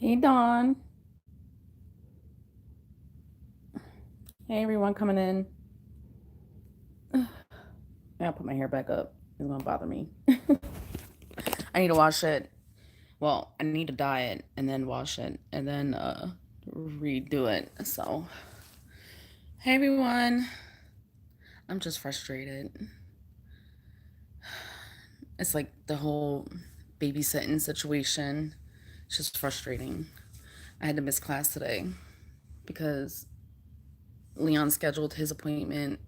Hey Dawn. Hey everyone coming in. I gotta put my hair back up. It's gonna bother me. I need to wash it. Well, I need to dye it and then wash it and then redo it. So hey everyone. I'm just frustrated. It's like the whole babysitting situation. It's just frustrating. I had to miss class today because Leon scheduled his appointment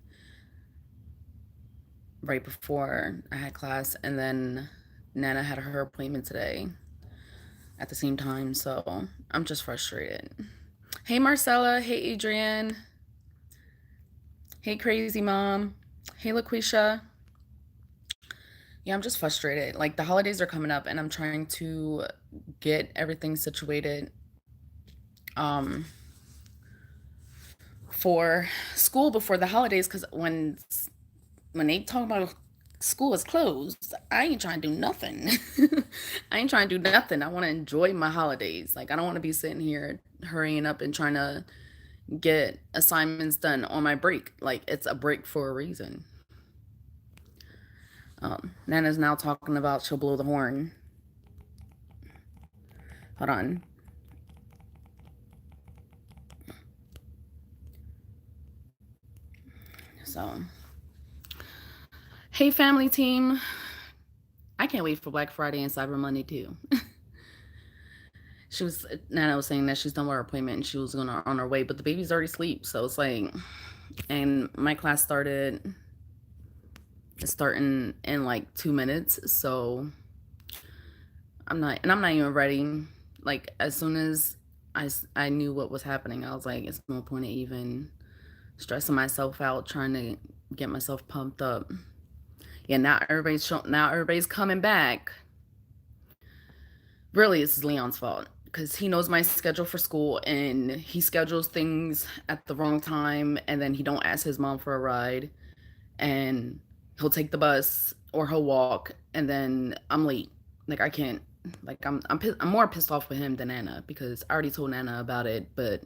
right before I had class, and then Nana had her appointment today at the same time. So I'm just frustrated. Hey Marcella. Hey Adrian. Hey Crazy Mom. Hey LaQuisha. Yeah, I'm just frustrated. Like the holidays are coming up and I'm trying to get everything situated um for school before the holidays, because when they talk about school is closed, I ain't trying to do nothing. I ain't trying to do nothing. I want to enjoy my holidays. Like I don't want to be sitting here hurrying up and trying to get assignments done on my break. Like it's a break for a reason. Nana's now talking about she'll blow the horn. Hold on. So, hey family team. I can't wait for Black Friday and Cyber Monday too. Nana was saying that she's done with her appointment and she was gonna on her way, but the baby's already asleep. So it's like, and my class starting in like 2 minutes. So I'm not even ready. Like as soon as I knew what was happening, I was like, it's no point of even stressing myself out trying to get myself pumped up. Yeah, now everybody's coming back. Really, it's Leon's fault because he knows my schedule for school and he schedules things at the wrong time, and then he don't ask his mom for a ride, and he'll take the bus or he'll walk, and then I'm late. Like I can't. Like I'm more pissed off with him than Anna, because I already told Anna about it, but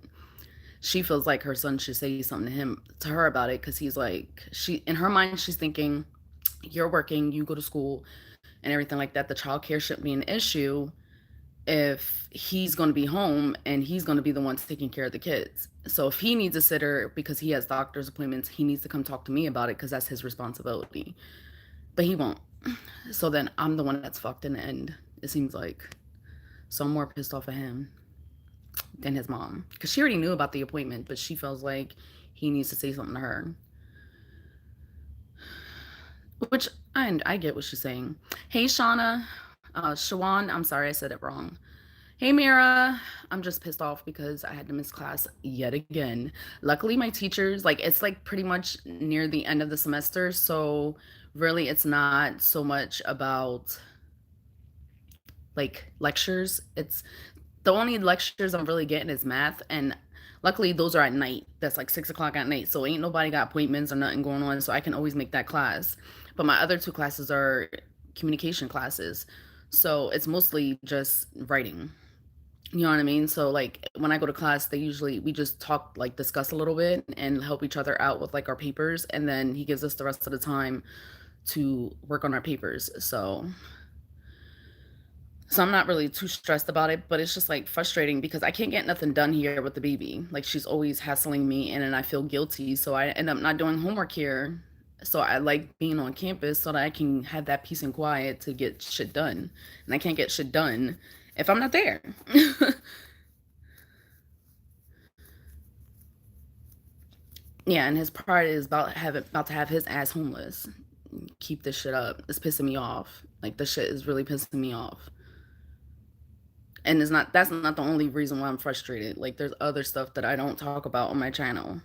she feels like her son should say something to her about it, because he's like, she in her mind she's thinking, you're working, you go to school and everything like that. The child care shouldn't be an issue if he's going to be home and he's going to be the one taking care of the kids. So if he needs a sitter because he has doctor's appointments, he needs to come talk to me about it because that's his responsibility. But he won't. So then I'm the one that's fucked in the end, it seems like. So I'm more pissed off at him than his mom, because she already knew about the appointment, but she feels like he needs to say something to her. Which I get what she's saying. Hey Shauna, Shawan, I'm sorry I said it wrong. Hey Mira, I'm just pissed off because I had to miss class yet again. Luckily, my teachers, like, it's like pretty much near the end of the semester, so really it's not so much about like lectures. It's the only lectures I'm really getting is math, and luckily those are at night. That's like 6 o'clock at night, so ain't nobody got appointments or nothing going on, so I can always make that class. But my other two classes are communication classes, so it's mostly just writing. You know what I mean? So like when I go to class, we just talk, like discuss a little bit and help each other out with like our papers, and then he gives us the rest of the time to work on our papers. So I'm not really too stressed about it, but it's just like frustrating because I can't get nothing done here with the baby. Like she's always hassling me, and then I feel guilty, so I end up not doing homework here. So I like being on campus so that I can have that peace and quiet to get shit done. And I can't get shit done if I'm not there. Yeah, and his pride is about to have his ass homeless. Keep this shit up. It's pissing me off. Like this shit is really pissing me off. And that's not the only reason why I'm frustrated. Like there's other stuff that I don't talk about on my channel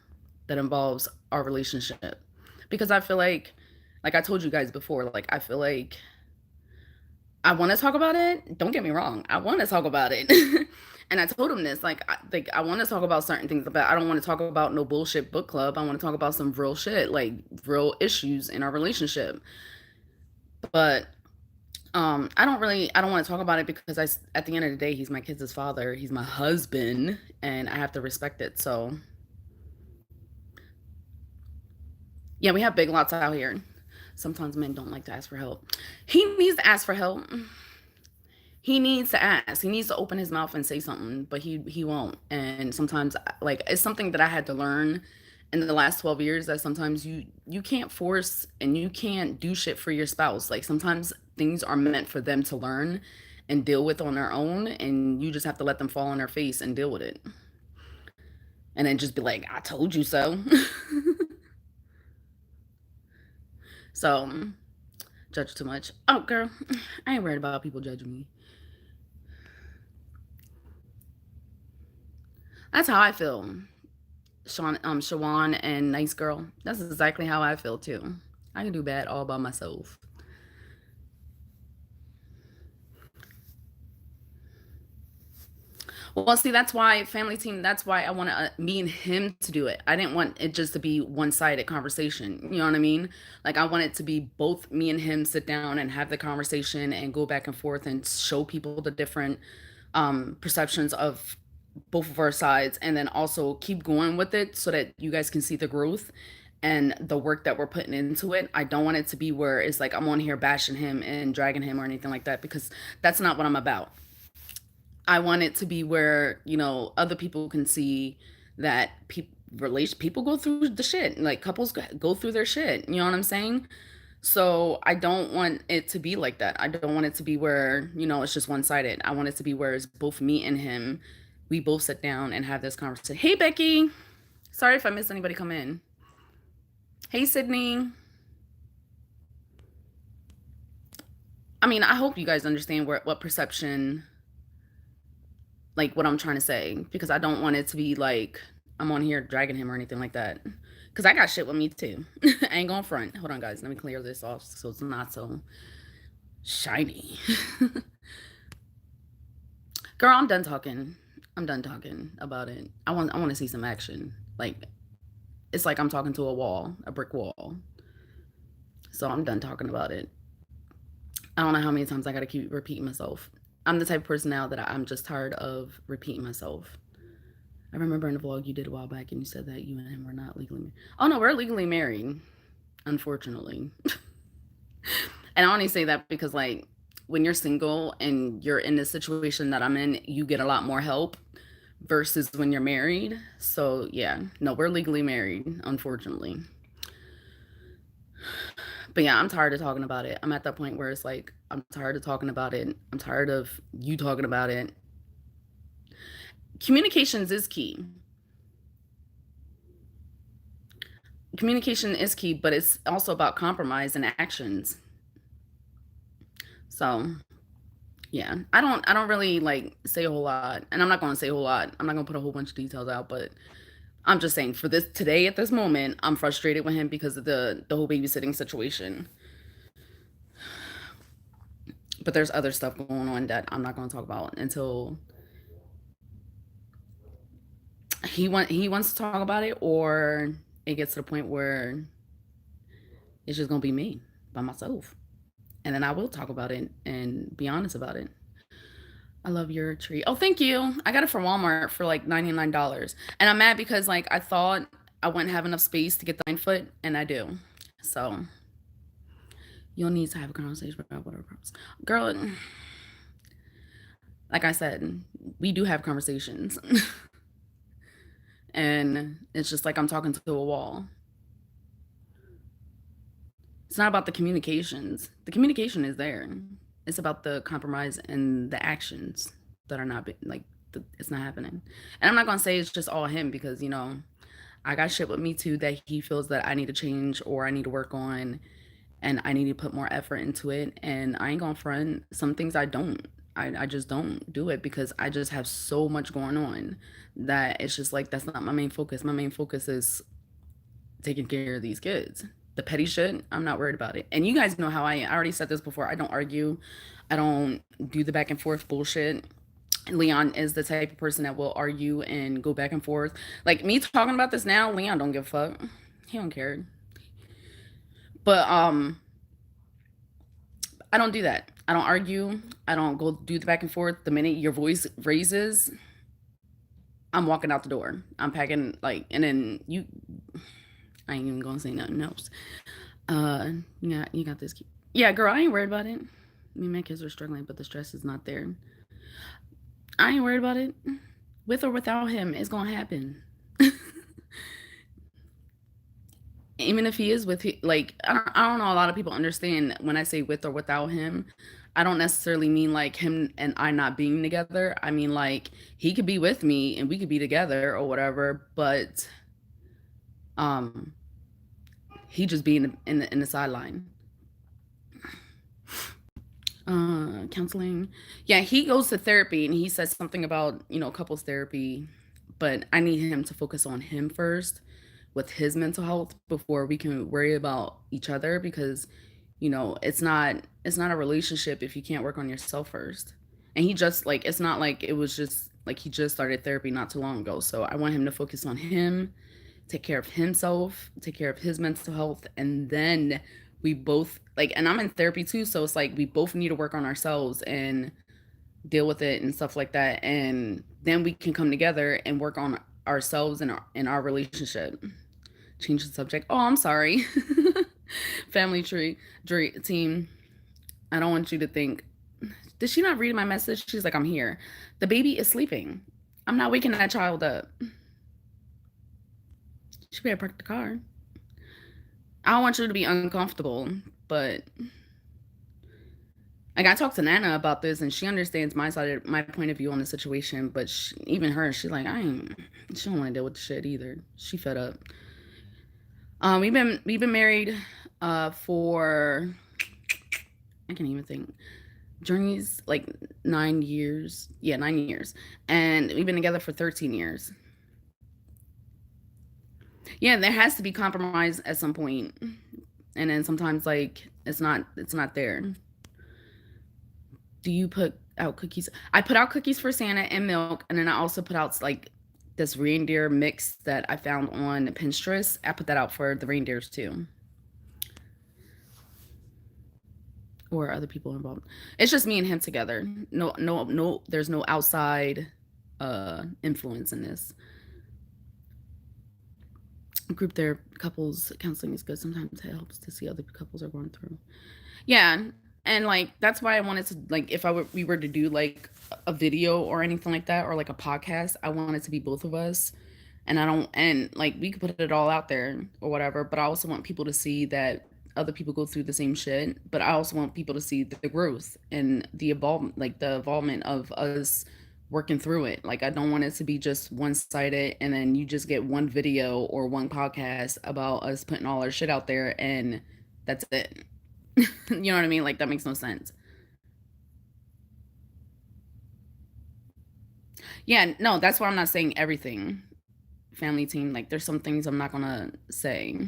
that involves our relationship. Because I feel like I told you guys before, like I feel like I want to talk about it. Don't get me wrong. I want to talk about it. And I told him this, like I want to talk about certain things, but I don't want to talk about no bullshit book club. I want to talk about some real shit, like real issues in our relationship. But I don't want to talk about it because at the end of the day, he's my kids' father. He's my husband, and I have to respect it. So, yeah, we have big lots out here. Sometimes men don't like to ask for help. He needs to ask for help. He needs to ask. He needs to open his mouth and say something, but he won't. And sometimes, like, it's something that I had to learn in the last 12 years, that sometimes you can't force and you can't do shit for your spouse. Like, sometimes things are meant for them to learn and deal with on their own, and you just have to let them fall on their face and deal with it. And then just be like, I told you so. So, judge too much. Oh, girl, I ain't worried about people judging me. That's how I feel. Shawan and Nice Girl. That's exactly how I feel too. I can do bad all by myself. Well, see, that's why family team. That's why I want me and him to do it. I didn't want it just to be one-sided conversation. You know what I mean? Like, I want it to be both me and him sit down and have the conversation and go back and forth and show people the different perceptions of both of our sides, and then also keep going with it so that you guys can see the growth and the work that we're putting into it. I don't want it to be where it's like I'm on here bashing him and dragging him or anything like that, because that's not what I'm about. I want it to be where, other people can see that people go through the shit. Like, couples go through their shit. You know what I'm saying? So I don't want it to be like that. I don't want it to be where, it's just one-sided. I want it to be where it's both me and him. We both sit down and have this conversation. Hey, Becky. Sorry if I missed anybody come in. Hey, Sydney. I mean, I hope you guys understand what perception, like, what I'm trying to say, because I don't want it to be like I'm on here dragging him or anything like that. Because I got shit with me too. I ain't going front. Hold on, guys. Let me clear this off so it's not so shiny. Girl, I'm done talking. I'm done talking about it. I want to see some action. Like, it's like I'm talking to a wall, a brick wall. So I'm done talking about it. I don't know how many times I got to keep repeating myself. I'm the type of person now that I'm just tired of repeating myself. I remember in a vlog you did a while back, and you said that you and him were not legally married. Oh no, we're legally married, unfortunately. And I only say that because, like, when you're single and you're in the situation that I'm in, you get a lot more help versus when you're married. So yeah, no, we're legally married, unfortunately. But yeah, I'm tired of talking about it. I'm at that point where it's like, I'm tired of talking about it. I'm tired of you talking about it. Communications is key. Communication is key, but it's also about compromise and actions. So yeah, I don't really like say a whole lot, and I'm not going to say a whole lot. I'm not going to put a whole bunch of details out, but I'm just saying, for this today, at this moment, I'm frustrated with him because of the whole babysitting situation. But there's other stuff going on that I'm not going to talk about until he wants to talk about it, or it gets to the point where it's just going to be me by myself. And then I will talk about it and be honest about it. I love your tree. Oh, thank you. I got it from Walmart for like $99. And I'm mad because, like, I thought I wouldn't have enough space to get the 9 foot, and I do. So you'll need to have a conversation about whatever. Girl, like I said, we do have conversations. And it's just like I'm talking to a wall. It's not about the communications. The communication is there. It's about the compromise and the actions that are not like it's not happening. And I'm not gonna say it's just all him, because I got shit with me too that he feels that I need to change or I need to work on, and I need to put more effort into it. And I ain't gonna front. Some things I don't. I just don't do it because I just have so much going on that it's just like that's not my main focus. My main focus is taking care of these kids. The petty shit, I'm not worried about it. And you guys know how I am. I already said this before. I don't argue. I don't do the back and forth bullshit. Leon is the type of person that will argue and go back and forth. Like me talking about this now, Leon don't give a fuck. He don't care. But I don't do that. I don't argue. I don't go do the back and forth. The minute your voice raises, I'm walking out the door. I'm packing, like, and then you, I ain't even gonna say nothing else. You got this. Yeah, girl, I ain't worried about it. Me and my kids are struggling, but the stress is not there. I ain't worried about it. With or without him, it's gonna happen. Even if he is with, like, I don't know, a lot of people understand when I say with or without him. I don't necessarily mean like him and I not being together. I mean, like, he could be with me and we could be together or whatever, but um he just being in the sideline. Counseling. Yeah, he goes to therapy and he says something about, couples therapy, but I need him to focus on him first with his mental health before we can worry about each other, because it's not a relationship if you can't work on yourself first. And he just, like, it's not like it was just like he just started therapy not too long ago. So I want him to focus on him, take care of himself, take care of his mental health, and then we both, like, and I'm in therapy too, so it's like we both need to work on ourselves and deal with it and stuff like that, and then we can come together and work on ourselves and our relationship. Change the subject. Oh, I'm sorry. Family team. I don't want you to think, did she not read my message? She's like, I'm here. The baby is sleeping. I'm not waking that child up. She better park the car. I don't want you to be uncomfortable, but like, I talked to Nana about this, and she understands my point of view on the situation. But even her, she's like, she don't want to deal with the shit either. She fed up. We've been married for, I can't even think. Journey's like 9 years. Yeah, 9 years, and we've been together for 13 years. Yeah, there has to be compromise at some point, and then sometimes, like, it's not there. Do you put out cookies? I put out cookies for Santa and milk, and then I also put out, like, this reindeer mix that I found on Pinterest. I put that out for the reindeers too, or other people involved. It's just me and him together. No, no, no. There's no outside influence in this. Group their couples counseling is good. Sometimes it helps to see other couples are going through. Yeah, and, like, that's why I wanted to, like, if we were to do, like, a video or anything like that, or like a podcast, I want it to be both of us. And I don't, and, like, we could put it all out there or whatever, but I also want people to see that other people go through the same shit. But I also want people to see the growth and the involvement of us working through it. Like, I don't want it to be just one-sided and then you just get one video or one podcast about us putting all our shit out there and that's it. You know what I mean? Like, that makes no sense. Yeah, no, that's why I'm not saying everything. Family team, like, there's some things I'm not gonna say.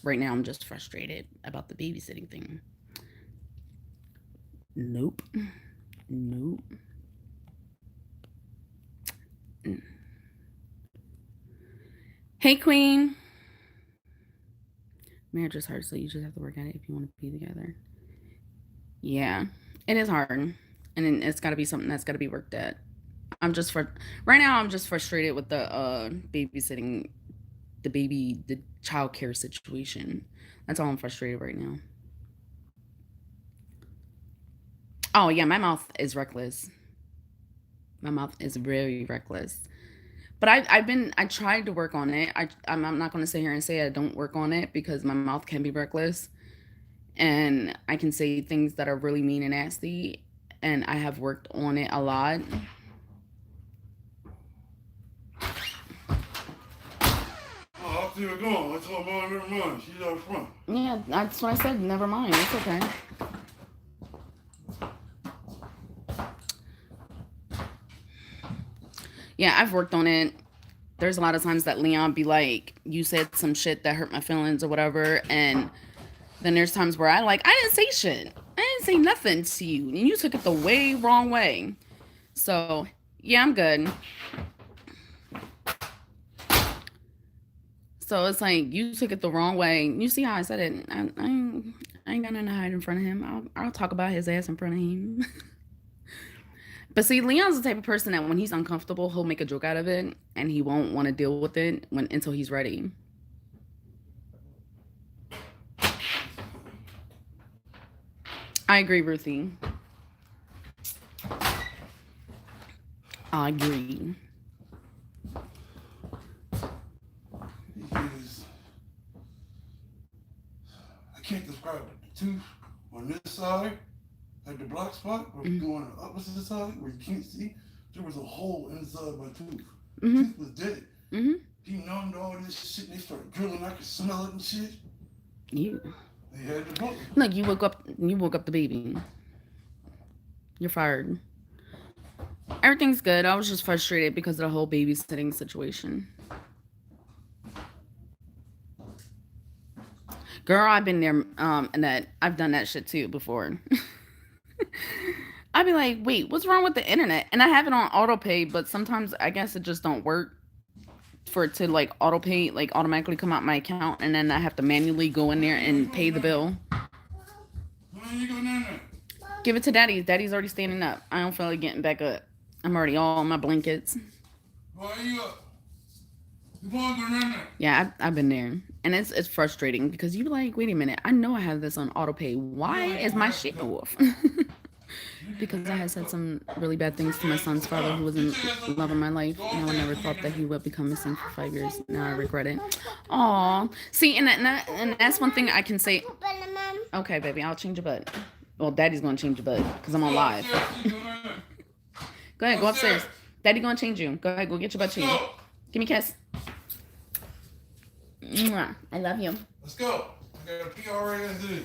Right now I'm just frustrated about the babysitting thing. Nope. Nope. Hey, Queen. Marriage is hard, so you just have to work at it if you want to be together. Yeah, it is hard, and it's got to be something that's got to be worked at. Right now. I'm just frustrated with the babysitting, the child care situation. That's all I'm frustrated right now. Oh yeah, my mouth is reckless. My mouth is very reckless. But I tried to work on it. I'm not going to sit here and say I don't work on it, because my mouth can be reckless and I can say things that are really mean and nasty, and I have worked on it a lot. I'll see her going. I told Mom, never mind. She's out front. Yeah, that's what I said. Never mind. It's okay. Yeah, I've worked on it. There's a lot of times that Leon be like, you said some shit that hurt my feelings or whatever, and then there's times where I didn't say shit. I didn't say nothing to you, and you took it the way wrong way. So, yeah, I'm good. So it's like, you took it the wrong way. You see how I said it? I ain't got nothing to hide in front of him. I'll talk about his ass in front of him. But see, Leon's the type of person that when he's uncomfortable, he'll make a joke out of it, and he won't want to deal with it until he's ready. I agree, Ruthie. I agree. Is I can't describe it. The tooth on this side, like the black spot, where you go on the opposite side where you can't see, there was a hole inside my tooth. The tooth was dead. He numbed all this shit and they started drilling. I could smell it and shit. You They had the book. look. You woke up. You woke up the baby. You're fired. Everything's good. I was just frustrated because of the whole babysitting situation. Girl, I've been there, and that I've done that shit too before. I'd be like, wait, what's wrong with the internet? And I have it on auto pay, but sometimes I guess it just don't work for it to like auto pay, like automatically come out my account, and then I have to manually go in there and pay the bill. Give it to Daddy. Daddy's already standing up. I don't feel like getting back up. I'm already all in my blankets. Why are you up? Yeah, I've been there. And it's frustrating because you be like, wait a minute, I know I have this on auto pay. Why is my shit off? Because I had said some really bad things to my son's father who wasn't loving my life. And I never thought that he would become missing for 5 years. Now I regret it. Aw. See, and that's one thing I can say. Okay, baby, I'll change your butt. Well, Daddy's going to change your butt because I'm on live. Go ahead, go upstairs. Daddy going to change you. Go ahead, go get your butt changed. Give me a kiss. Mwah. I love you. Let's go. I got a PRS.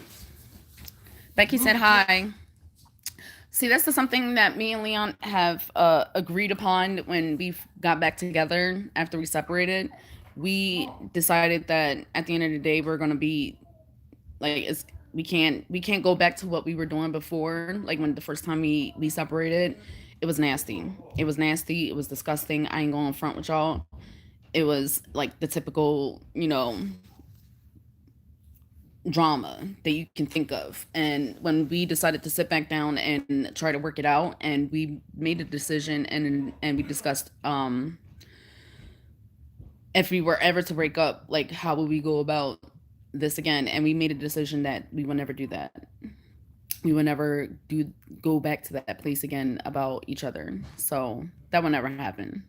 Becky said hi. See, that's something that me and Leon have agreed upon when we got back together after we separated. We decided that at the end of the day, we're gonna be like, we can't go back to what we were doing before. Like when the first time we separated, it was nasty. It was nasty. It was disgusting. I ain't going front with y'all. It was like the typical, drama that you can think of. And when we decided to sit back down and try to work it out, and we made a decision, and we discussed if we were ever to break up, like how would we go about this again. And we made a decision that we would never do that. We would never go back to that place again about each other. So that would never happen.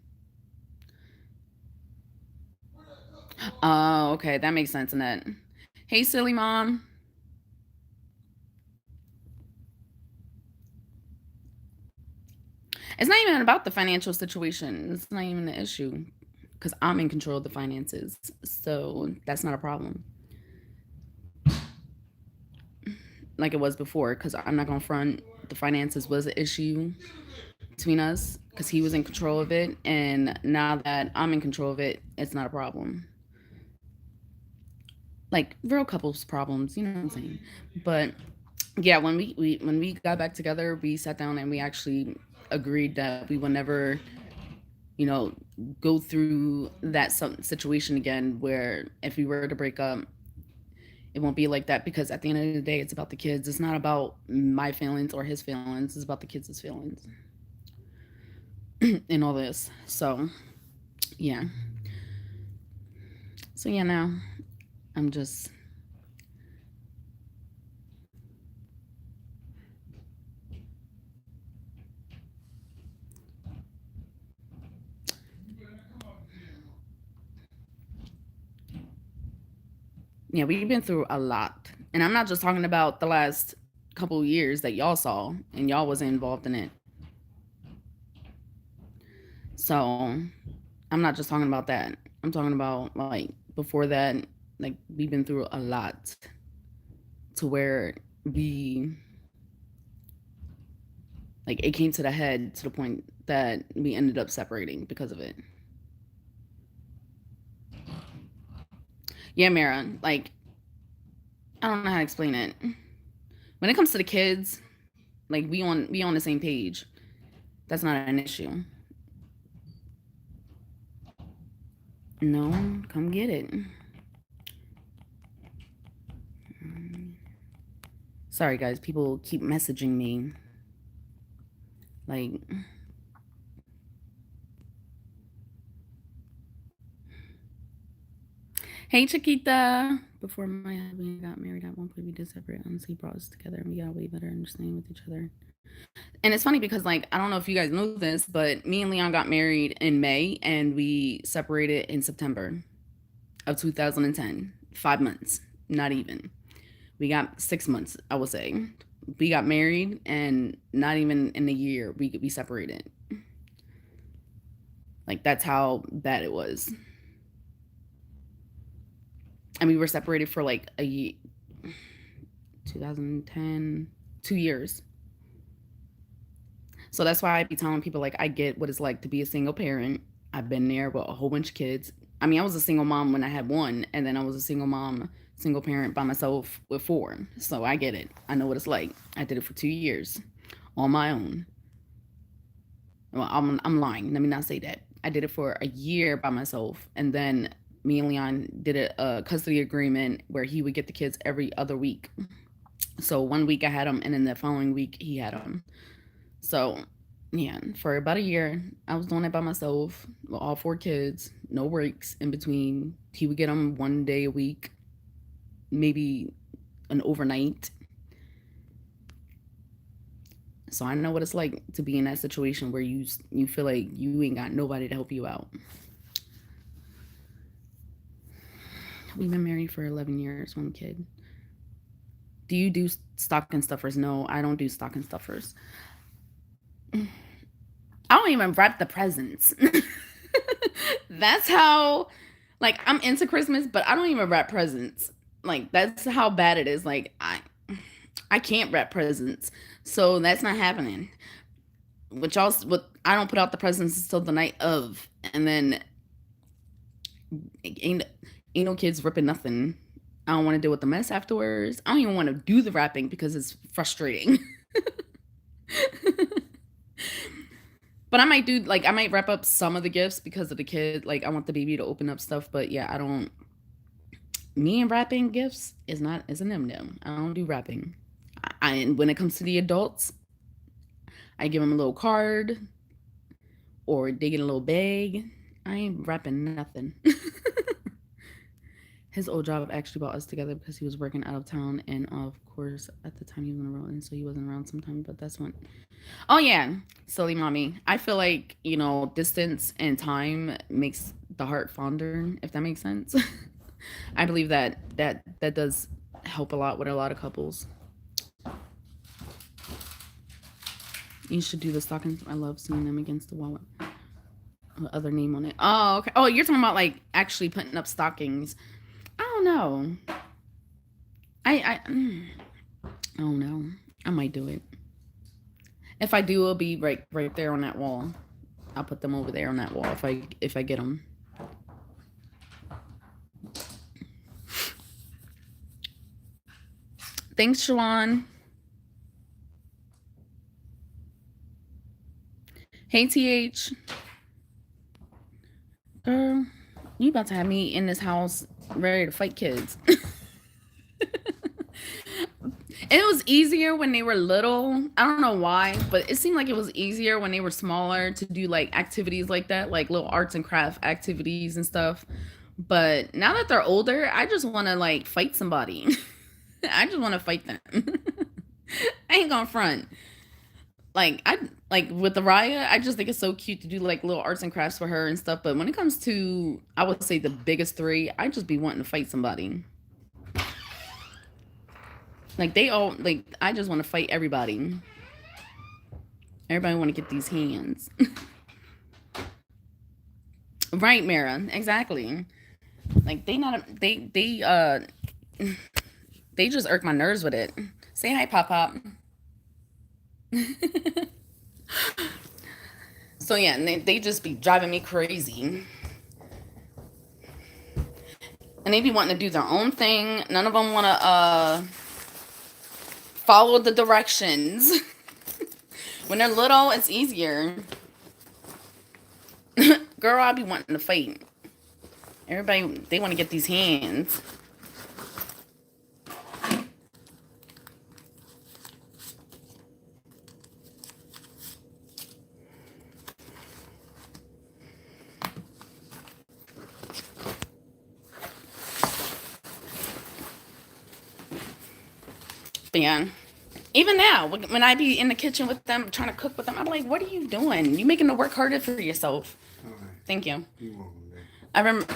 Oh, okay, that makes sense, Annette. Hey, silly mom. It's not even about the financial situation. It's not even the issue because I'm in control of the finances. So that's not a problem. Like it was before, because I'm not going to front. The finances was an issue between us because he was in control of it. And now that I'm in control of it, it's not a problem. Like real couples problems, you know what I'm saying? But yeah, when we got back together, we sat down and we actually agreed that we would never, go through that situation again where if we were to break up, it won't be like that, because at the end of the day, it's about the kids. It's not about my feelings or his feelings. It's about the kids' feelings in all this. So yeah. So yeah, now I'm just yeah, we've been through a lot. And I'm not just talking about the last couple of years that y'all saw and y'all wasn't involved in it. So I'm not just talking about that. I'm talking about like before that, like we've been through a lot to where we like it came to the head to the point that we ended up separating because of it. Yeah, Mara, like I don't know how to explain it. When it comes to the kids, like we on the same page. That's not an issue. No, come get it. Sorry, guys. People keep messaging me. Like, hey, Chiquita. Before my husband got married, at one point we did separate. Honestly, brought us together, and we got way better understanding with each other. And it's funny because, like, I don't know if you guys know this, but me and Leon got married in May, and we separated in September of 2010. 5 months, not even. We got 6 months, I would say. We got married, and not even in a year we separated. Like, that's how bad it was. And we were separated for like a year, 2010, 2 years. So that's why I be telling people, like, I get what it's like to be a single parent. I've been there with a whole bunch of kids. I mean, I was a single mom when I had one, and then I was a single parent by myself with 4. So I get it. I know what it's like. I did it for 2 years on my own. Well, I'm lying. Let me not say that. I did it for a year by myself, and then me and Leon did a custody agreement where he would get the kids every other week. So 1 week I had him, and then the following week he had him. So yeah, for about a year I was doing it by myself with all 4 kids, no breaks in between. He would get them 1 day a week, maybe an overnight. So I know what it's like to be in that situation where you feel like you ain't got nobody to help you out. We've been married for 11 years, 1 kid. Do you do stocking stuffers? No, I don't do stocking stuffers. I don't even wrap the presents. That's how, like, I'm into Christmas, but I don't even wrap presents. Like, that's how bad it is. Like, I can't wrap presents, so that's not happening. I don't put out the presents until the night of, and then ain't no kids ripping nothing. I don't want to deal with the mess afterwards. I don't even want to do the wrapping because it's frustrating. But I might wrap up some of the gifts because of the kid. Like, I want the baby to open up stuff, but yeah, me and wrapping gifts is a no. I don't do wrapping. And when it comes to the adults, I give them a little card, or they get a little bag. I ain't wrapping nothing. His old job actually brought us together because he was working out of town, and of course at the time he wasn't around, and so he wasn't around sometimes. But that's when. Oh yeah, silly mommy. I feel like, distance and time makes the heart fonder, if that makes sense. I believe that does help a lot with a lot of couples. You should do the stockings. I love seeing them against the wall with other name on it. Oh, okay. Oh, you're talking about like actually putting up stockings. I don't know. I don't know. I might do it. If I do, it'll be right there on that wall. I'll put them over there on that wall if I get them. Thanks, Shalon. Hey, TH. Girl, you about to have me in this house ready to fight kids. It was easier when they were little. I don't know why, but it seemed like it was easier when they were smaller to do like activities like that, like little arts and craft activities and stuff. But now that they're older, I just want to like fight somebody. I just want to fight them. I ain't gonna front. Like with Araya, I just think it's so cute to do like little arts and crafts for her and stuff. But when it comes to, I would say the biggest 3, I just be wanting to fight somebody. Like I just want to fight everybody. Everybody want to get these hands. Right, Mara, exactly. Like they just irk my nerves with it. Say hi, Pop Pop. So yeah, and they just be driving me crazy. And they be wanting to do their own thing. None of them want to follow the directions. When they're little, it's easier. Girl, I be wanting to fight. Everybody, they want to get these hands. But yeah, even now, when I be in the kitchen with them, trying to cook with them, I'm like, what are you doing? You making the work harder for yourself. All right. Thank you. You're welcome, man. I remember.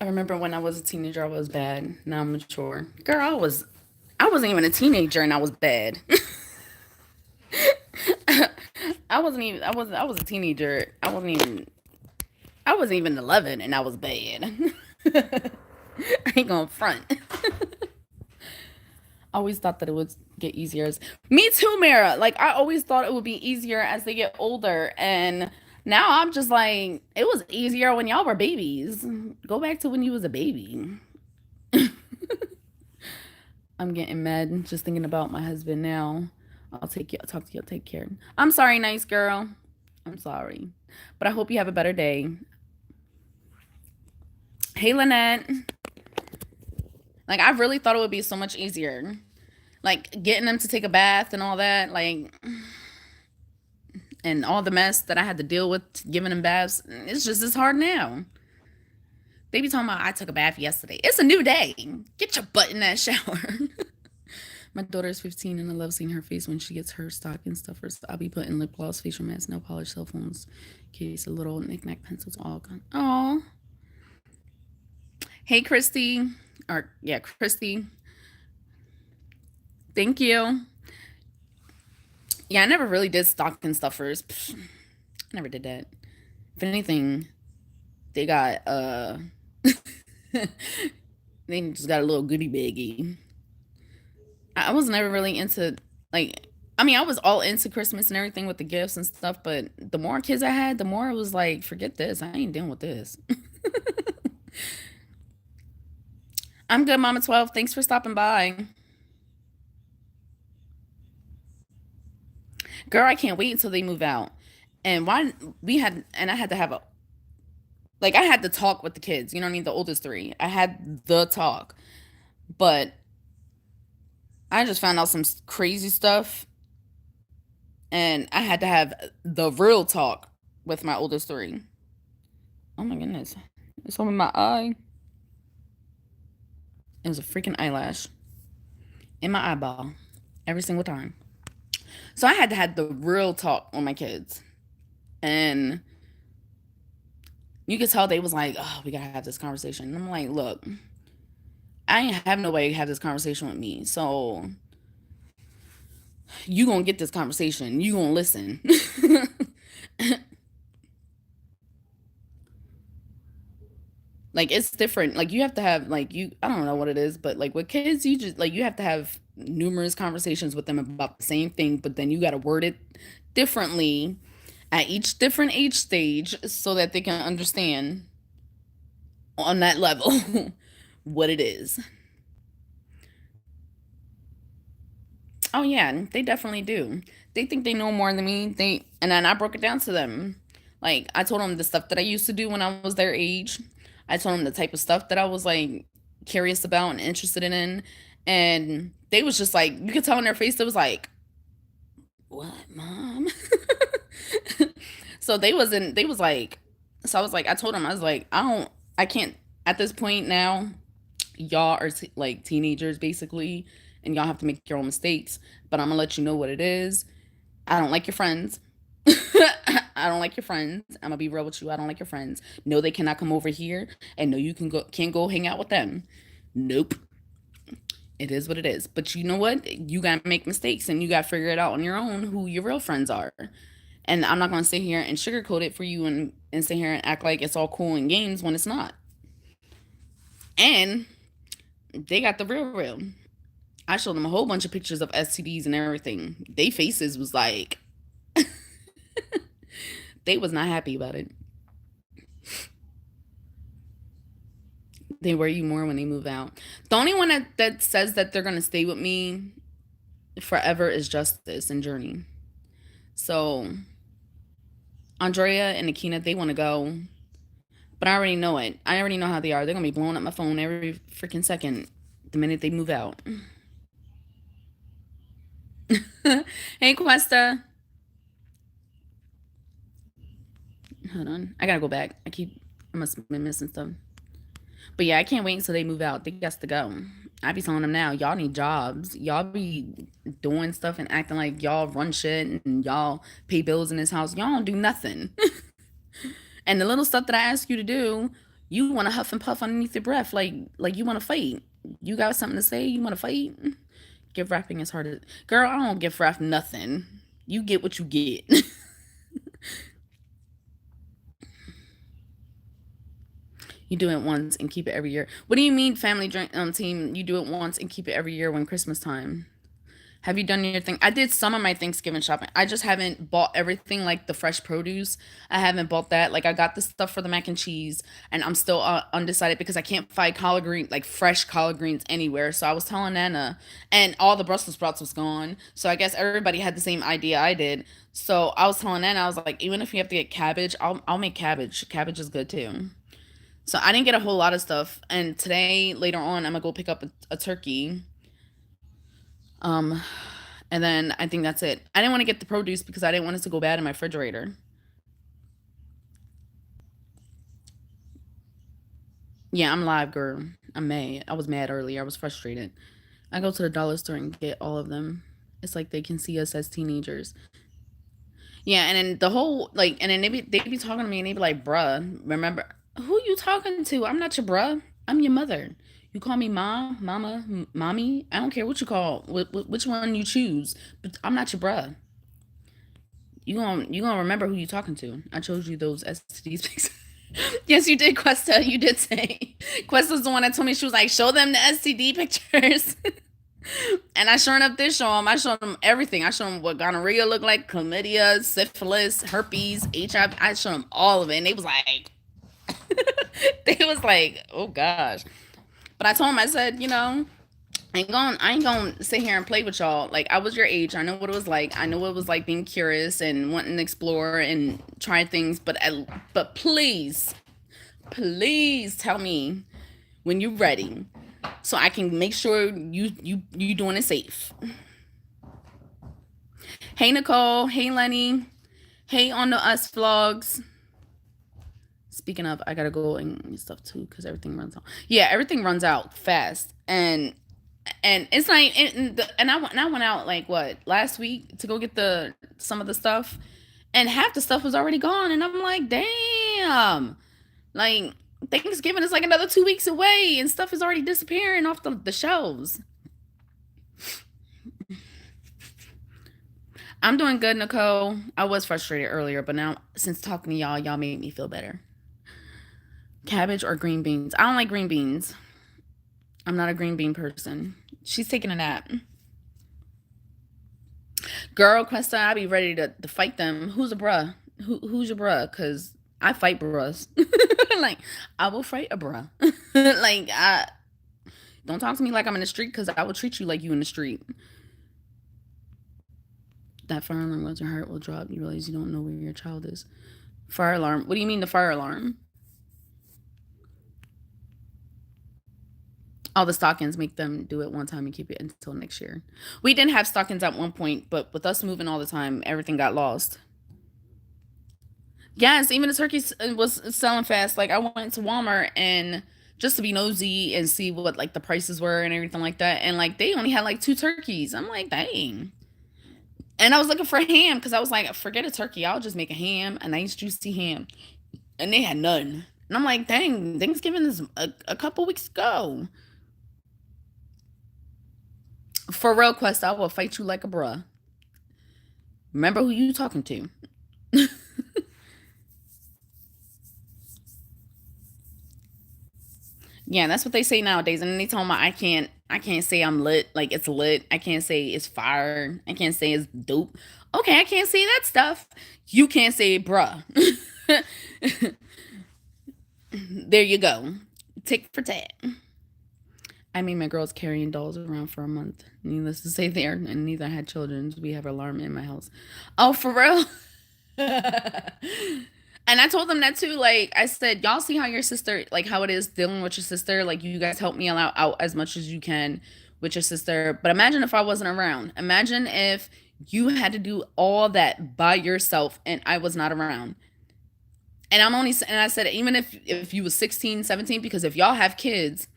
I remember when I was a teenager, I was bad. Now I'm mature. Girl, I wasn't even a teenager and I was bad. I was a teenager. I wasn't even 11 and I was bad. I ain't gonna front. I always thought that it would get easier. Me too, Mara. Like I always thought it would be easier as they get older, and now I'm just like, it was easier when y'all were babies. Go back to when you was a baby. I'm getting mad just thinking about my husband now. I'll talk to you. Take care. I'm sorry, nice girl. I'm sorry, but I hope you have a better day. Hey, Lynette. Like I really thought it would be so much easier. Like getting them to take a bath and all that, like, and all the mess that I had to deal with giving them baths. It's just as hard now. They be talking about I took a bath yesterday. It's a new day. Get your butt in that shower. My daughter is 15 and I love seeing her face when she gets her stocking stuffers. I'll be putting lip gloss, facial mask, nail polish, cell phones, case, a little knick-knack pencils, all gone. Oh. Hey, Christy. Christy. Thank you. Yeah, I never really did stocking stuffers. Pfft, I never did that. If anything, they got they just got a little goodie baggie. I was never really into like I mean, I was all into Christmas and everything with the gifts and stuff, but the more kids I had, the more it was like, forget this. I ain't dealing with this. I'm good, Mama 12. Thanks for stopping by. Girl, I can't wait until they move out. And I had to have I had to talk with the kids, you know what I mean? The oldest three. I had the talk. But I just found out some crazy stuff. And I had to have the real talk with my oldest three. Oh my goodness. It's over my eye. It was a freaking eyelash in my eyeball every single time. So I had to have the real talk on my kids. And you could tell they was like, oh, we gotta have this conversation. And I'm like, look, I ain't have nobody to have this conversation with me. So you gonna get this conversation. You gonna listen. Like it's different. Like you have to have I don't know what it is, but like with kids, you just you have to have numerous conversations with them about the same thing, but then you got to word it differently at each different age stage so that they can understand on that level what it is. Oh yeah, they definitely do. They think they know more than me. And then I broke it down to them. Like I told them the stuff that I used to do when I was their age. I told them the type of stuff that I was like curious about and interested in. And they was just like, you could tell in their face, it was like, what, Mom? So they was like, so I was like, I told them, I was like, I can't, at this point now, y'all are like teenagers basically, and y'all have to make your own mistakes, but I'm gonna let you know what it is. I don't like your friends. I don't like your friends. I'm gonna be real with you. I don't like your friends. No, they cannot come over here, and no, you can't go hang out with them. Nope. It is what it is. But you know what? You gotta make mistakes, and you gotta figure it out on your own who your real friends are. And I'm not gonna sit here and sugarcoat it for you and sit here and act like it's all cool and games when it's not. And they got the real. I showed them a whole bunch of pictures of STDs and everything. They faces was like they was not happy about it. They worry you more when they move out. The only one that says that they're gonna stay with me forever is Justice and Journey. So Andrea and Akina, they want to go, but I already know it. I already know how they are. They're gonna be blowing up my phone every freaking second the minute they move out. Hey, Questa. Hold on. I gotta go back. I must have been missing stuff. But yeah, I can't wait until they move out. They got to go. I be telling them now, y'all need jobs. Y'all be doing stuff and acting like y'all run shit and y'all pay bills in this house. Y'all don't do nothing. And the little stuff that I ask you to do, you want to huff and puff underneath your breath, like you want to fight. You got something to say? You want to fight? Gift wrapping is hard. Girl, I don't gift wrap nothing. You get what you get. You do it once and keep it every year. What do you mean, family drink team? You do it once and keep it every year when Christmas time? Have you done your thing? I did some of my Thanksgiving shopping. I just haven't bought everything like the fresh produce. I haven't bought that. Like I got the stuff for the mac and cheese, and I'm still undecided because I can't find collard green like fresh collard greens anywhere. So I was telling Nana, and all the Brussels sprouts was gone. So I guess everybody had the same idea I did. So I was telling Nana, I was like, even if you have to get cabbage, I'll make cabbage. Cabbage is good too. So I didn't get a whole lot of stuff. And today, later on, I'm gonna go pick up a turkey. Um, and then I think that's it. I didn't want to get the produce because I didn't want it to go bad in my refrigerator. Yeah, I'm live, girl. I'm mad. I was mad earlier. I was frustrated. I go to the dollar store and get all of them. It's like they can see us as teenagers. Yeah, and then the whole like, and then they be talking to me and they be like, "Bruh, remember who you talking to? I'm not your bruh. I'm your mother. You call me mom, mama, mommy. I don't care what you call, which one you choose, but I'm not your bruh. You gonna remember who you talking to. I chose you those STDs pics." Yes, you did, Questa. You did say Questa's the one that told me she was like, "Show them the STD pictures." And I sure enough did show them. I showed them everything. I showed them what gonorrhea looked like, chlamydia, syphilis, herpes, HIV. I showed them all of it, and they was like, they was like, "Oh gosh." But I told them, I said, I ain't gonna sit here and play with y'all. Like I was your age. I know what it was like. I know what it was like being curious and wanting to explore and try things. But please, please tell me when you're ready, so I can make sure you doing it safe. Hey Nicole. Hey Lenny. Hey on the Us vlogs. Speaking of, I gotta go and stuff too because everything runs out. Yeah, everything runs out fast, and it's like and I went out like what last week to go get the some of the stuff, and half the stuff was already gone, and I'm like, damn, like Thanksgiving is like another 2 weeks away, and stuff is already disappearing off the shelves. I'm doing good, Nicole. I was frustrated earlier, but now since talking to y'all made me feel better. Cabbage or green beans? I don't like green beans. I'm not a green bean person. She's taking a nap. Girl, Questa, I be ready to fight them. Who's a bruh? Who's your bruh? Cause I fight bruhs. Like I will fight a bruh. Like I don't talk to me like I'm in the street, cause I will treat you like you in the street. That fire alarm once your heart will drop. You realize you don't know where your child is. Fire alarm. What do you mean the fire alarm? All the stockings, make them do it one time and keep it until next year. We didn't have stockings at one point, but with us moving all the time, everything got lost. Yes, even the turkeys was selling fast. Like I went to Walmart and just to be nosy and see what like the prices were and everything like that, and like they only had like two turkeys. I'm like, dang. And I was looking for ham because I was like, forget a turkey, I'll just make a ham, a nice juicy ham. And they had none. And I'm like, dang, Thanksgiving is a couple weeks ago. For real, Quest, I will fight you like a bruh. Remember who you talking to. Yeah, that's what they say nowadays. And then they tell me I can't say I'm lit, like it's lit. I can't say it's fire. I can't say it's dope. Okay, I can't say that stuff. You can't say bruh. There you go. Tick for tat. I made my girls carrying dolls around for a month. Needless to say, there, and neither had children. We have an alarm in my house. Oh, for real? And I told them that too. Like I said, y'all see how your sister, like how it is dealing with your sister. Like you guys help me out as much as you can with your sister. But imagine if I wasn't around. Imagine if you had to do all that by yourself and I was not around. And I said, even if you was 16, 17, because if y'all have kids,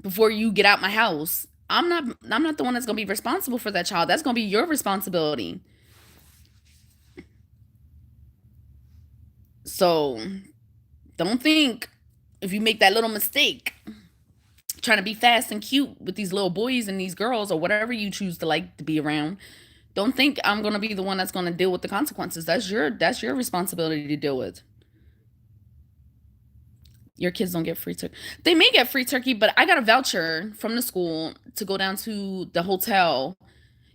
before you get out my house. I'm not the one that's gonna be responsible for that child. That's gonna be your responsibility. So don't think if you make that little mistake trying to be fast and cute with these little boys and these girls or whatever you choose to like to be around, don't think I'm gonna be the one that's gonna deal with the consequences. That's your responsibility to deal with. Your kids don't get free turkey. They may get free turkey, but I got a voucher from the school to go down to the hotel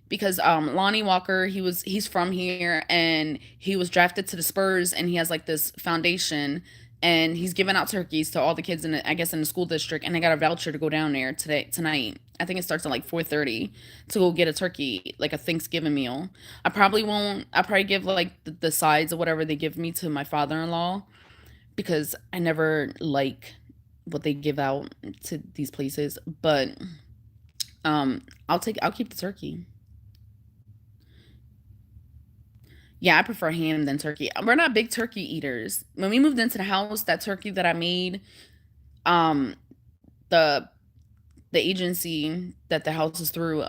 because Lonnie Walker, he's from here and he was drafted to the Spurs and he has like this foundation and he's giving out turkeys to all the kids in I guess in the school district, and I got a voucher to go down there tonight. I think it starts at like 4:30 to go get a turkey, like a Thanksgiving meal. I probably won't. I probably give like the sides or whatever they give me to my father-in-law because I never like what they give out to these places. But I'll keep the turkey. Yeah, I prefer ham than turkey. We're not big turkey eaters. When we moved into the house, that turkey that I made, um, the the agency that the house is through,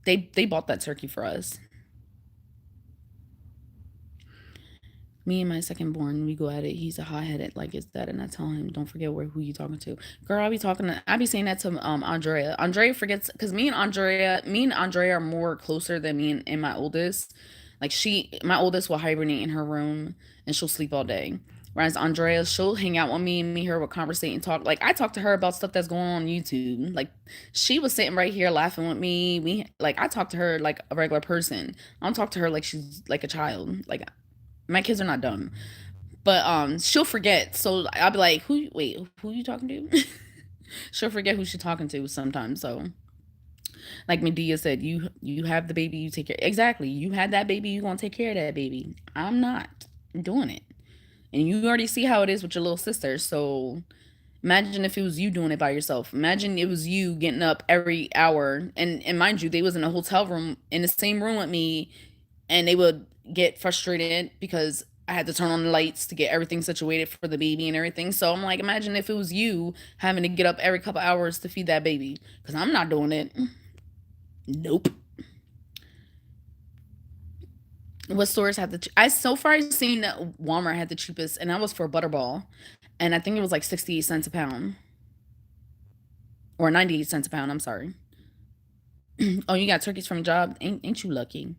they bought that turkey for us. Me and my second born, we go at it. He's a hot headed like his dad, and I tell him, "Don't forget who you talking to, girl." I be saying that to Andrea. Andrea forgets because me and Andrea are more closer than and my oldest. Like my oldest will hibernate in her room and she'll sleep all day. Whereas Andrea, she'll hang out with me and me and her will conversate and talk. Like I talk to her about stuff that's going on YouTube. Like she was sitting right here laughing with me. I talk to her like a regular person. I don't talk to her like she's like a child. Like my kids are not dumb, but she'll forget. So I'll be like, who you talking to? She'll forget who she's talking to sometimes. So like Medea said, you have the baby, you take care. Exactly, you had that baby, you gonna take care of that baby. I'm not doing it, and you already see how it is with your little sister. So imagine if it was you doing it by yourself. Imagine it was you getting up every hour, and mind you, they was in a hotel room in the same room with me, and they would get frustrated because I had to turn on the lights to get everything situated for the baby and everything. So I'm like, imagine if it was you having to get up every couple hours to feed that baby. Because I'm not doing it. Nope. What stores have I so far I've seen that Walmart had the cheapest, and that was for Butterball, and I think it was like 68 cents a pound, or 98 cents a pound. I'm sorry. Oh, you got turkeys from a job? Ain't you lucky?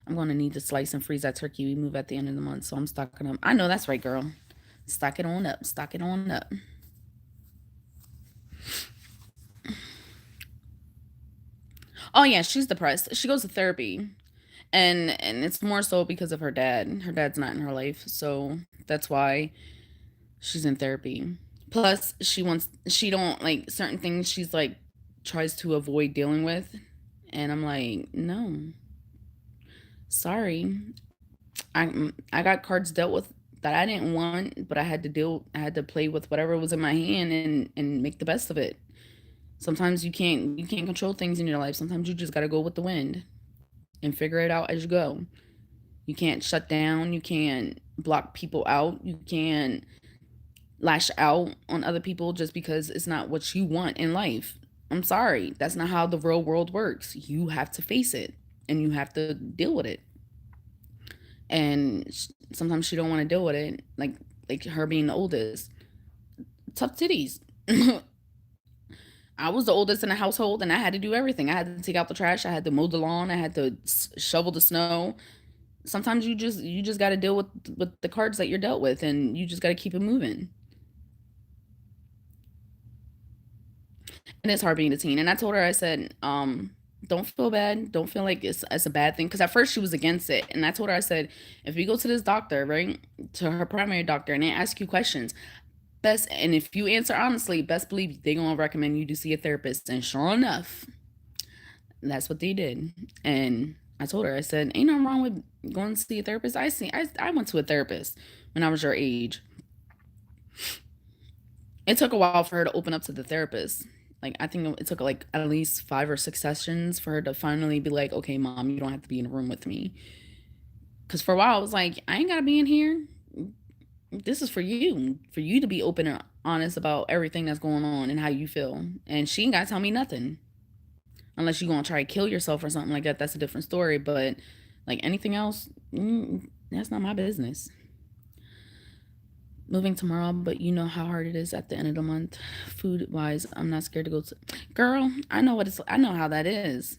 I'm gonna need to slice and freeze that turkey. We move at the end of the month, so I'm stocking them. I know that's right, girl. Stock it on up. Stock it on up. Oh yeah, she's depressed. She goes to therapy, and it's more so because of her dad. Her dad's not in her life, so that's why she's in therapy. Plus, she don't like certain things. She's like tries to avoid dealing with, and I'm like, no, sorry. I got cards dealt with that I didn't want, but I had to play with whatever was in my hand and make the best of it. Sometimes you can't control things in your life. Sometimes you just got to go with the wind and figure it out as you go. You can't shut down, you can't block people out, you can't lash out on other people just because it's not what you want in life. I'm sorry, that's not how the real world works. You have to face it and you have to deal with it. And sometimes she don't want to deal with it, like her being the oldest. Tough titties. I was the oldest in the household and I had to do everything. I had to take out the trash, I had to mow the lawn, I had to shovel the snow. Sometimes you just got to deal with the cards that you're dealt with, and you just got to keep it moving. And it's hard being a teen. And I told her, I said, don't feel bad. Don't feel like it's a bad thing. Because at first she was against it. And I told her, I said, if you go to this doctor, right, to her primary doctor, and they ask you questions, and if you answer honestly, best believe they're going to recommend you to see a therapist. And sure enough, that's what they did. And I told her, I said, ain't nothing wrong with going to see a therapist. I went to a therapist when I was your age. It took a while for her to open up to the therapist. Like I think it took like at least 5 or 6 sessions for her to finally be like, okay, mom, you don't have to be in a room with me. Because for a while I was like, I ain't gotta be in here. This is for you to be open honest about everything that's going on and how you feel. And she ain't got to tell me nothing. Unless you're going to try to kill yourself or something like that. That's a different story. But like anything else, that's not my business. Moving tomorrow, but you know how hard it is at the end of the month. Food wise, I'm not scared to go to. Girl, I know how that is.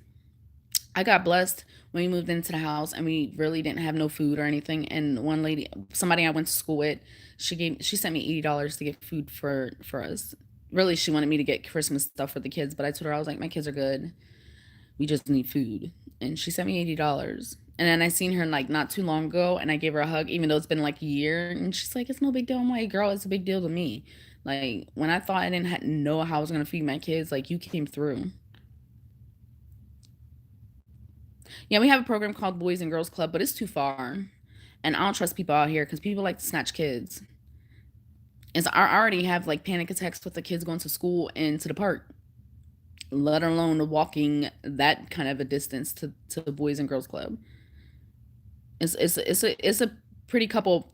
I got blessed when we moved into the house and we really didn't have no food or anything. And one lady, somebody I went to school with, she sent me $80 to get food for us. Really, she wanted me to get Christmas stuff for the kids, but I told her I was like, my kids are good. We just need food. And she sent me $80. And then I seen her like not too long ago and I gave her a hug, even though it's been like a year. And she's like, it's no big deal. I'm like, girl, it's a big deal to me. Like when I thought I didn't know how I was gonna feed my kids, like you came through. Yeah, we have a program called Boys and Girls Club, but it's too far. And I don't trust people out here because people like to snatch kids. I already have like panic attacks with the kids going to school and to the park, let alone walking that kind of a distance to the Boys and Girls Club. It's a pretty couple.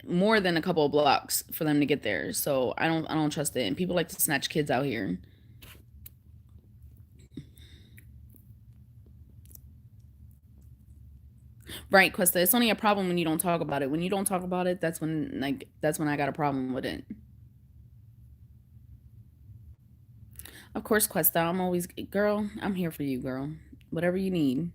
More than a couple of blocks for them to get there. So I don't trust it. And people like to snatch kids out here. Right, Questa. It's only a problem when you don't talk about it. When you don't talk about it, that's when I got a problem with it. Of course, Questa. I'm always girl. I'm here for you, girl. Whatever you need.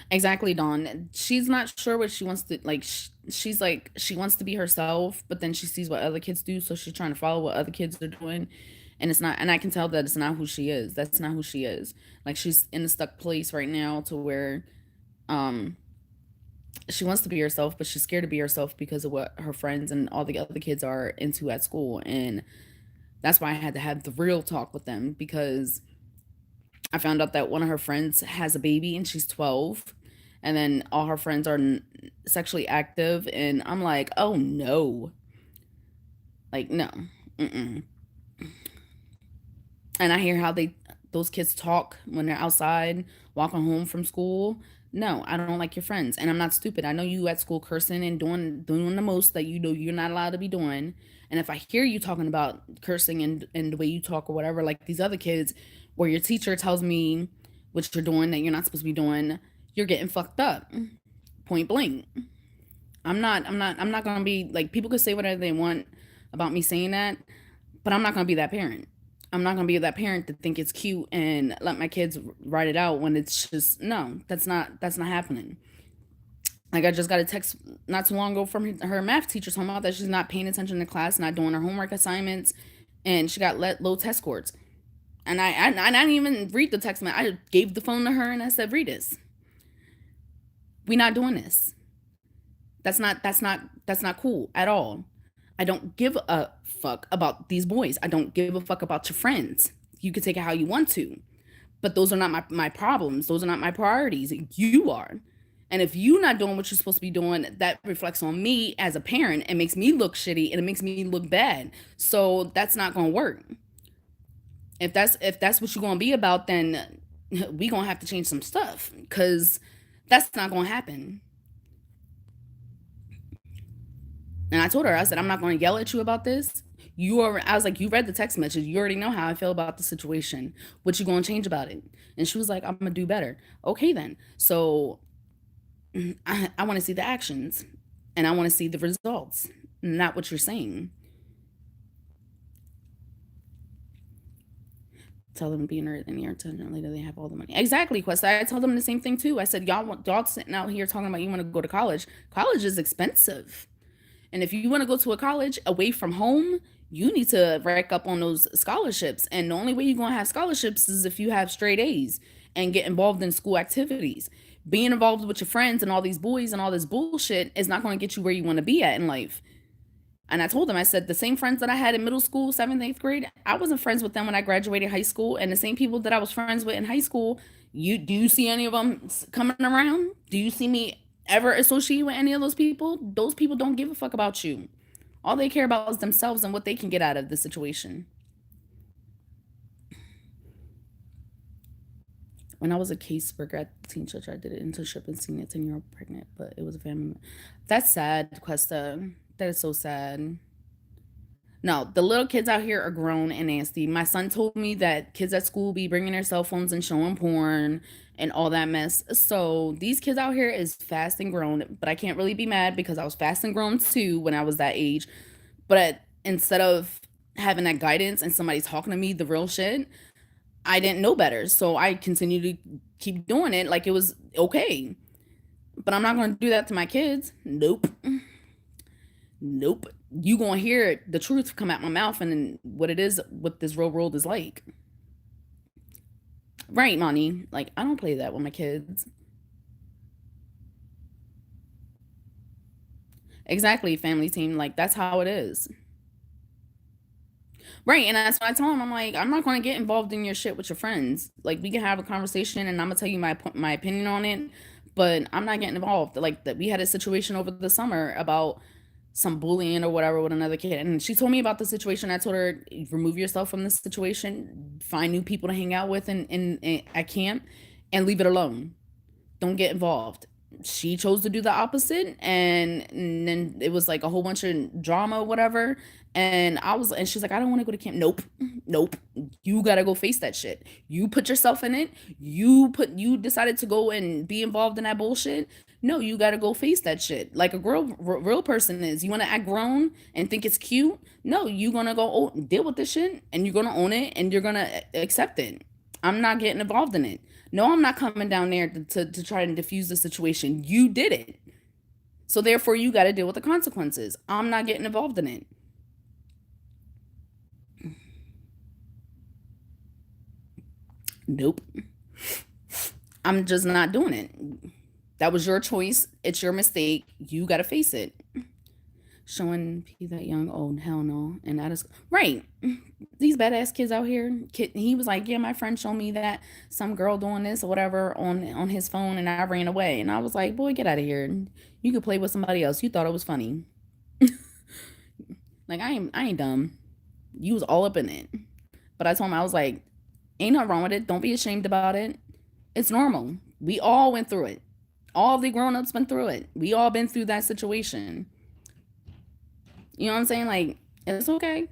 Exactly, Dawn. She's not sure what she wants to like. She's like she wants to be herself, but then she sees what other kids do, so she's trying to follow what other kids are doing, and it's not. And I can tell that it's not who she is. That's not who she is. Like she's in a stuck place right now to where, um, she wants to be herself, but she's scared to be herself because of what her friends and all the other kids are into at school, and that's why I had to have the real talk with them because I found out that one of her friends has a baby and she's 12 and then all her friends are sexually active and I'm like, "Oh no." Like no. Mm-mm. And I hear how those kids talk when they're outside walking home from school. No, I don't like your friends and I'm not stupid. I know you at school cursing and doing the most that you know you're not allowed to be doing. And if I hear you talking about cursing and the way you talk or whatever like these other kids where your teacher tells me what you're doing that you're not supposed to be doing, you're getting fucked up. Point blank. I'm not going to be like people could say whatever they want about me saying that, but I'm not going to be that parent. I'm not gonna be that parent to think it's cute and let my kids write it out when it's just no, that's not happening. Like I just got a text not too long ago from her math teacher talking about that she's not paying attention to class, not doing her homework assignments, and she got let low test scores. And I didn't even read the text. I gave the phone to her and I said, "Read this. We not doing this. That's not cool at all. I don't give a fuck about these boys. I don't give a fuck about your friends. You can take it how you want to, but those are not my problems. Those are not my priorities. You are. And if you're not doing what you're supposed to be doing, that reflects on me as a parent and makes me look shitty and it makes me look bad. So that's not going to work. If that's what you're going to be about, then we going to have to change some stuff because that's not going to happen. And I told her, I said, I'm not going to yell at you about this. I was like, you read the text message. You already know how I feel about the situation. What you going to change about it? And she was like, I'm going to do better. Okay, then. So I want to see the actions and I want to see the results, not what you're saying. Tell them to be nerd and you're telling later they have all the money. Exactly, Quest. I told them the same thing too. I said, y'all sitting out here talking about you want to go to college. College is expensive. And if you want to go to a college away from home, you need to rack up on those scholarships. And the only way you're going to have scholarships is if you have straight A's and get involved in school activities. Being involved with your friends and all these boys and all this bullshit is not going to get you where you want to be at in life. And I told them, I said, the same friends that I had in middle school, 7th, 8th grade, I wasn't friends with them when I graduated high school. And the same people that I was friends with in high school, do you see any of them coming around? Do you see me ever associate with any of those people? Those people don't give a fuck about you. All they care about is themselves and what they can get out of the situation. When I was a caseworker at the teen church, I did an internship and seen a 10-year-old pregnant, but it was a family. That's sad, Questa. That is so sad. No, the little kids out here are grown and nasty. My son told me that kids at school be bringing their cell phones and showing porn and all that mess. So these kids out here is fast and grown, but I can't really be mad because I was fast and grown too when I was that age. But instead of having that guidance and somebody talking to me the real shit, I didn't know better. So I continued to keep doing it like it was okay. But I'm not going to do that to my kids. Nope. Nope. You gonna hear the truth come out my mouth and what it is, what this real world is like. Right, Monty? Like, I don't play that with my kids. Exactly, family team. Like, that's how it is. Right, and that's what I tell him. I'm like, I'm not going to get involved in your shit with your friends. Like, we can have a conversation, and I'm gonna tell you my opinion on it, but I'm not getting involved. Like that, we had a situation over the summer about some bullying or whatever with another kid, and she told me about the situation. I told her, remove yourself from this situation, find new people to hang out with, and at camp, and leave it alone. Don't get involved. She chose to do the opposite, and then it was like a whole bunch of drama, whatever. And she's like, I don't want to go to camp. Nope, nope. You gotta go face that shit. You put yourself in it. You decided to go and be involved in that bullshit. No, you gotta go face that shit like a real person is. You want to act grown and think it's cute? No, you gonna go deal with this shit, and you're gonna own it, and you're gonna accept it. I'm not getting involved in it. No, I'm not coming down there to try and diffuse the situation. You did it. So therefore you got to deal with the consequences. I'm not getting involved in it. Nope. I'm just not doing it. That was your choice. It's your mistake. You got to face it. Showing P that young, oh hell no. And that is right. These badass kids out here. He was like, yeah, my friend showed me that some girl doing this or whatever on his phone, and I ran away. And I was like, boy, get out of here. You could play with somebody else. You thought it was funny. Like I ain't dumb. You was all up in it. But I told him, I was like, ain't nothing wrong with it. Don't be ashamed about it. It's normal. We all went through it. All the grown-ups went through it. We all been through that situation. You know what I'm saying? Like, it's okay.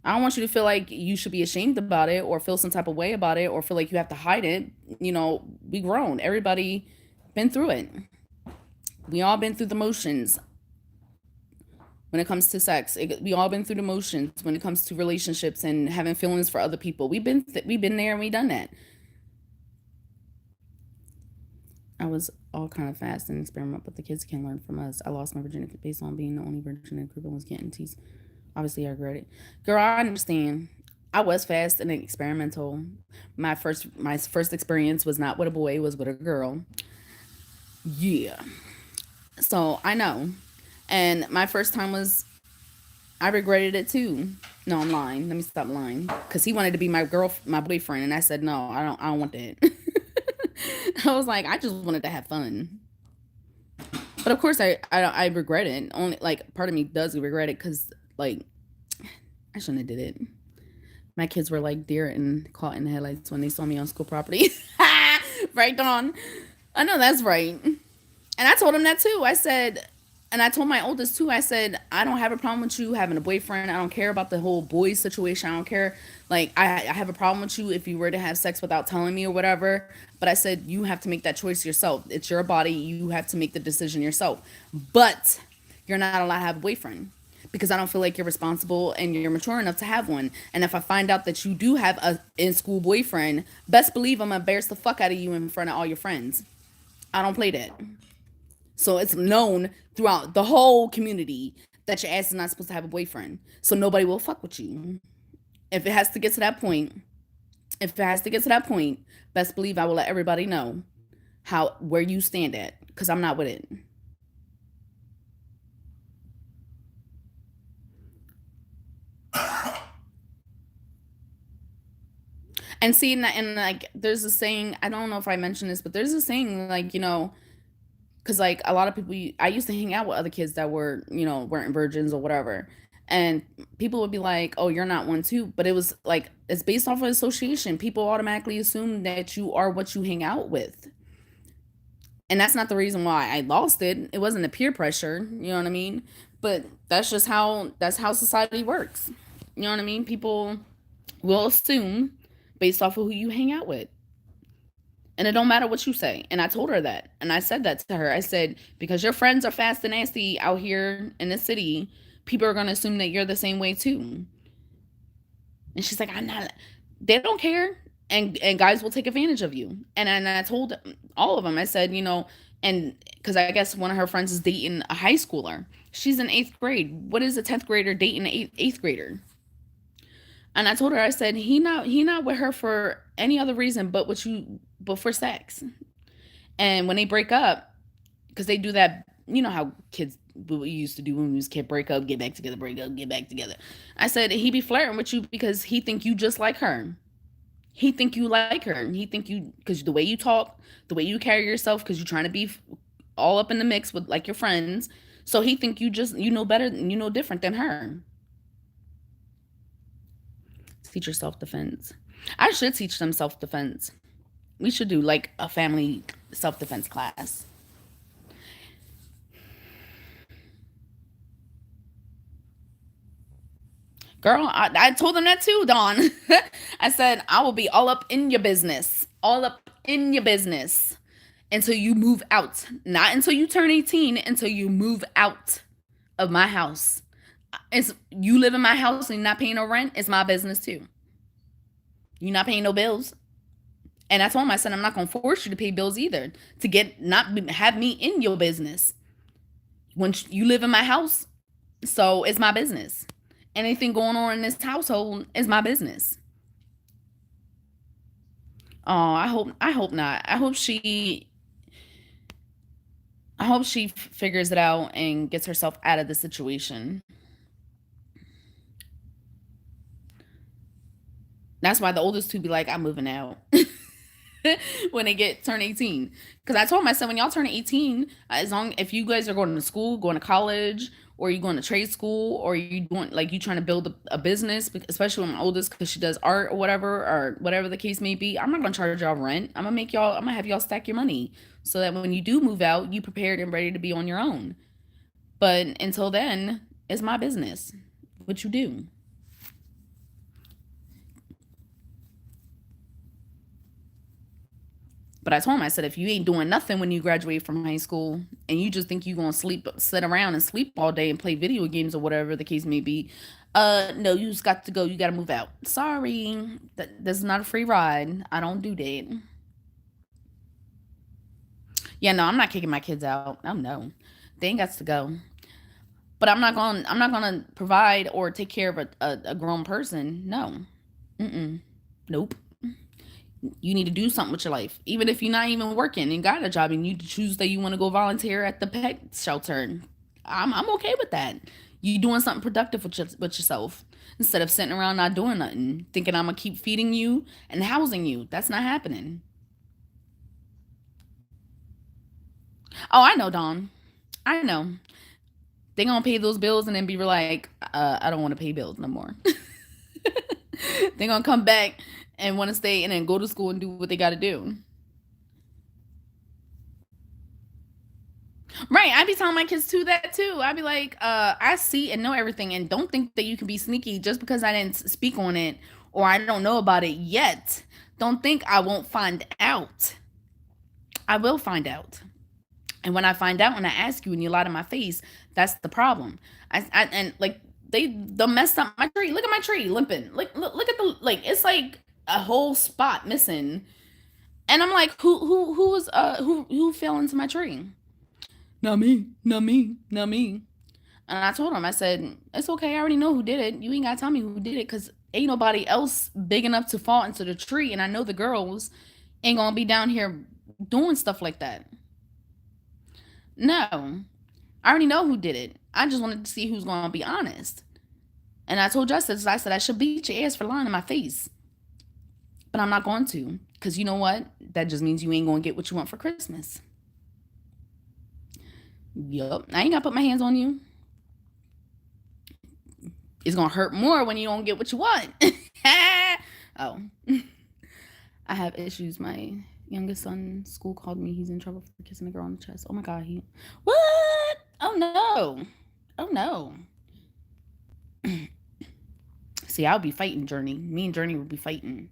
I don't want you to feel like you should be ashamed about it or feel some type of way about it or feel like you have to hide it. You know, we grown. Everybody been through it. We all been through the motions when it comes to sex. We all been through the motions when it comes to relationships and having feelings for other people. We've been there and we done that. I was all kind of fast and experiment, but the kids can learn from us. I lost my virginity based on being the only virgin in the group and was getting teased. Obviously, I regret it. Girl, I understand. I was fast and experimental. My first experience was not with a boy, it was with a girl. Yeah. So I know. And my first time was I regretted it too. No, I'm lying. Let me stop lying. Cause he wanted to be my boyfriend, and I said no. I don't want that. I was like, I just wanted to have fun. But of course, I regret it. Only like part of me does regret it because like I shouldn't have did it. My kids were like deer and caught in the headlights when they saw me on school property. Right, Dawn? I know that's right. And I told him that too. I said, and I told my oldest too. I said, I don't have a problem with you having a boyfriend. I don't care about the whole boys situation. I don't care. Like, I have a problem with you if you were to have sex without telling me or whatever. But I said, you have to make that choice yourself. It's your body. You have to make the decision yourself. But you're not allowed to have a boyfriend because I don't feel like you're responsible and you're mature enough to have one. And if I find out that you do have a in-school boyfriend, best believe I'm gonna embarrass the fuck out of you in front of all your friends. I don't play that. So it's known throughout the whole community that your ass is not supposed to have a boyfriend. So nobody will fuck with you. If it has to get to that point, best believe I will let everybody know where you stand at, because I'm not with it. And see, and like, there's a saying, I don't know if I mentioned this, but there's a saying, like, because like a lot of people, I used to hang out with other kids that were, weren't virgins or whatever. And people would be like, "Oh, you're not one too." But it was like it's based off of association. People automatically assume that you are what you hang out with. And that's not the reason why I lost it. It wasn't the peer pressure, you know what I mean? But that's how society works. You know what I mean? People will assume based off of who you hang out with. And it don't matter what you say. And I told her that. And I said that to her. I said, because your friends are fast and nasty out here in the city, people are going to assume that you're the same way too. And she's like, I'm not. They don't care. And guys will take advantage of you. And I told all of them, I said, and because I guess one of her friends is dating a high schooler. She's in eighth grade. What is a 10th grader dating an eighth grader? And I told her, I said, he not with her for any other reason but for sex. And when they break up, because they do that, you know how kids what we used to do when we was kid, break up, get back together, break up, get back together. I said he be flirting with you because he think you just like her. He think you like her. He think you because the way you talk, the way you carry yourself, because you're trying to be all up in the mix with like your friends. So he think you know better, you know different than her. Teach your self defense. I should teach them self defense. We should do like a family self defense class. Girl, I told them that too, Dawn. I said, I will be all up in your business. All up in your business until you move out. Not until you turn 18, until you move out of my house. It's you live in my house and you're not paying no rent, it's my business too. You're not paying no bills. And I told him, I said, I'm not gonna force you to pay bills either. To get not have me in your business. When you live in my house, so it's my business. Anything going on in this household is my business. Oh, I hope not. I hope she figures it out and gets herself out of the situation. That's why the oldest two be like, I'm moving out when they turn 18. Because I told my son, when y'all turn 18, as long if you guys are going to school, going to college, or you going to trade school, or you doing like you trying to build a business, especially with my oldest because she does art or whatever the case may be. I'm not gonna charge y'all rent. I'm gonna have y'all stack your money so that when you do move out, you prepared and ready to be on your own. But until then, it's my business. What you do. But I told him, I said, if you ain't doing nothing when you graduate from high school and you just think you're gonna sit around and sleep all day and play video games or whatever the case may be, no, you just got to go. You got to move out. Sorry, that's not a free ride. I don't do that. Yeah, no, I'm not kicking my kids out. Oh no, they ain't got to go. But I'm not gonna provide or take care of a grown person. No, mm-mm, nope. You need to do something with your life. Even if you're not even working and got a job and you choose that you want to go volunteer at the pet shelter. I'm okay with that. You doing something productive with yourself instead of sitting around not doing nothing, thinking I'm gonna keep feeding you and housing you. That's not happening. Oh, I know, Dawn. I know. They gonna pay those bills and then be like, I don't want to pay bills no more. They gonna come back and want to stay and then go to school and do what they got to do. Right. I be telling my kids too that too. I be like, I see and know everything and don't think that you can be sneaky just because I didn't speak on it or I don't know about it yet. Don't think I won't find out. I will find out. And when I find out and I ask you and you lie to my face, that's the problem. And like they messed up my tree. Look at my tree limping. Look at the like it's like a whole spot missing. And I'm like, who was who fell into my tree? Not me, not me, not me. And I told him, I said, it's okay. I already know who did it. You ain't got to tell me who did it because ain't nobody else big enough to fall into the tree. And I know the girls ain't going to be down here doing stuff like that. No, I already know who did it. I just wanted to see who's going to be honest. And I told Justice, I said, I should beat your ass for lying in my face. But I'm not going to. Because you know what? That just means you ain't going to get what you want for Christmas. Yup. I ain't got to put my hands on you. It's gonna hurt more when you don't get what you want. Oh, I have issues. My youngest son, school called me. He's in trouble for kissing a girl on the chest. Oh my god, he what? Oh no. Oh no. See, I'll be fighting Journey. Me and Journey will be fighting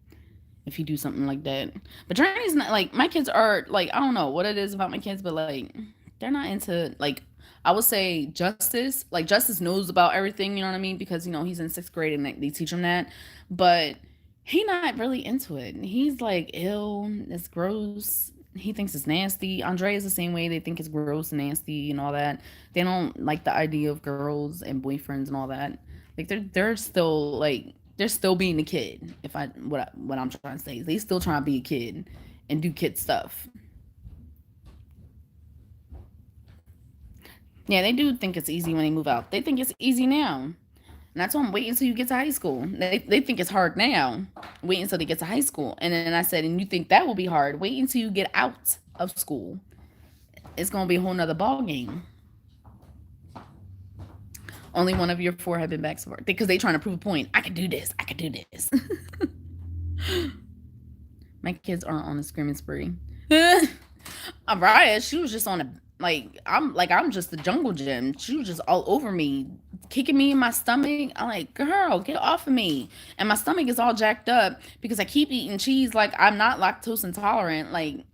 if you do something like that. But Journey's not like my kids are like I don't know what it is about my kids, but like they're not into like I would say Justice. Like Justice knows about everything, you know what I mean? Because he's in sixth grade and they teach him that. But he not really into it. He's like ill. It's gross. He thinks it's nasty. Andre is the same way. They think it's gross and nasty and all that. They don't like the idea of girls and boyfriends and all that. Like they're still like they're still being a kid. If I what I'm trying to say is they still trying to be a kid and do kid stuff. Yeah, they do think it's easy when they move out. They think it's easy now. And that's why I'm waiting until you get to high school. They think it's hard now. Wait until they get to high school. And then I said, and you think that will be hard. Wait until you get out of school. It's going to be a whole nother ball game. Only one of your four have been back so far. Because they trying to prove a point. I can do this. I can do this. My kids aren't on a screaming spree. Araya, she was just on a I'm just the jungle gym. She was just all over me, kicking me in my stomach. I'm like, girl, get off of me. And my stomach is all jacked up because I keep eating cheese. Like I'm not lactose intolerant. Like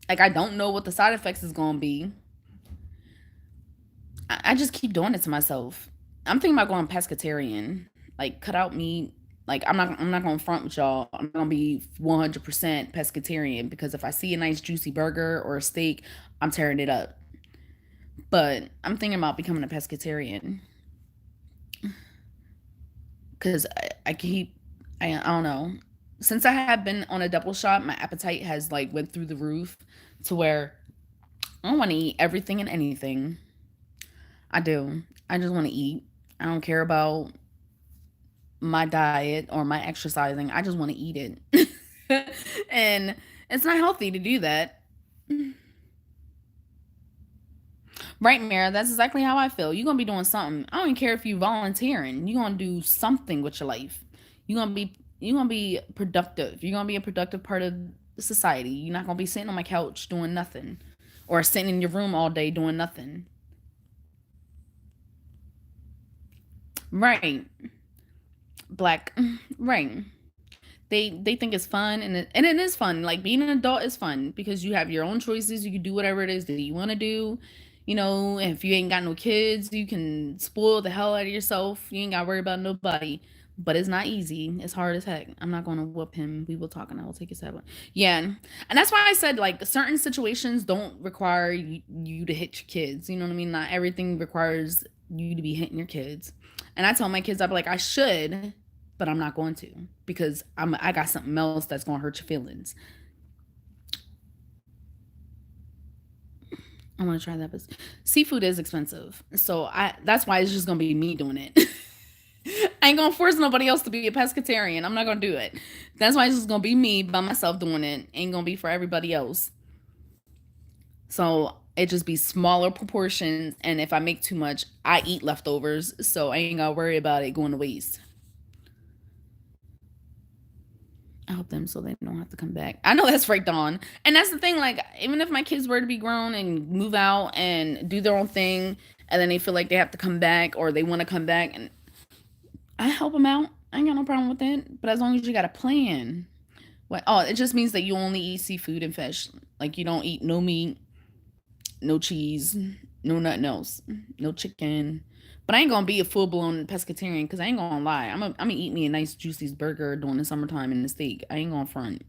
I don't know what the side effects is gonna be. I just keep doing it to myself. I'm thinking about going pescatarian. Like cut out meat. Like I'm not gonna front with y'all. I'm gonna be 100% pescatarian because if I see a nice juicy burger or a steak, I'm tearing it up. But I'm thinking about becoming a pescatarian because I don't know. Since I have been on a double shot, my appetite has like went through the roof to where I want to eat everything and anything. I do. I just want to eat. I don't care about my diet or my exercising. I just want to eat it. And it's not healthy to do that. Right, Mara, that's exactly how I feel. You're gonna be doing something. I don't even care if you're volunteering. You're gonna do something with your life. You're gonna be productive. You're gonna be a productive part of society. You're not gonna be sitting on my couch doing nothing. Or sitting in your room all day doing nothing. Right. Black. Right. They think it's fun and it is fun. Like being an adult is fun because you have your own choices. You can do whatever it is that you want to do. If you ain't got no kids, you can spoil the hell out of yourself. You ain't got to worry about nobody. But it's not easy. It's hard as heck. I'm not going to whoop him. We will talk and I will take his head. Yeah. And that's why I said like certain situations don't require you to hit your kids. You know what I mean? Not everything requires you to be hitting your kids. And I tell my kids, I'll be like, I should, but I'm not going to because I got something else that's going to hurt your feelings. I want to try that, but seafood is expensive. So that's why it's just going to be me doing it. I ain't going to force nobody else to be a pescatarian. I'm not going to do it. That's why it's just going to be me by myself doing it. Ain't going to be for everybody else. So it just be smaller proportions. And if I make too much, I eat leftovers. So I ain't got to worry about it going to waste. I help them so they don't have to come back. I know that's right, Dawn. And that's the thing, like, even if my kids were to be grown and move out and do their own thing, and then they feel like they have to come back or they want to come back, and I help them out. I ain't got no problem with that. But as long as you got a plan. What? Oh, it just means that you only eat seafood and fish. Like, you don't eat no meat, no cheese, no nothing else, no chicken. But I ain't gonna be a full blown pescatarian because I ain't gonna lie. I'm gonna eat me a nice juicy burger during the summertime and the steak. I ain't gonna front.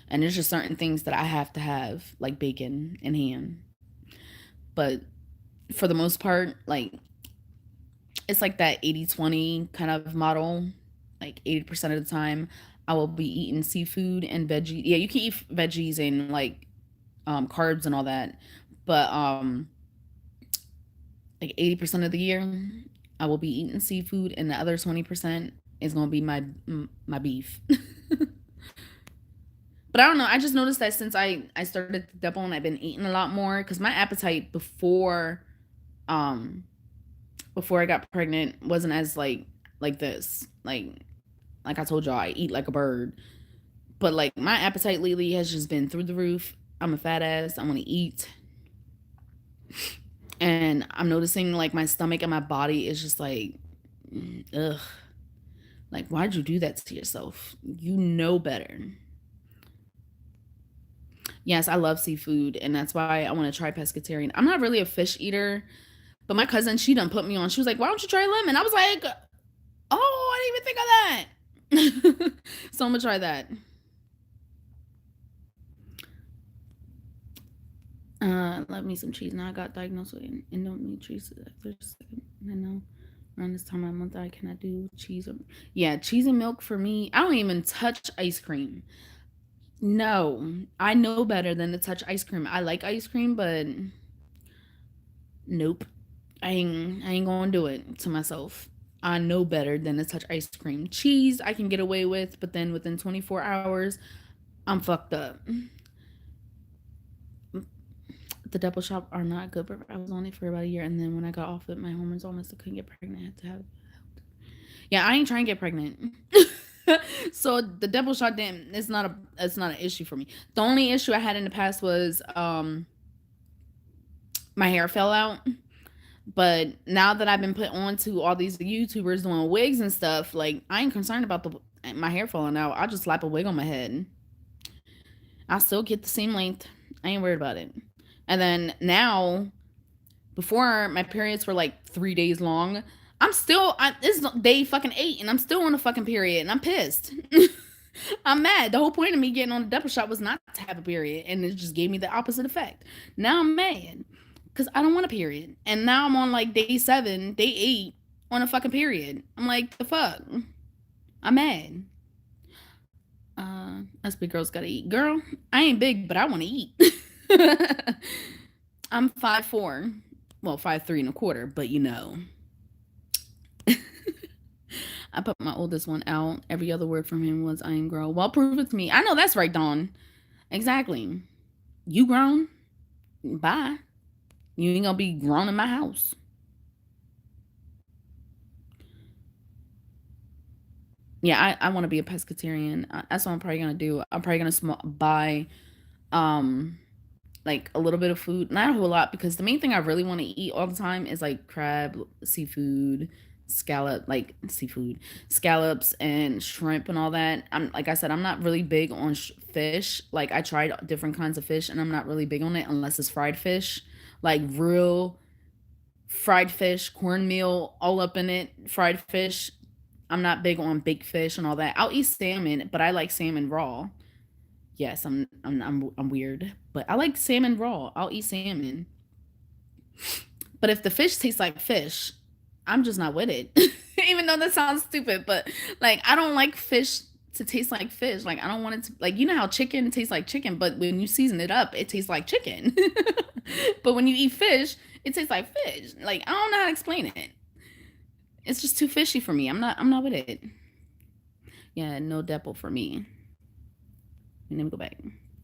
And there's just certain things that I have to have, like bacon and ham. But for the most part, like it's like that 80-20 kind of model. Like 80% of the time, I will be eating seafood and veggies. Yeah, you can eat veggies and like carbs and all that, but like 80% of the year I will be eating seafood and the other 20% is going to be my beef. But I don't know, I just noticed that since I started to double and I've been eating a lot more because my appetite before before I got pregnant wasn't as like this. Like I told y'all, I eat like a bird. But like my appetite lately has just been through the roof. I'm a fat ass. I want to eat. And I'm noticing like my stomach and my body is just like, ugh. Like, why'd you do that to yourself? You know better. Yes, I love seafood, and that's why I want to try pescatarian. I'm not really a fish eater, but my cousin, she done put me on. She was like, why don't you try lemon? I was like, oh, I didn't even think of that. So I'm gonna try that. Love me some cheese. Now I got diagnosed with endometriosis after a second. I know around this time of month I cannot do cheese. Yeah, cheese and milk for me. I don't even touch ice cream. No, I know better than to touch ice cream. I like ice cream, but nope. I ain't gonna do it to myself. I know better than to touch ice cream. Cheese I can get away with, but then within 24 hours, I'm fucked up. The double shot are not good, but I was on it for about a year, and then when I got off it, my hormones almost couldn't get pregnant. I had to have. Yeah, I ain't trying to get pregnant. So the double shot didn't. It's not an issue for me. The only issue I had in the past was my hair fell out. But now that I've been put on to all these YouTubers doing wigs and stuff, like I ain't concerned about my hair falling out. I'll just slap a wig on my head. I'll still get the same length. I ain't worried about it. And then now, before my periods were like 3 days long, it's day fucking 8 and I'm still on a fucking period and I'm pissed. I'm mad. The whole point of me getting on the double shot was not to have a period, and it just gave me the opposite effect. Now I'm mad because I don't want a period, and now I'm on like day 7, day 8 on a fucking period. I'm like, the fuck? I'm mad. Us big girls gotta eat. Girl, I ain't big, but I want to eat. I'm 5'4", well 5'3 1/4, but you know. I put my oldest one out. Every other word from him was I am grown. Well, prove it to me. I know that's right, Dawn. Exactly. You grown? Bye. You ain't gonna be grown in my house. Yeah, I want to be a pescatarian. That's what I'm probably gonna do. I'm probably gonna buy like a little bit of food, not a whole lot, because the main thing I really want to eat all the time is like crab, seafood, scallops and shrimp and all that. I'm like I said, I'm not really big on fish. Like I tried different kinds of fish and I'm not really big on it unless it's fried fish, like real fried fish, cornmeal all up in it, fried fish. I'm not big on baked fish and all that. I'll eat salmon, but I like salmon raw. Yes, I'm weird, but I like salmon raw. I'll eat salmon. But if the fish tastes like fish, I'm just not with it. Even though that sounds stupid, but like I don't like fish to taste like fish. Like I don't want it to, like, you know how chicken tastes like chicken, but when you season it up, it tastes like chicken. But when you eat fish, it tastes like fish. Like I don't know how to explain it. It's just too fishy for me. I'm not with it. Yeah, no Deppel for me. Let me go back.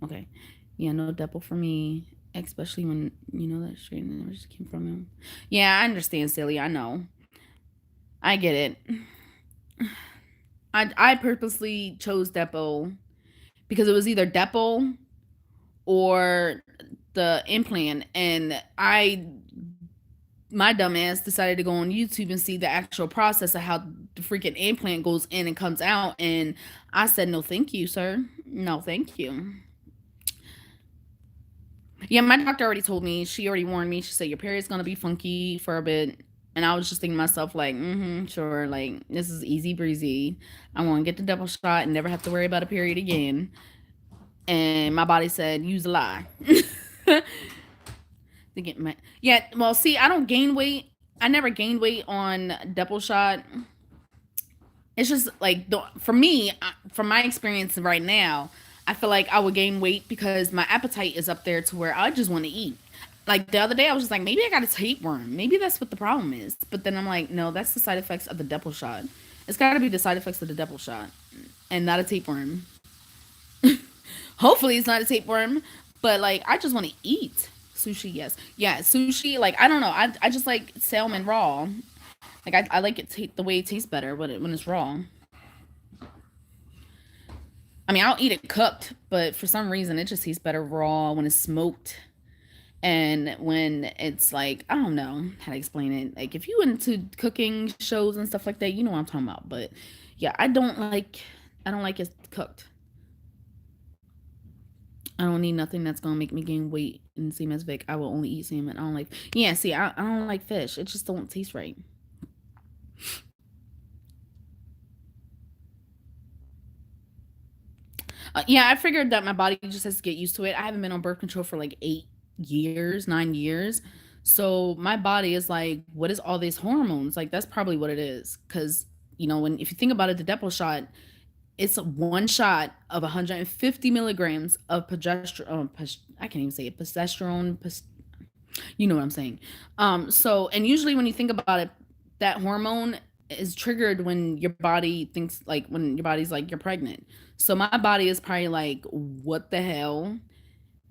Okay. Yeah, no Deppel for me. Especially when you know that straight and never just came from him. Yeah, I understand, silly. I know. I get it. I purposely chose Depo because it was either Depo or the implant, and my dumb ass decided to go on YouTube and see the actual process of how the freaking implant goes in and comes out, and I said no thank you, sir. No thank you. Yeah, my doctor already told me. She already warned me. She said your period's gonna be funky for a bit. And I was just thinking to myself, like, sure, like, this is easy breezy. I want to get the double shot and never have to worry about a period again. And my body said, use a lie. Yeah, well, see, I don't gain weight. I never gained weight on double shot. It's just like, for me, from my experience right now, I feel like I would gain weight because my appetite is up there to where I just want to eat. Like the other day, I was just like, maybe I got a tapeworm. Maybe that's what the problem is. But then I'm like, no, that's the side effects of the double shot. It's got to be the side effects of the double shot and not a tapeworm. Hopefully it's not a tapeworm. But like, I just want to eat sushi. Yes. Yeah, sushi. Like, I don't know. I just like salmon raw. Like I like it the way it tastes better when it's raw. I mean, I'll eat it cooked, but for some reason it just tastes better raw when it's smoked. And when it's like, I don't know how to explain it. Like if you into cooking shows and stuff like that, you know what I'm talking about. But yeah, I don't like it cooked. I don't need nothing that's gonna make me gain weight. And same as Vic, I will only eat salmon. I don't like, yeah, see, I don't like fish. It just don't taste right. Yeah, I figured that my body just has to get used to it. I haven't been on birth control for like 8 years, 9 years. So my body is like, what is all these hormones? Like that's probably what it is. Cause when if you think about it, the Depo shot, it's one shot of 150 milligrams of progesterone. I can't even say it. Progesterone. You know what I'm saying. So and usually when you think about it, that hormone is triggered when your body thinks like when your body's like you're pregnant. So my body is probably like, what the hell?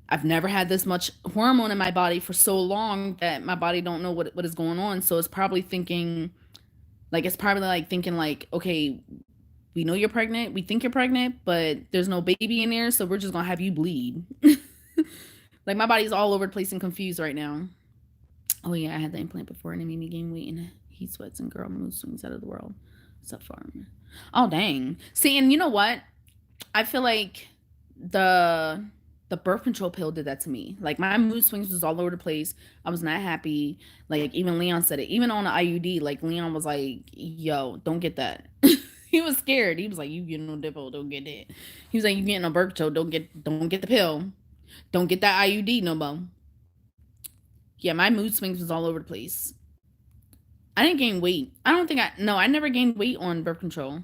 I've never had this much hormone in my body for so long that my body don't know what is going on. So it's probably thinking like, okay, we know you're pregnant, we think you're pregnant, but there's no baby in there, so we're just gonna have you bleed. Like my body's all over the place and confused right now. Oh yeah, I had the implant before and it made me gain weight and heat sweats and girl mood swings out of the world. What's farm? Oh dang. See, and you know what? I feel like the the birth control pill did that to me. Like my mood swings was all over the place. I was not happy. Like even Leon said it. Even on the IUD, like Leon was like, "Yo, don't get that." He was scared. He was like, "You getting no Dippo, don't get it." He was like, "You getting no birth control, don't get the pill. Don't get that IUD no more." Yeah, my mood swings was all over the place. I didn't gain weight. I don't think I never gained weight on birth control.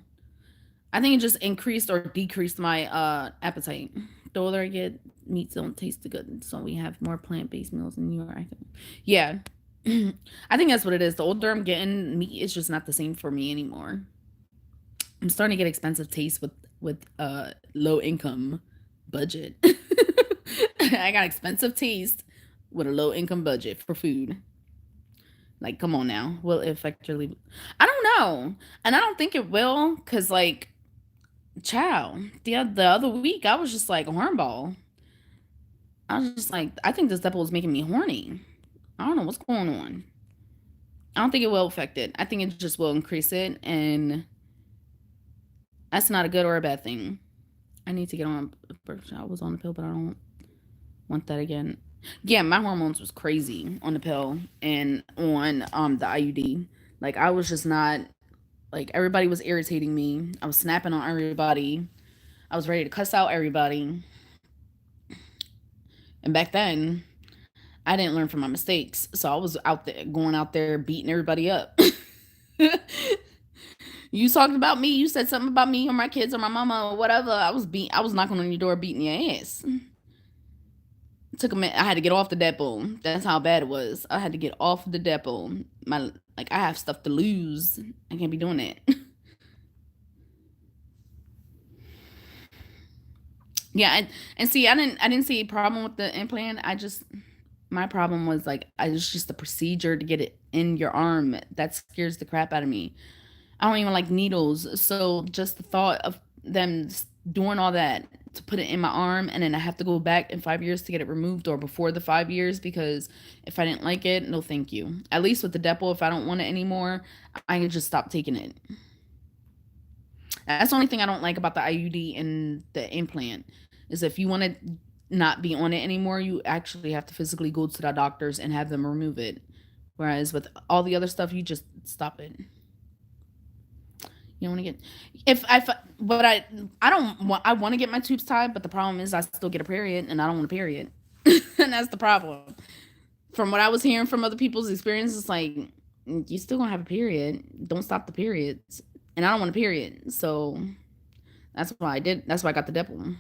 I think it just increased or decreased my appetite. The older I get, meats don't taste good, so we have more plant-based meals in New York. Yeah, I think that's what it is. The older I'm getting, meat is just not the same for me anymore. I'm starting to get expensive taste with low income budget. I got expensive taste with a low income budget for food. Like, come on now. Will it affect your leave? I don't know. And I don't think it will, because, like, child, the other week, I was just like a hornball. I was just like, I think this double was making me horny. I don't know what's going on. I don't think it will affect it. I think it just will increase it. And that's not a good or a bad thing. I need to get on. I was on the pill, but I don't want that again. Yeah, my hormones was crazy on the pill and on the IUD. Like I was just not like everybody was irritating me. I was snapping on everybody. I was ready to cuss out everybody. And back then, I didn't learn from my mistakes, so I was going out there beating everybody up. You talking about me? You said something about me or my kids or my mama or whatever. I was knocking on your door, beating your ass. It took a minute. I had to get off the depot. That's how bad it was. I had to get off the depot. I have stuff to lose. I can't be doing that. Yeah, and see, I didn't see a problem with the implant. My problem was like I was just the procedure to get it in your arm that scares the crap out of me. I don't even like needles, so just the thought of them doing all that to put it in my arm and then I have to go back in 5 years to get it removed or before the 5 years because if I didn't like it, no thank you. At least with the Depo, if I don't want it anymore, I can just stop taking it. That's the only thing I don't like about the IUD and the implant is if you want to not be on it anymore, you actually have to physically go to the doctors and have them remove it. Whereas with all the other stuff, you just stop it. You don't want to get if I but I don't want I want to get my tubes tied, but the problem is I still get a period and I don't want a period. And that's the problem. From what I was hearing from other people's experiences, like you still gonna have a period. Don't stop the periods. And I don't want a period. So that's why I got the Depo.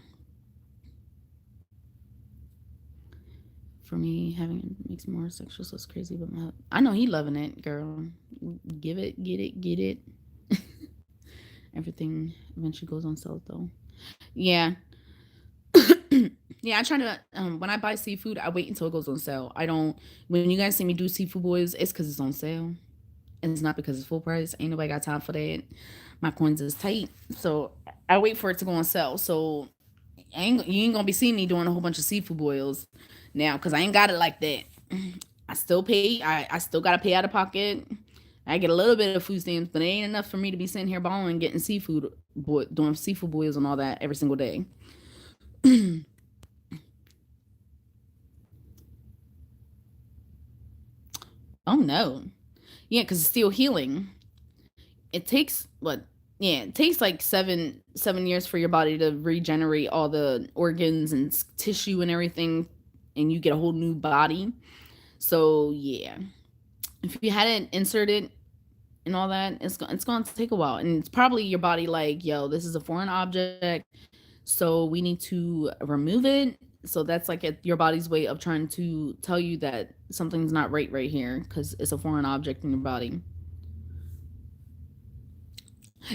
For me, having it makes more sexual, so it's crazy. But I know he loving it, girl. Give it, get it, get it. Everything eventually goes on sale, though. Yeah. Yeah, I try to, when I buy seafood, I wait until it goes on sale. I don't, when you guys see me do seafood boys, it's because it's on sale. it's not because it's full price. Ain't nobody got time for that. My coins is tight, so I wait for it to go on sale. So you ain't gonna be seeing me doing a whole bunch of seafood boils now, because I ain't got it like that. I still pay. I still gotta pay out of pocket. I get a little bit of food stamps, but it ain't enough for me to be sitting here balling, getting doing seafood boils and all that every single day. Oh no, yeah, because it's still healing. It takes what? Yeah, it takes like seven years for your body to regenerate all the organs and tissue and everything, and you get a whole new body. So yeah, if you hadn't inserted and all that, it's going to take a while, and it's probably your body like, yo, this is a foreign object, so we need to remove it. So that's like your body's way of trying to tell you that something's not right here, because it's a foreign object in your body.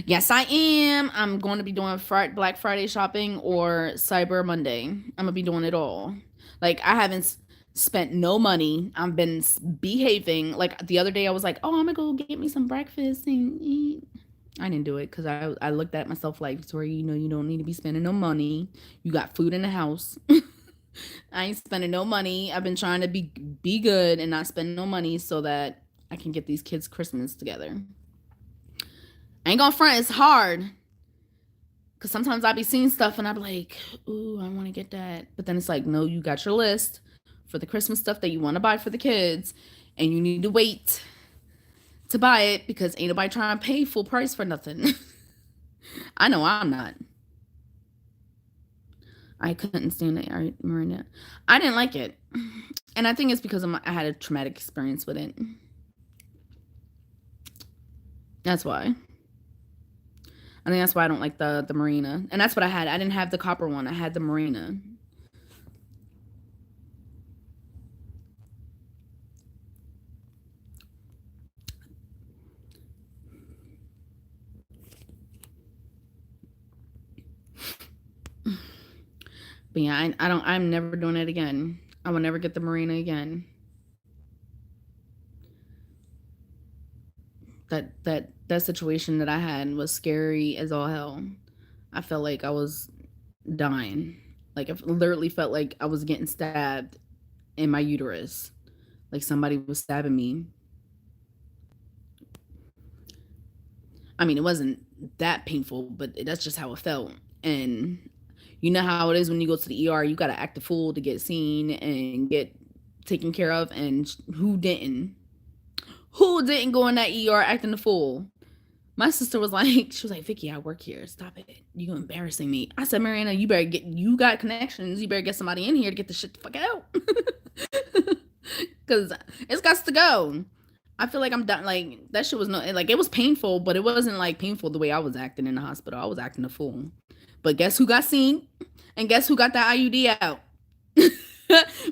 Yes, I am. I'm going to be doing Black Friday shopping or Cyber Monday. I'm gonna be doing it all. Like, I haven't spent no money. I've been behaving. Like the other day, I was like, "Oh, I'm gonna go get me some breakfast and eat." I didn't do it because I looked at myself like, "Victoria, you know you don't need to be spending no money. You got food in the house." I ain't spending no money. I've been trying to be good and not spend no money so that I can get these kids Christmas together. I ain't gonna front, it's hard. Cause sometimes I be seeing stuff and I be like, ooh, I want to get that. But then it's like, no, you got your list for the Christmas stuff that you want to buy for the kids, and you need to wait to buy it because ain't nobody trying to pay full price for nothing. I know I'm not. I couldn't stand it, Marina. I didn't like it. And I think it's because I had a traumatic experience with it. That's why. I think that's why I don't like the Marina. And that's what I had. I didn't have the copper one. I had the Marina. But yeah, I'm never doing it again. I will never get the Marina again. That situation that I had was scary as all hell. I felt like I was dying. Like, I literally felt like I was getting stabbed in my uterus. Like somebody was stabbing me. I mean, it wasn't that painful, but that's just how it felt. And you know how it is when you go to the ER, you got to act a fool to get seen and get taken care of. And who didn't? Who didn't go in that ER acting a fool? My sister was like, Vicki, I work here. Stop it. You embarrassing me. I said, Mariana, you got connections. You better get somebody in here to get the shit the fuck out. Because it's got to go. I feel like I'm done. Like, that shit was like, it was painful, but it wasn't like painful the way I was acting in the hospital. I was acting a fool. But guess who got seen? And guess who got that IUD out?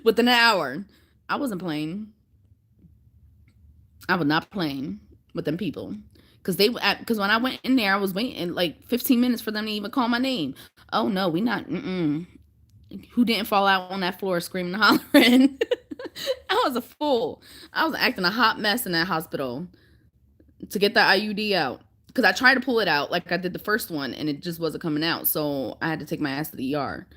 Within an hour. I wasn't playing. I was not playing with them people. Because when I went in there, I was waiting like 15 minutes for them to even call my name. Oh, no, we not. Who didn't fall out on that floor screaming and hollering? I was a fool. I was acting a hot mess in that hospital to get that IUD out. Because I tried to pull it out like I did the first one, and it just wasn't coming out. So I had to take my ass to the ER.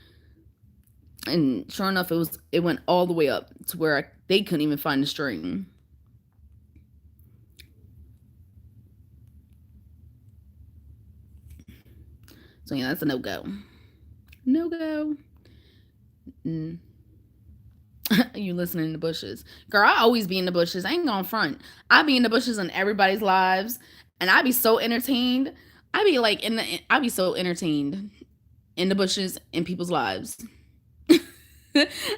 And sure enough, it went all the way up to where they couldn't even find the string. So yeah, that's a no-go. No-go. You listening in the bushes. Girl, I always be in the bushes. I ain't gonna front. I be in the bushes in everybody's lives, and I be so entertained. I be so entertained in the bushes in people's lives.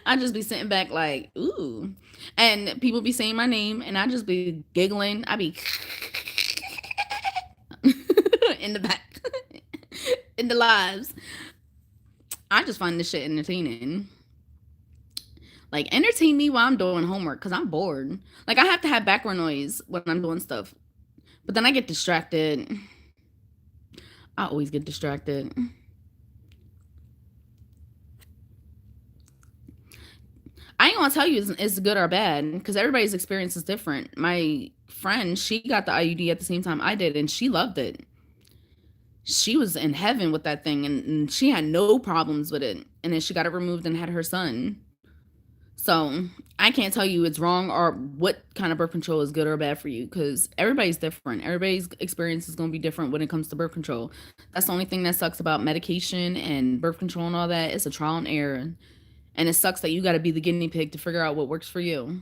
I just be sitting back like, ooh. And people be saying my name, and I just be giggling. I be in the back. In the lives. I just find this shit entertaining. Like, entertain me while I'm doing homework, because I'm bored. Like, I have to have background noise when I'm doing stuff. But then I get distracted. I always get distracted. I ain't gonna tell you it's good or bad because everybody's experience is different. My friend, she got the IUD at the same time I did, and she loved it. She was in heaven with that thing, and she had no problems with it. And then she got it removed and had her son. So I can't tell you it's wrong or what kind of birth control is good or bad for you because everybody's different. Everybody's experience is going to be different when it comes to birth control. That's the only thing that sucks about medication and birth control and all that. It's a trial and error. And it sucks that you got to be the guinea pig to figure out what works for you.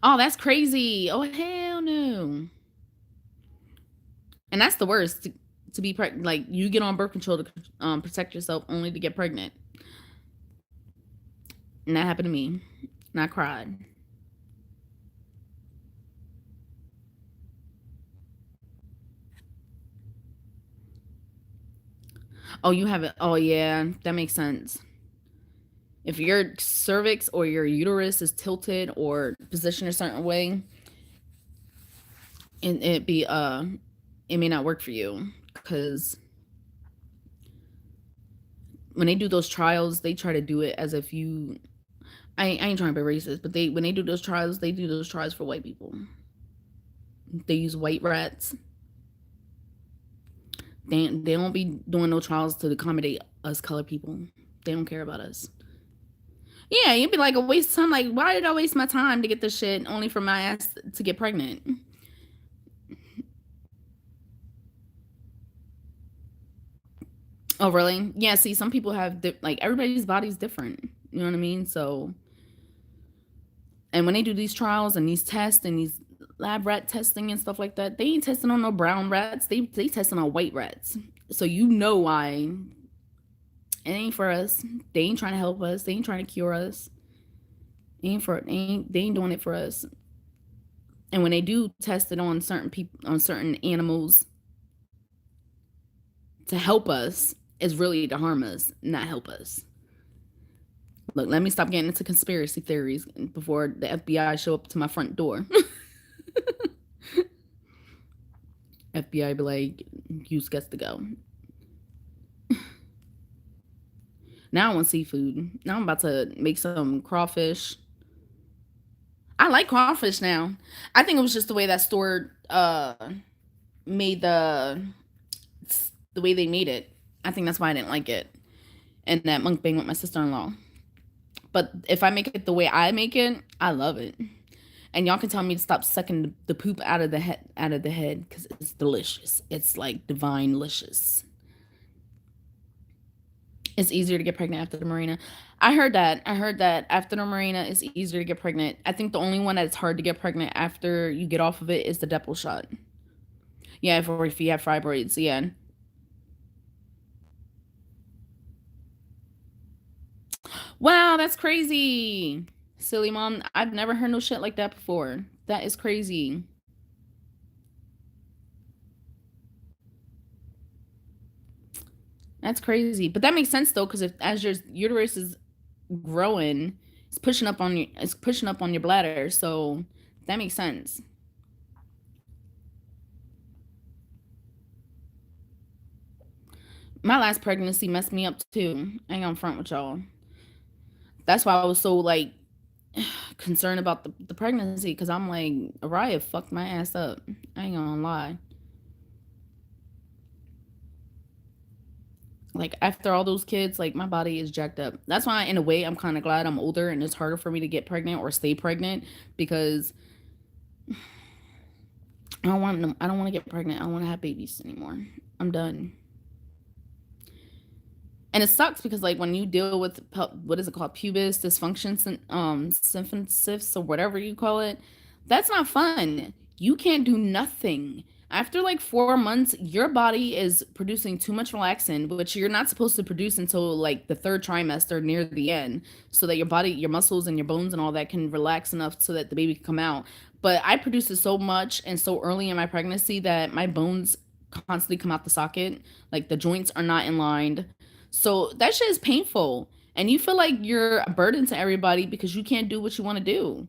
Oh, that's crazy. Oh, hell no. And that's the worst to be pregnant. Like, you get on birth control to protect yourself only to get pregnant. And that happened to me. And I cried. Oh, you have it. Oh, yeah. That makes sense. If your cervix or your uterus is tilted or positioned a certain way, it may not work for you because when they do those trials, they try to do it as if you. I ain't trying to be racist, but when they do those trials, they do those trials for white people. They use white rats. They don't be doing no trials to accommodate us colored people. They don't care about us. Yeah, you'd be like a waste of time. Like, why did I waste my time to get this shit only for my ass to get pregnant? Oh, really? Yeah, see, some people have, like, everybody's body's different. You know what I mean? So, and when they do these trials and these tests and these lab rat testing and stuff like that, they ain't testing on no brown rats. They testing on white rats. So you know why. It ain't for us. They ain't trying to help us. They ain't trying to cure us. They ain't doing it for us. And when they do test it on certain people, on certain animals to help us, is really to harm us, not help us. Look, let me stop getting into conspiracy theories before the FBI show up to my front door. FBI be like, you got to go. Now I want seafood. Now I'm about to make some crawfish. I like crawfish now. I think it was just the way that store made the way they made it. I think that's why I didn't like it. And that mukbang with my sister-in-law. But if I make it the way I make it, I love it. And y'all can tell me to stop sucking the poop out of the head because it's delicious. It's like divine delicious. It's easier to get pregnant after the Mirena. I heard that after the Mirena, it's easier to get pregnant. I think the only one that's hard to get pregnant after you get off of it is the Depo shot. Yeah, if you have fibroids, yeah. Wow, that's crazy. Silly mom. I've never heard no shit like that before. That is crazy. That's crazy. But that makes sense though, because if as your uterus is growing, it's pushing up on your bladder. So that makes sense. My last pregnancy messed me up too. I ain't gonna front with y'all. That's why I was so like concerned about the pregnancy because I'm like, Araya fucked my ass up. I ain't gonna lie. Like after all those kids, like my body is jacked up. That's why in a way I'm kind of glad I'm older and it's harder for me to get pregnant or stay pregnant because I don't want to get pregnant. I don't want to have babies anymore. I'm done. And it sucks because like when you deal with what is it called, pubis dysfunction, symphysis or whatever you call it, that's not fun. You can't do nothing. After like 4 months, your body is producing too much relaxin, which you're not supposed to produce until like the third trimester near the end, so that your body, your muscles, and your bones and all that can relax enough so that the baby can come out. But I produced it so much and so early in my pregnancy that my bones constantly come out the socket. Like the joints are not in line. So that shit is painful. And you feel like you're a burden to everybody because you can't do what you want to do.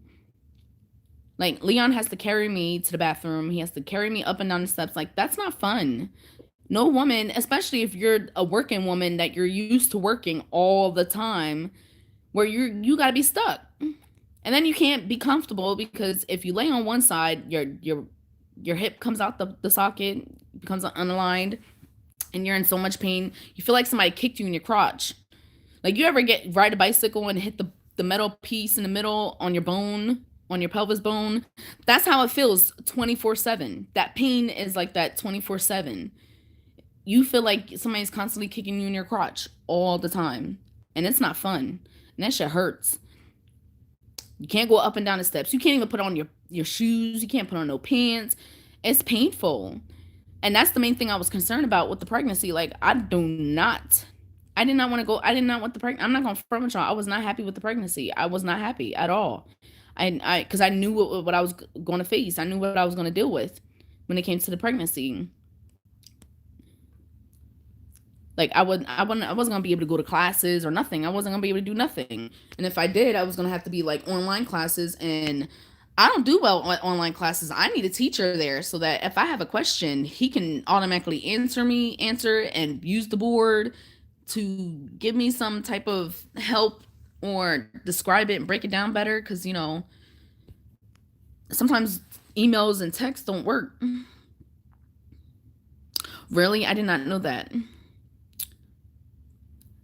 Like Leon has to carry me to the bathroom. He has to carry me up and down the steps. Like that's not fun. No woman, especially if you're a working woman that you're used to working all the time, where you got to be stuck. And then you can't be comfortable because if you lay on one side, your hip comes out the socket, becomes unaligned, and you're in so much pain. You feel like somebody kicked you in your crotch. Like you ever ride a bicycle and hit the metal piece in the middle on your bone, on your pelvis bone? That's how it feels 24/7. That pain is like that 24/7. You feel like somebody's constantly kicking you in your crotch all the time. And it's not fun. And that shit hurts. You can't go up and down the steps. You can't even put on your shoes. You can't put on no pants. It's painful. And that's the main thing I was concerned about with the pregnancy. Like, I did not want to go. I did not want the pregnancy. I'm not going to front with y'all. I was not happy with the pregnancy. I was not happy at all. Because I knew what I was going to face. I knew what I was going to deal with when it came to the pregnancy. Like I wasn't gonna be able to go to classes or nothing. I wasn't gonna be able to do nothing. And if I did, I was gonna have to be like online classes. And I don't do well on online classes. I need a teacher there so that if I have a question, he can automatically answer and use the board to give me some type of help or describe it and break it down better. Because sometimes emails and text don't work. Really, I did not know that.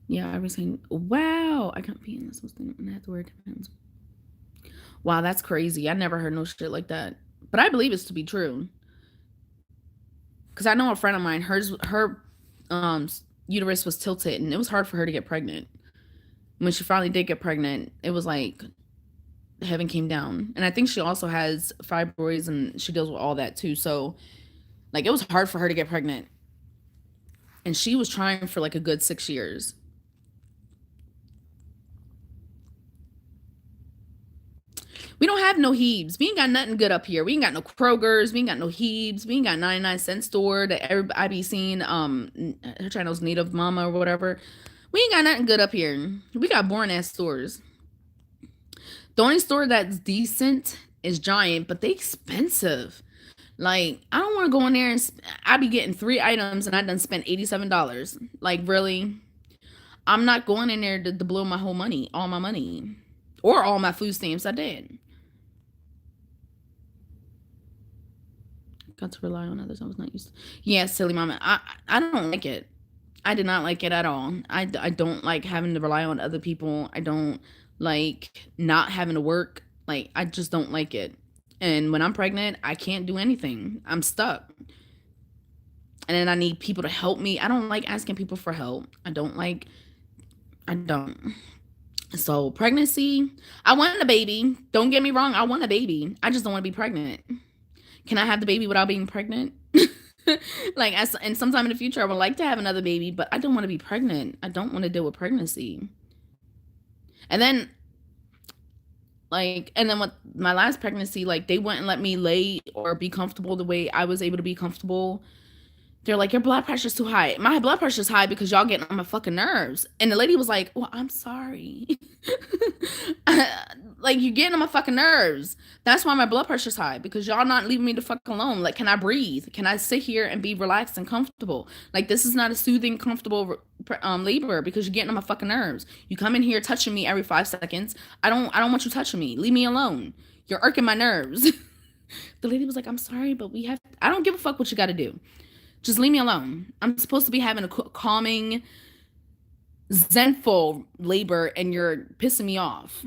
Yeah, I was saying, wow, I can't be in this and I have to wear Tim's. Wow, that's crazy. I never heard no shit like that. But I believe it's to be true. Because I know a friend of mine, her uterus was tilted and it was hard for her to get pregnant. When she finally did get pregnant, it was like heaven came down. And I think she also has fibroids and she deals with all that too. So like it was hard for her to get pregnant. And she was trying for like a good 6 years. We don't have no Hebes. We ain't got nothing good up here. We ain't got no Kroger's. We ain't got no Hebes. We ain't got 99-cent store that I be seeing. Her channel's Native Mama or whatever. We ain't got nothing good up here. We got boring ass stores. The only store that's decent is Giant, but they expensive. Like I don't want to go in there and I be getting 3 items and I done spent $87. Like really, I'm not going in there to blow my whole money, all my money, or all my food stamps. I did. Got to rely on others. I was not used to. Yeah, silly mama. I don't like it. I did not like it at all. I don't like having to rely on other people. I don't like not having to work. Like I just don't like it. And when I'm pregnant, I can't do anything. I'm stuck. And then I need people to help me. I don't like asking people for help. I don't. So pregnancy, I want a baby. Don't get me wrong. I want a baby. I just don't want to be pregnant. Can I have the baby without being pregnant? Like, and sometime in the future, I would like to have another baby, but I don't want to be pregnant. I don't want to deal with pregnancy. And then, with my last pregnancy, like, they wouldn't let me lay or be comfortable the way I was able to be comfortable. They're like, your blood pressure's too high. My blood pressure's high because y'all getting on my fucking nerves. And the lady was like, well, I'm sorry. Like, you're getting on my fucking nerves. That's why my blood pressure's high, because y'all not leaving me the fuck alone. Like, can I breathe? Can I sit here and be relaxed and comfortable? Like, this is not a soothing, comfortable labor because you're getting on my fucking nerves. You come in here touching me every 5 seconds. I don't want you touching me. Leave me alone. You're irking my nerves. The lady was like, I'm sorry, but I don't give a fuck what you got to do. Just leave me alone. I'm supposed to be having a calming, zenful labor, and you're pissing me off.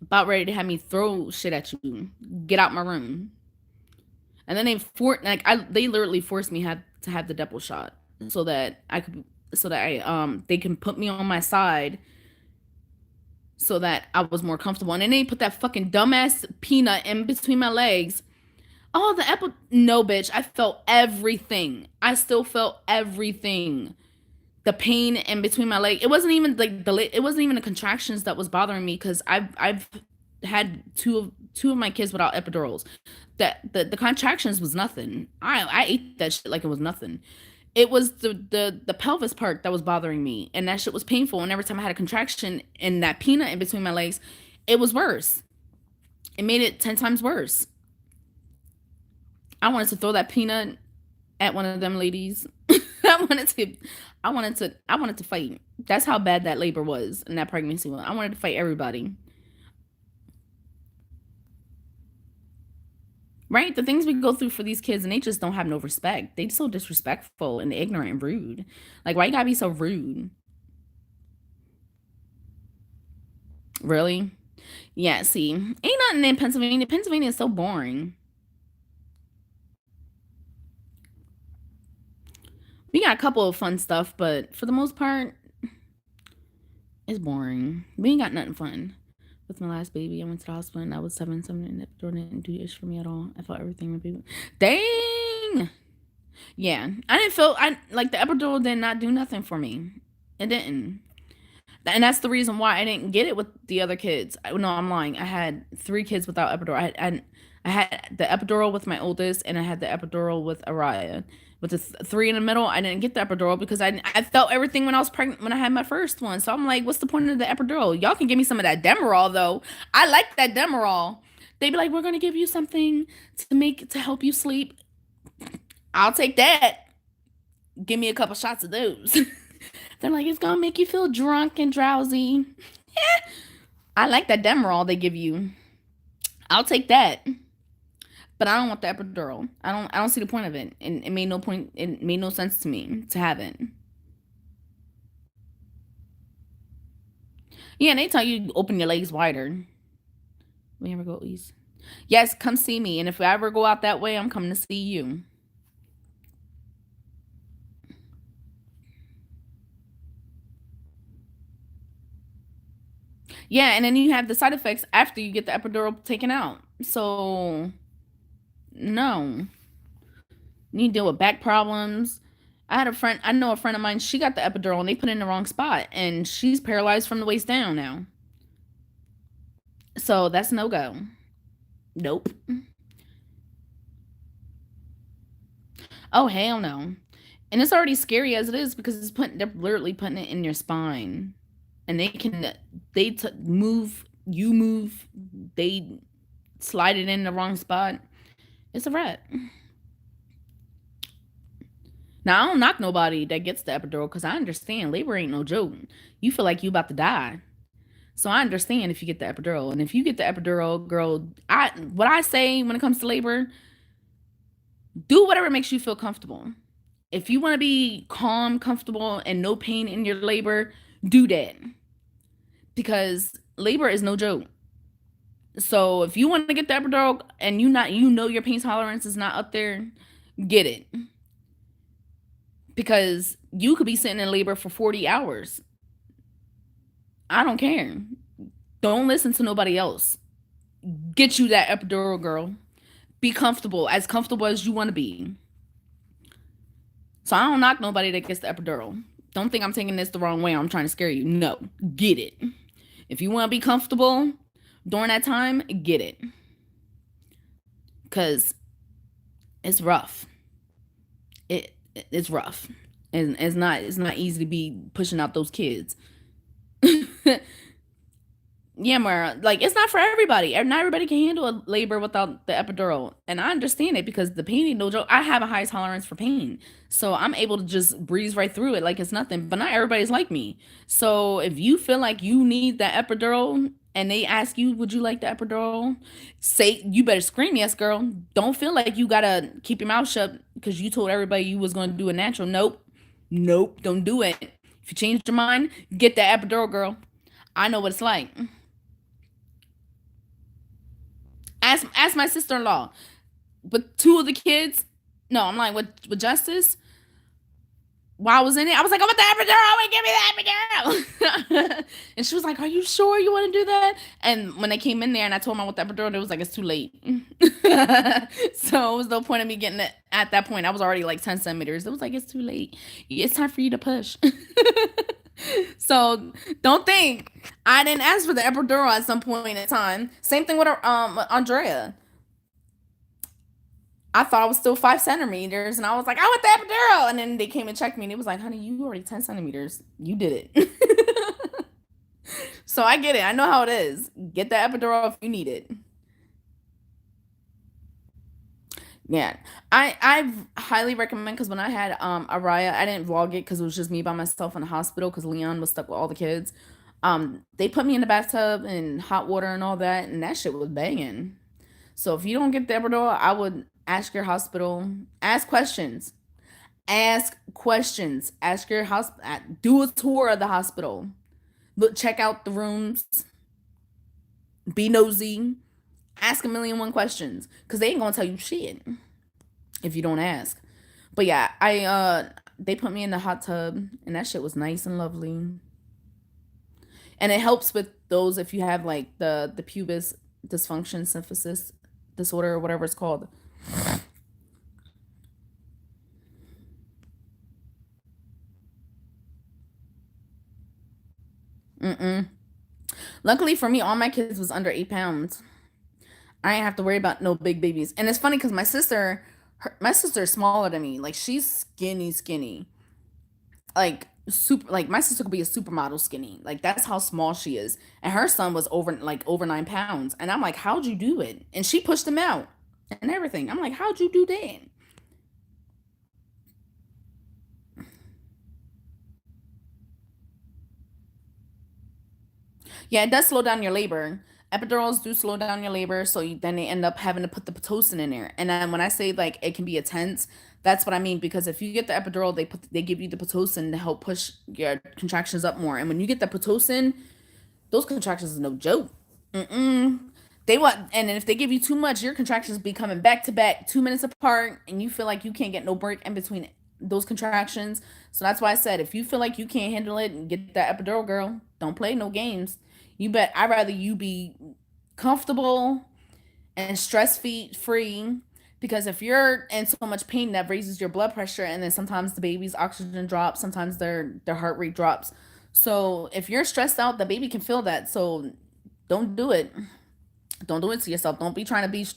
About ready to have me throw shit at you. Get out my room. And then they literally forced me to have the double shot so that they can put me on my side so that I was more comfortable. And then they put that fucking dumbass peanut in between my legs. Oh, the apple. No, bitch. I felt everything. I still felt everything. The pain in between my leg. It wasn't even it wasn't even the contractions that was bothering me, because I've had two of my kids without epidurals. The contractions was nothing. I ate that shit like it was nothing. It was the pelvis part that was bothering me, and that shit was painful. And every time I had a contraction and that peanut in between my legs, it was worse. It made it 10 times worse. I wanted to throw that peanut at one of them ladies. I wanted to, I wanted to fight. That's how bad that labor was and that pregnancy was. I wanted to fight everybody. Right? The things we go through for these kids, and they just don't have no respect. They so disrespectful and ignorant and rude. Like, why you gotta be so rude? Really? Yeah, see, ain't nothing in Pennsylvania. Pennsylvania is so boring. We got a couple of fun stuff, but for the most part, it's boring. We ain't got nothing fun. With my last baby, I went to the hospital and I was 7 and the door didn't do ish for me at all. I felt everything would be dang. Yeah. I didn't feel I like the epidural did not do nothing for me. It didn't. And that's the reason why I didn't get it with the other kids. No, I'm lying. I had 3 kids without epidural. I had the epidural with my oldest, and I had the epidural with Araya. With the 3 in the middle, I didn't get the epidural because I felt everything when I was pregnant when I had my first one. So I'm like, what's the point of the epidural? Y'all can give me some of that Demerol though. I like that Demerol. They be like, we're gonna give you something to help you sleep. I'll take that. Give me a couple shots of those. They're like, it's gonna make you feel drunk and drowsy. I like that Demerol they give you. I'll take that. But I don't want the epidural. I don't see the point of it. And it made no point it made no sense to me to have it. Yeah, and they tell you open your legs wider. We ever go east. Yes, come see me. And if I ever go out that way, I'm coming to see you. Yeah, and then you have the side effects after you get the epidural taken out. So no. You deal with back problems. I know a friend of mine, she got the epidural and they put it in the wrong spot and she's paralyzed from the waist down now. So that's no go. Nope. Oh hell no. And it's already scary as it is because they're literally putting it in your spine. And move, you move, they slide it in the wrong spot. It's a wrap. Now I don't knock nobody that gets the epidural because I understand labor ain't no joke. You feel like you about to die. So I understand if you get the epidural. And if you get the epidural, girl, what I say when it comes to labor, do whatever makes you feel comfortable. If you want to be calm, comfortable, and no pain in your labor, do that. Because labor is no joke. So if you want to get the epidural and you know your pain tolerance is not up there, get it. Because you could be sitting in labor for 40 hours. I don't care. Don't listen to nobody else. Get you that epidural, girl. Be comfortable as you want to be. So I don't knock nobody that gets the epidural. Don't think I'm taking this the wrong way. I'm trying to scare you. No, get it. If you want to be comfortable during that time, get it. Because it's rough. It's rough. And it's not easy to be pushing out those kids. Yeah, Mara, like it's not for everybody. Not everybody can handle a labor without the epidural. And I understand it because the pain ain't no joke. I have a high tolerance for pain. So I'm able to just breeze right through it like it's nothing. But not everybody's like me. So if you feel like you need the epidural and they ask you, would you like the epidural? Say you better scream, yes, girl. Don't feel like you gotta keep your mouth shut because you told everybody you was gonna do a natural. Nope. Nope. Don't do it. If you change your mind, get the epidural, girl. I know what it's like. Ask my sister-in-law. With 2 of the kids, no, I'm like with Justice. While I was in it, I was like, I want the epidural. Wait, give me the epidural. And she was like, are you sure you want to do that? And when they came in there and I told them I want the epidural, it was like, it's too late. So it was no point of me getting it at that point. I was already like 10 centimeters. It was like, it's too late. It's time for you to push. So don't think I didn't ask for the epidural at some point in time. Same thing with Andrea. I thought I was still 5 centimeters, and I was like, I want the epidural. And then they came and checked me, and it was like, honey, you already 10 centimeters. You did it. So I get it. I know how it is. Get the epidural if you need it. Yeah, I highly recommend because when I had Araya, I didn't vlog it because it was just me by myself in the hospital because Leon was stuck with all the kids. They put me in the bathtub and hot water and all that, and that shit was banging. So if you don't get the epidural, I would ask your hospital, ask questions, ask questions, ask your hospital, do a tour of the hospital, look, check out the rooms, be nosy, ask a million one questions because they ain't gonna tell you shit if you don't ask. But yeah, I they put me in the hot tub and that shit was nice and lovely. And it helps with those if you have like the pubis dysfunction symphysis disorder or whatever it's called. Mm-mm. Luckily for me, all my kids was under 8 pounds. I didn't have to worry about no big babies. And it's funny because my sister is smaller than me. Like she's skinny, skinny. Like super, like my sister could be a supermodel skinny. Like that's how small she is. And her son was over 9 pounds. And I'm like, how'd you do it? And she pushed him out and everything. I'm like, how'd you do that? Yeah, it does slow down your labor. Epidurals do slow down your labor, so then they end up having to put the pitocin in there. And then when I say like it can be intense, that's what I mean because if you get the epidural, they give you the pitocin to help push your contractions up more. And when you get the pitocin, those contractions is no joke. Mm-mm. They want, and if they give you too much, your contractions be coming back to back, 2 minutes apart, and you feel like you can't get no break in between those contractions. So that's why I said, if you feel like you can't handle it and get that epidural, girl, don't play no games. You bet. I'd rather you be comfortable and free because if you're in so much pain, that raises your blood pressure, and then sometimes the baby's oxygen drops, sometimes their heart rate drops. So if you're stressed out, the baby can feel that. So don't do it. Don't do it to yourself. Don't be trying to be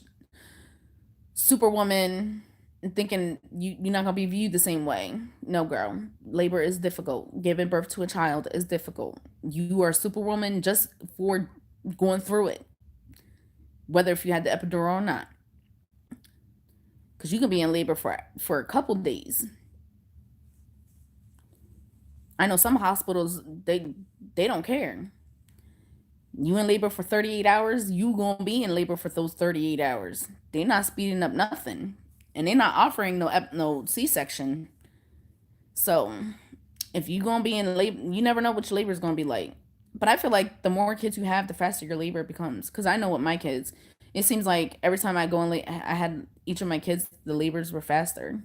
superwoman and thinking you're not gonna be viewed the same way. No, girl. Labor is difficult. Giving birth to a child is difficult. You are a superwoman just for going through it, whether if you had the epidural or not. Because you could be in labor for a couple days. I know some hospitals they don't care. You in labor for 38 hours, you gonna be in labor for those 38 hours. They not speeding up nothing. And they not offering no C-section. So if you gonna be in labor, you never know what your labor is gonna be like. But I feel like the more kids you have, the faster your labor becomes. Because I know with my kids, it seems like every time I go in I had each of my kids, the labors were faster.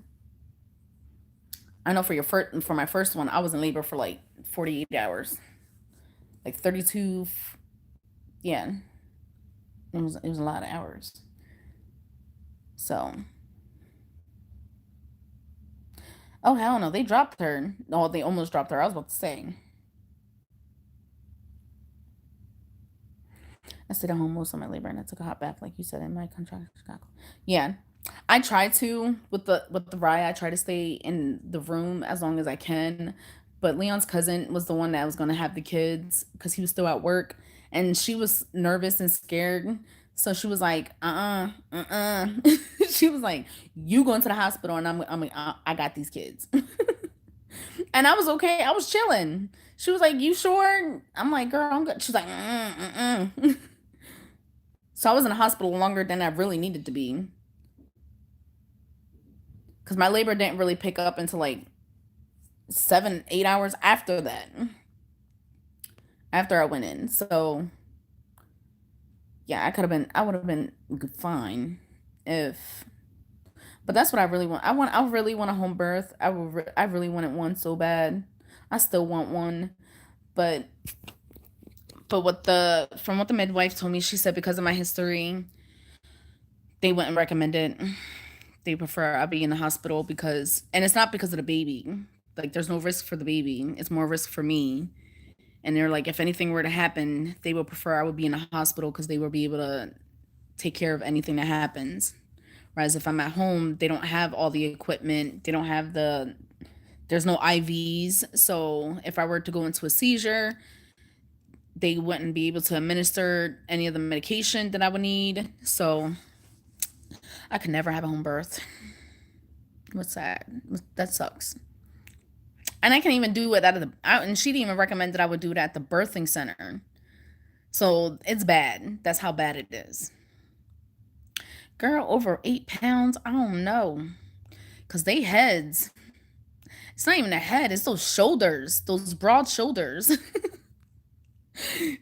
I know for my first one, I was in labor for like 48 hours, like 32. Yeah, it was a lot of hours. So, oh hell no, they dropped her. Oh, they almost dropped her. I was about to say. I stayed at home most of my labor and I took a hot bath, like you said, in my contract. Yeah, I try to with the rye. I try to stay in the room as long as I can. But Leon's cousin was the one that was gonna have the kids because he was still at work, and she was nervous and scared. So she was like, she was like, "You going to the hospital, and I got these kids." And I was okay. I was chilling. She was like, "You sure?" I'm like, "Girl, I'm good." She's like, So I was in the hospital longer than I really needed to be because my labor didn't really pick up until like 7, 8 hours after that, after I went in. So yeah, I would have been fine if, but that's what I really want. I really want a home birth. I really wanted one so bad. I still want one, but from what the midwife told me, she said because of my history, they wouldn't recommend it. They prefer I be in the hospital because, and it's not because of the baby. Like there's no risk for the baby. It's more risk for me. And they're like, if anything were to happen, they would prefer I would be in a hospital because they would be able to take care of anything that happens. Whereas if I'm at home, they don't have all the equipment. They don't have there's no IVs. So if I were to go into a seizure, they wouldn't be able to administer any of the medication that I would need. So I could never have a home birth. What's that? That sucks. And I can't even do it and she didn't even recommend that I would do it at the birthing center. So it's bad. That's how bad it is. Girl, over 8 pounds? I don't know. Because they heads. It's not even a head, it's those shoulders, those broad shoulders.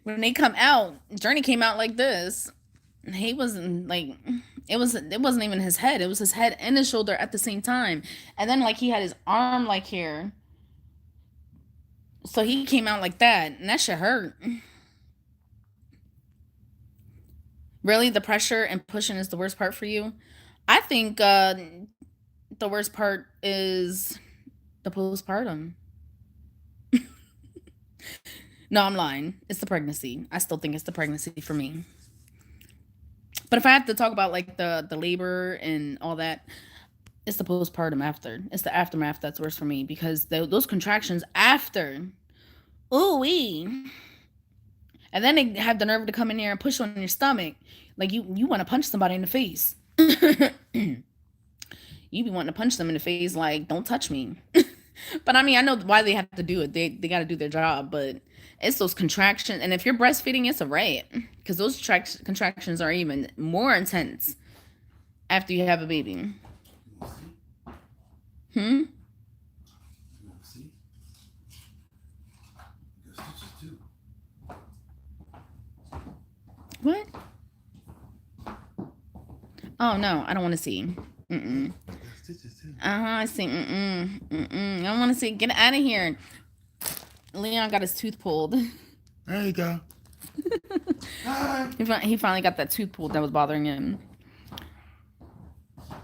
When they come out, Journey came out like this. He wasn't like it wasn't even his head. It was his head and his shoulder at the same time. And then like he had his arm like here. So he came out like that, and that shit hurt. Really, the pressure and pushing is the worst part for you? I think the worst part is the postpartum. No, I'm lying. It's the pregnancy. I still think it's the pregnancy for me. But if I have to talk about like the labor and all that, it's the postpartum after. It's the aftermath that's worse for me because those contractions after, ooh wee, and then they have the nerve to come in here and push on your stomach, like you want to punch somebody in the face. You be wanting to punch them in the face, like don't touch me. But I mean, I know why they have to do it. They got to do their job, but it's those contractions. And if you're breastfeeding, it's a riot because those contractions are even more intense after you have a baby. Hmm. What? Oh no, I don't want to see. Mm-mm. I see. I don't want to see. Get out of here. Leon got his tooth pulled. There you go. He finally got that tooth pulled that was bothering him.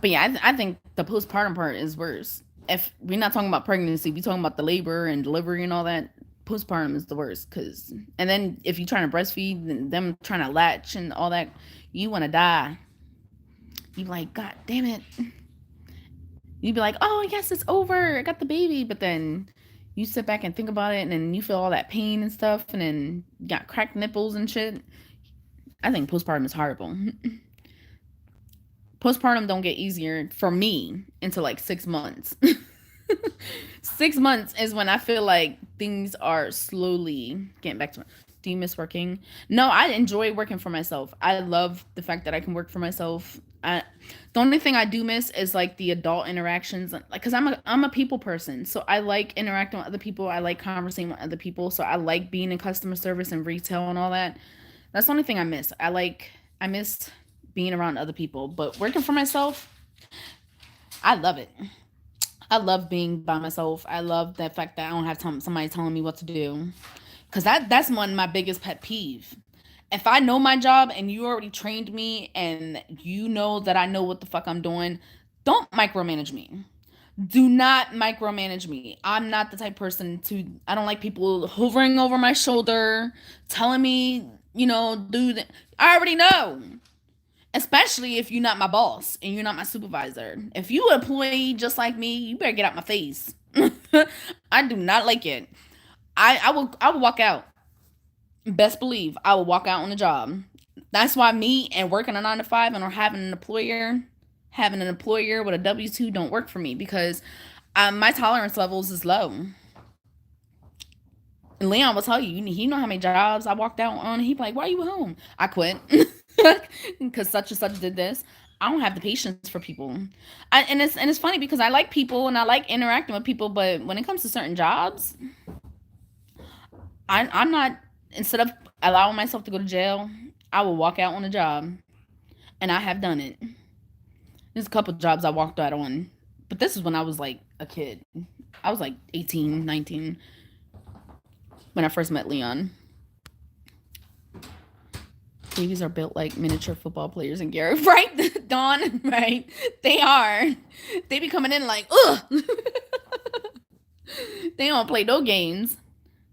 But yeah, I think the postpartum part is worse. If we're not talking about pregnancy, we're talking about the labor and delivery and all that. Postpartum is the worst and then if you're trying to breastfeed and them trying to latch and all that, you want to die. You like, God damn it. You'd be like, oh yes, it's over. I got the baby. But then you sit back and think about it, and then you feel all that pain and stuff, and then you got cracked nipples and shit. I think postpartum is horrible. Postpartum don't get easier for me until like 6 months. 6 months is when I feel like things are slowly getting back to me. Do you miss working? No, I enjoy working for myself. I love the fact that I can work for myself. The only thing I do miss is like the adult interactions, like because I'm a people person, so I like interacting with other people. I like conversing with other people, so I like being in customer service and retail and all that. That's the only thing I miss. I miss being around other people, but working for myself, I love it. I love being by myself. I love the fact that I don't have somebody telling me what to do. Cause that's one of my biggest pet peeve. If I know my job and you already trained me and you know that I know what the fuck I'm doing, don't micromanage me. Do not micromanage me. I'm not the type of person I don't like people hovering over my shoulder, telling me, do that. I already know. Especially if you're not my boss and you're not my supervisor. If you an employee just like me, you better get out my face. I do not like it. I will walk out. Best believe I will walk out on the job. That's why me and working a 9 to 5 and or having an employer with a W-2 don't work for me because my tolerance levels is low. And Leon will tell you, he know how many jobs I walked out on. He be like, why are you at home? I quit because such and such did this. I don't have the patience for people. And it's funny because I like people and I like interacting with people, but when it comes to certain jobs, I'm not. Instead of allowing myself to go to jail, I will walk out on a job, and I have done it. There's a couple of jobs I walked out on, but this is when I was like a kid. I was like 18, 19 when I first met Leon. Babies are built like miniature football players in Gary, right? Dawn, right? They are. They be coming in like, ugh. They don't play no games.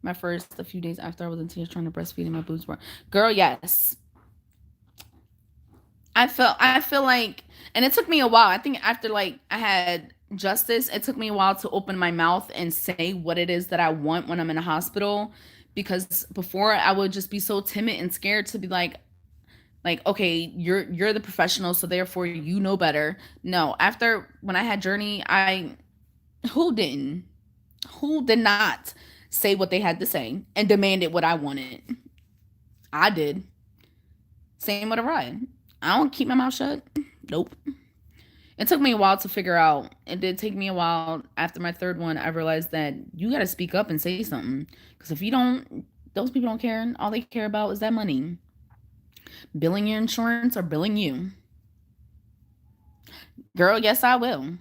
A few days after I was in tears trying to breastfeed and my boobs were, girl, yes. I feel like, and it took me a while. I think after like I had justice, it took me a while to open my mouth and say what it is that I want when I'm in a hospital. Because before I would just be so timid and scared to be like, Like, okay, you're the professional, so therefore you know better. No, after when I had Journey, I who didn't? Who did not say what they had to say and demanded what I wanted? I did. Same with a ride. I don't keep my mouth shut. Nope. It took me a while to figure out. It did take me a while. After my third one, I realized that you got to speak up and say something. Because if you don't, those people don't care. All they care about is that money. Billing your insurance or billing you. Girl, yes, I will.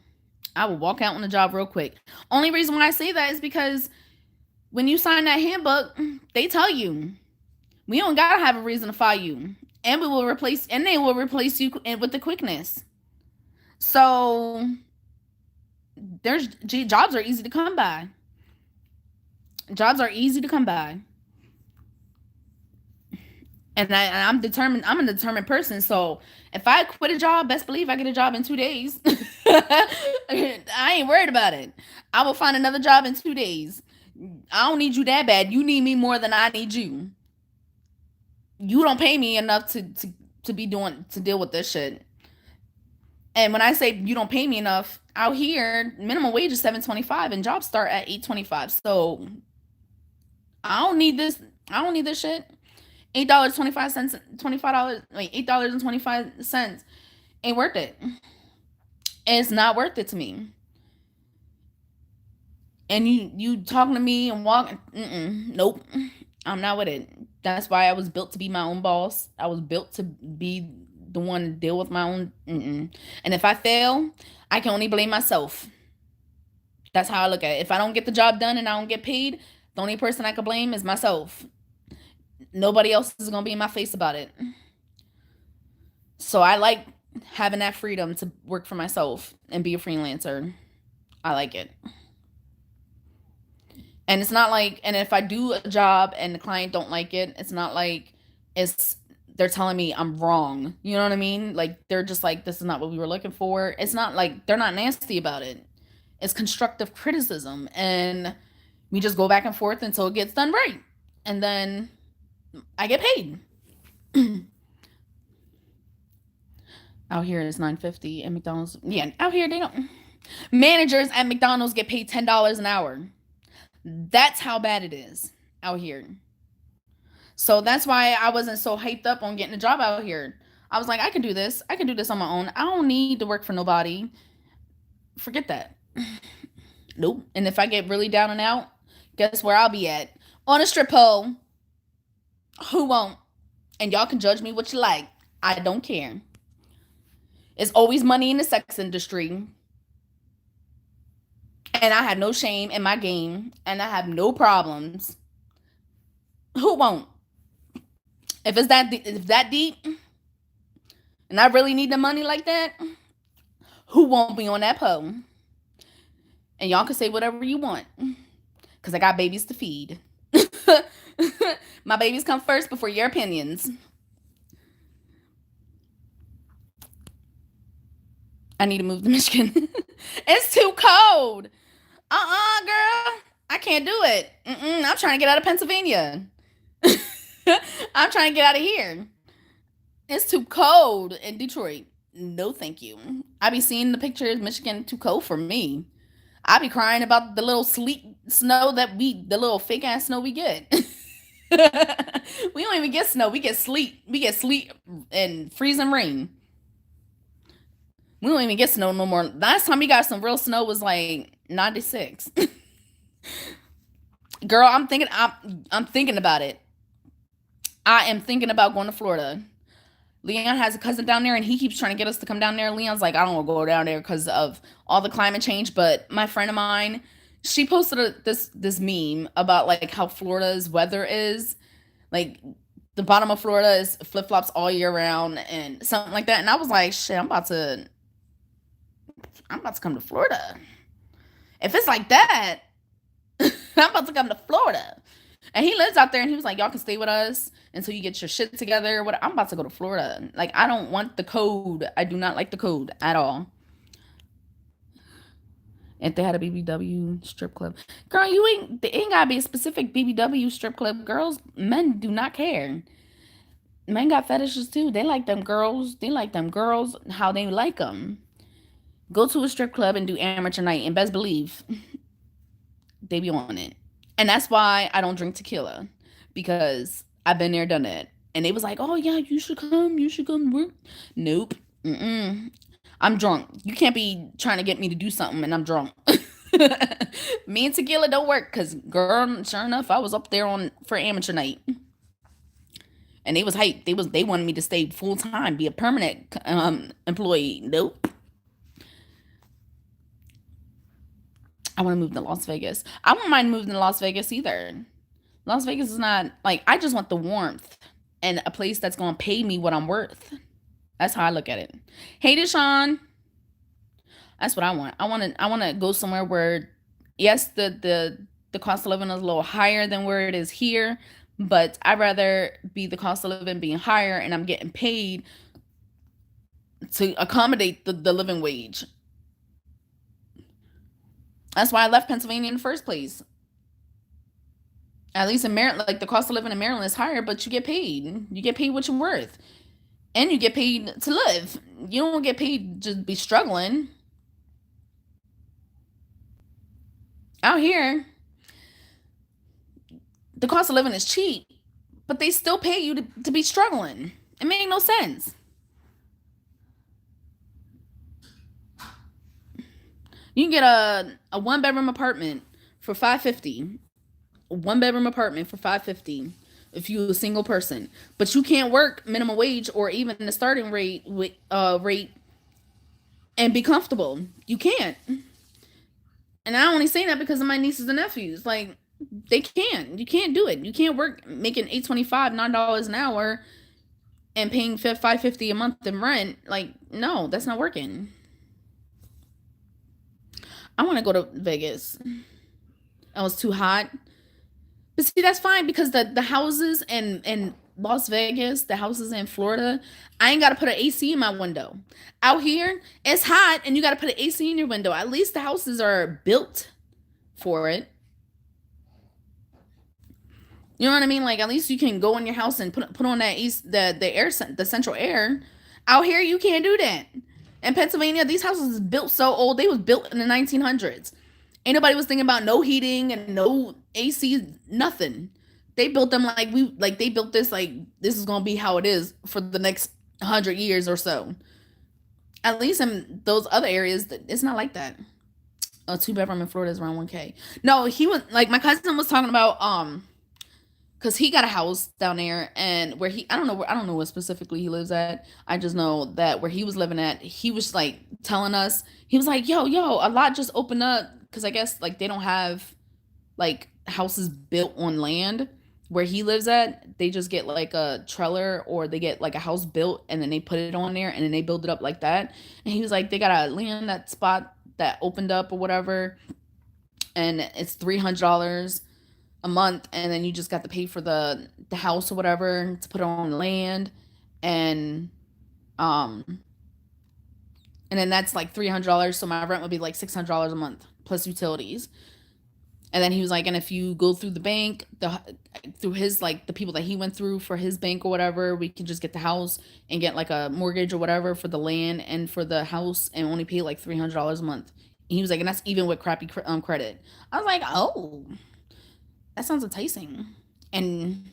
I will walk out on the job real quick. Only reason why I say that is because when you sign that handbook, they tell you we don't gotta have a reason to fire you, and they will replace you with the quickness. So there's jobs are easy to come by. Jobs are easy to come by. And I'm determined. I'm a determined person. So if I quit a job, best believe I get a job in 2 days. I ain't worried about it. I will find another job in 2 days. I don't need you that bad. You need me more than I need you. You don't pay me enough to be doing to deal with this shit. And when I say you don't pay me enough, out here minimum wage is $7.25 and jobs start at $8.25. So I don't need this. I don't need this shit. $8.25, $25, wait, $8.25 ain't worth it. It's not worth it to me. And you talking to me and walking, nope, I'm not with it. That's why I was built to be my own boss. I was built to be the one to deal with my own. And if I fail, I can only blame myself. That's how I look at it. If I don't get the job done and I don't get paid, the only person I can blame is myself. Nobody else is going to be in my face about it. So I like having that freedom to work for myself and be a freelancer. I like it. And it's not like, and if I do a job and the client don't like it, it's not like they're telling me I'm wrong. You know what I mean? Like they're just like, this is not what we were looking for. It's not like they're not nasty about it. It's constructive criticism. And we just go back and forth until it gets done right. And then I get paid. Out here it's $9.50 at McDonald's. Yeah, out here they don't. Managers at McDonald's get paid $10 an hour. That's how bad it is out here. So that's why I wasn't so hyped up on getting a job out here. I was like, I can do this. I can do this on my own. I don't need to work for nobody. Forget that. Nope. And if I get really down and out, guess where I'll be at? On a strip pole. Who won't? And y'all can judge me what you like. I don't care. It's always money in the sex industry. And I have no shame in my game. And I have no problems. Who won't? If it's that deep, and I really need the money like that, who won't be on that pole? And y'all can say whatever you want. Because I got babies to feed. My babies come first before your opinions. I need to move to Michigan. It's too cold. Girl. I can't do it. I'm trying to get out of Pennsylvania. I'm trying to get out of here. It's too cold in Detroit. No, thank you. I be seeing the pictures. Michigan too cold for me. I be crying about the little sleet snow the little fake ass snow we get. We don't even get snow. We get sleet. We get sleet and freezing rain. We don't even get snow no more. Last time we got some real snow was like 96. Girl, I'm thinking about it. I am thinking about going to Florida. Leon has a cousin down there and he keeps trying to get us to come down there. Leon's like, I don't want to go down there because of all the climate change. But my friend of mine, she posted this meme about like how Florida's weather is. Like the bottom of Florida is flip-flops all year round and something like that. And I was like, shit, I'm about to come to Florida. If it's like that, I'm about to come to Florida. And he lives out there and he was like, y'all can stay with us until you get your shit together. I'm about to go to Florida. Like, I don't want the code. I do not like the code at all. If they had a BBW strip club. Girl, they ain't gotta be a specific BBW strip club. Men do not care. Men got fetishes too. They like them girls. They like them girls how they like them. Go to a strip club and do amateur night, and best believe they be on it. And that's why I don't drink tequila, because I've been there, done it. And they was like, "Oh yeah, you should come. You should come work." Nope. Mm-mm. I'm drunk. You can't be trying to get me to do something and I'm drunk. Me and tequila don't work, because girl, sure enough, I was up there on for amateur night, and they was hyped. They wanted me to stay full time, be a permanent employee. Nope. I want to move to Las Vegas. I won't mind moving to Las Vegas either. Las Vegas is not like, I just want the warmth and a place that's gonna pay me what I'm worth. That's how I look at it. Hey, Deshaun. That's what I want. I want to go somewhere where, yes, the cost of living is a little higher than where it is here, but I'd rather be the cost of living being higher and I'm getting paid to accommodate the living wage. That's why I left Pennsylvania in the first place. At least in Maryland, like the cost of living in Maryland is higher, but you get paid. You get paid what you're worth, and you get paid to live. You don't get paid to be struggling. Out here, the cost of living is cheap, but they still pay you to be struggling. It made no sense. You can get a one bedroom apartment for $550. One bedroom apartment for $550 if you're a single person, but you can't work minimum wage or even the starting rate and be comfortable. You can't. And I only say that because of my nieces and nephews. Like, they can't. You can't do it. You can't work making $8.25, $9 an hour, and paying $550 a month in rent. Like, no, that's not working. I want to go to Vegas. I was too hot. But see, that's fine, because the houses in Las Vegas, the houses in Florida, I ain't got to put an AC in my window. Out here, it's hot and you got to put an AC in your window. At least the houses are built for it. You know what I mean? Like, at least you can go in your house and put on that the air, the central air. Out here, you can't do that. In Pennsylvania, these houses is built so old. They was built in the 1900s. Ain't nobody was thinking about no heating and no AC, nothing. They built them like they built this like this is gonna be how it is for the next 100 years or so. At least in those other areas, it's not like that. A two bedroom in Florida is around 1K. No, he was like, my cousin was talking about because he got a house down there, and where he, I don't know where specifically he lives at. I just know that where he was living at, he was like telling us, he was like, yo, a lot just opened up, because I guess like they don't have like houses built on land where he lives at. They just get like a trailer, or they get like a house built and then they put it on there and then they build it up like that. And he was like, they got a land that spot that opened up or whatever, and it's $300 a month, and then you just got to pay for the house or whatever to put it on land, and um and then that's like $300, so my rent would be like $600 a month plus utilities. And then he was like, and if you go through the bank, through his, like the people that he went through for his bank or whatever, we can just get the house and get like a mortgage or whatever for the land and for the house, and only pay like $300 a month. And he was like, and that's even with crappy credit. I was like, oh, that sounds enticing. And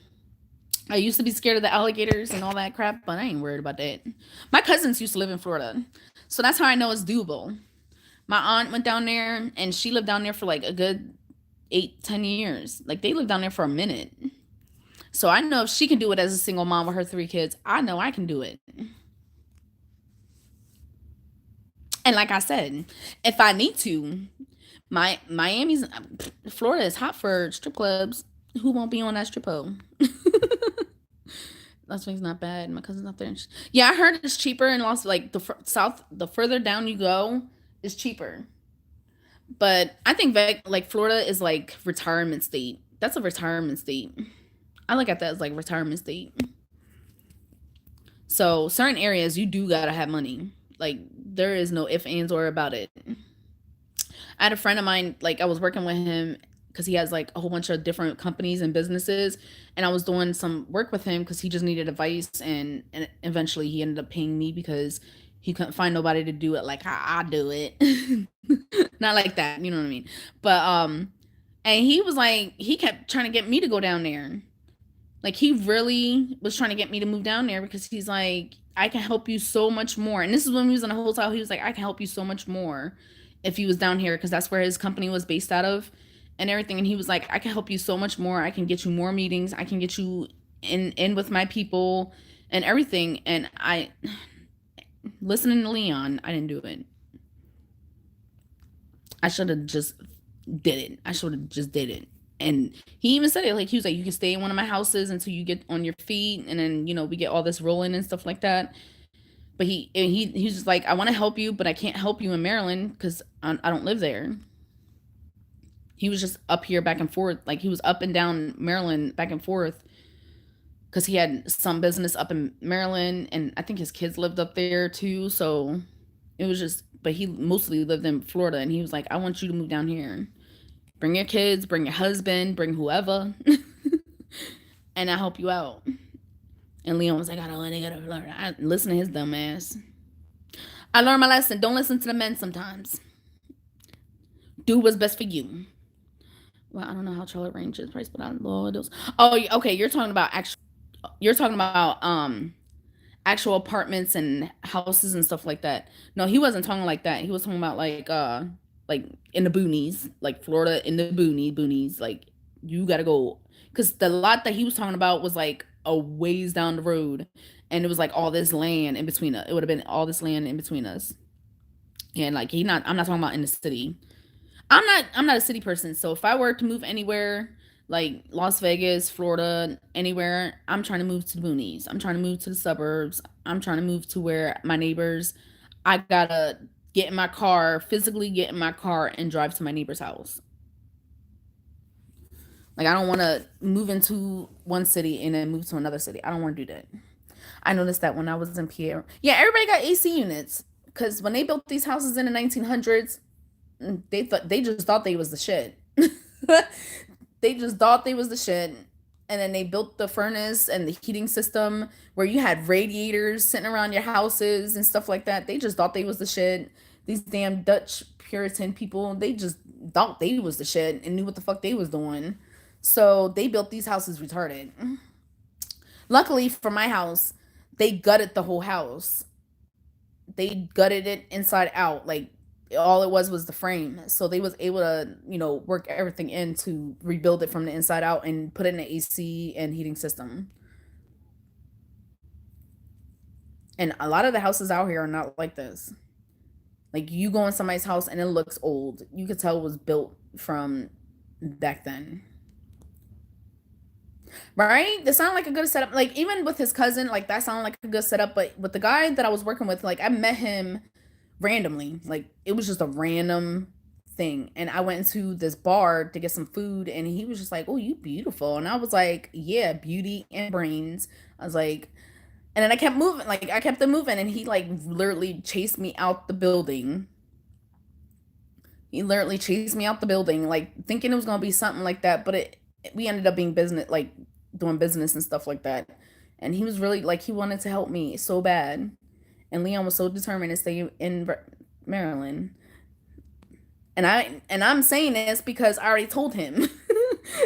I used to be scared of the alligators and all that crap, but I ain't worried about that. My cousins used to live in Florida, so that's how I know it's doable. My aunt went down there, and she lived down there for like a good 8, 10 years. Like, they lived down there for a minute. So I know if she can do it as a single mom with her 3 kids, I know I can do it. And like I said, if I need to, Florida is hot for strip clubs. Who won't be on that strip pole? Las Vegas not bad. My cousin's up there. Yeah, I heard it's cheaper in like the south. The further down you go, is cheaper. But I think like Florida is like retirement state. That's a retirement state. I look at that as like retirement state. So certain areas you do gotta have money. Like, there is no ifs, ands, or about it. I had a friend of mine, like I was working with him because he has like a whole bunch of different companies and businesses. And I was doing some work with him because he just needed advice, and eventually he ended up paying me because he couldn't find nobody to do it like how I do it. Not like that, you know what I mean? But and he was like, he kept trying to get me to go down there. Like he really was trying to get me to move down there because he's like, I can help you so much more. And this is when we was in a hotel. He was like, I can help you so much more if he was down here because that's where his company was based out of and everything. And he was like, I can help you so much more. I can get you more meetings. I can get you in with my people and everything. And I, listening to Leon, I didn't do it. I should have just did it. I should have just did it. And he even said it, like he was like, you can stay in one of my houses until you get on your feet, and then we get all this rolling and stuff like that. But he's just like, I want to help you, but I can't help you in Maryland because I don't live there. He was just up here back and forth, like he was up and down Maryland back and forth because he had some business up in Maryland, and I think his kids lived up there too. So it was just, but he mostly lived in Florida, and he was like, I want you to move down here. Bring your kids, bring your husband, bring whoever, and I'll help you out. And Leon was like, I don't want to go to Florida. I listen to his dumb ass. I learned my lesson. Don't listen to the men sometimes. Do what's best for you. Well, I don't know how Charlotte Range is priced, but I love those. Oh, okay. You're talking about actual. You're talking about actual apartments and houses and stuff like that. No, he wasn't talking like that. He was talking about like in the boonies, like Florida in the boonies. Like you gotta go, because the lot that he was talking about was like a ways down the road, and it was like all this land in between us. It would have been all this land in between us, and like I'm not talking about in the city. I'm not a city person, so if I were to move anywhere like Las Vegas, Florida, anywhere, I'm trying to move to the boonies. I'm trying to move to the suburbs. I'm trying to move to where my neighbors, I gotta get in my car, physically get in my car and drive to my neighbor's house. Like I don't want to move into one city and then move to another city. I don't want to do that. I noticed that when I was in Pierre. Yeah, everybody got AC units because when they built these houses in the 1900s, they just thought they was the shit. They just thought they was the shit. And then they built the furnace and the heating system where you had radiators sitting around your houses and stuff like that. They just thought they was the shit. These damn Dutch Puritan people, they just thought they was the shit and knew what the fuck they was doing. So they built these houses retarded. Luckily for my house, they gutted the whole house. They gutted it inside out. Like all it was the frame, so they was able to work everything in to rebuild it from the inside out and put in the AC and heating system. And a lot of the houses out here are not like this. Like you go in somebody's house and it looks old, you could tell it was built from back then, right? That sounded like a good setup. Like even with his cousin, like that sounded like a good setup. But with the guy that I was working with, like I met him randomly. Like it was just a random thing, and I went into this bar to get some food, and he was just like, oh, you beautiful. And I was like, yeah, beauty and brains. I was like, and then I kept moving, like I kept them moving, and he like literally chased me out the building. He literally chased me out the building, like thinking it was gonna be something like that, but we ended up being business, like doing business and stuff like that. And he was really like, he wanted to help me so bad. And Leon was so determined to stay in Maryland. And I'm saying this because I already told him.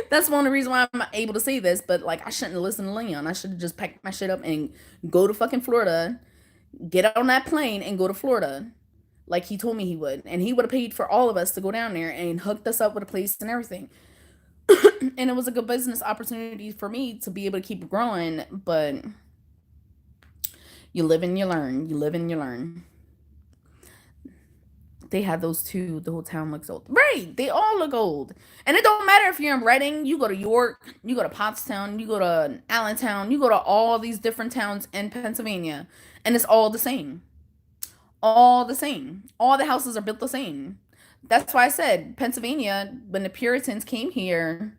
That's one of the reasons why I'm able to say this. But like, I shouldn't have listened to Leon. I should have just packed my shit up and go to fucking Florida, get on that plane and go to Florida, like he told me he would. And he would have paid for all of us to go down there and hooked us up with a place and everything. And it was a good business opportunity for me to be able to keep growing. But you live and you learn. You live and you learn. They have those too. The whole town looks old. Right. They all look old. And it don't matter if you're in Reading, you go to York, you go to Pottstown, you go to Allentown, you go to all these different towns in Pennsylvania, and it's all the same. All the same. All the houses are built the same. That's why I said Pennsylvania, when the Puritans came here,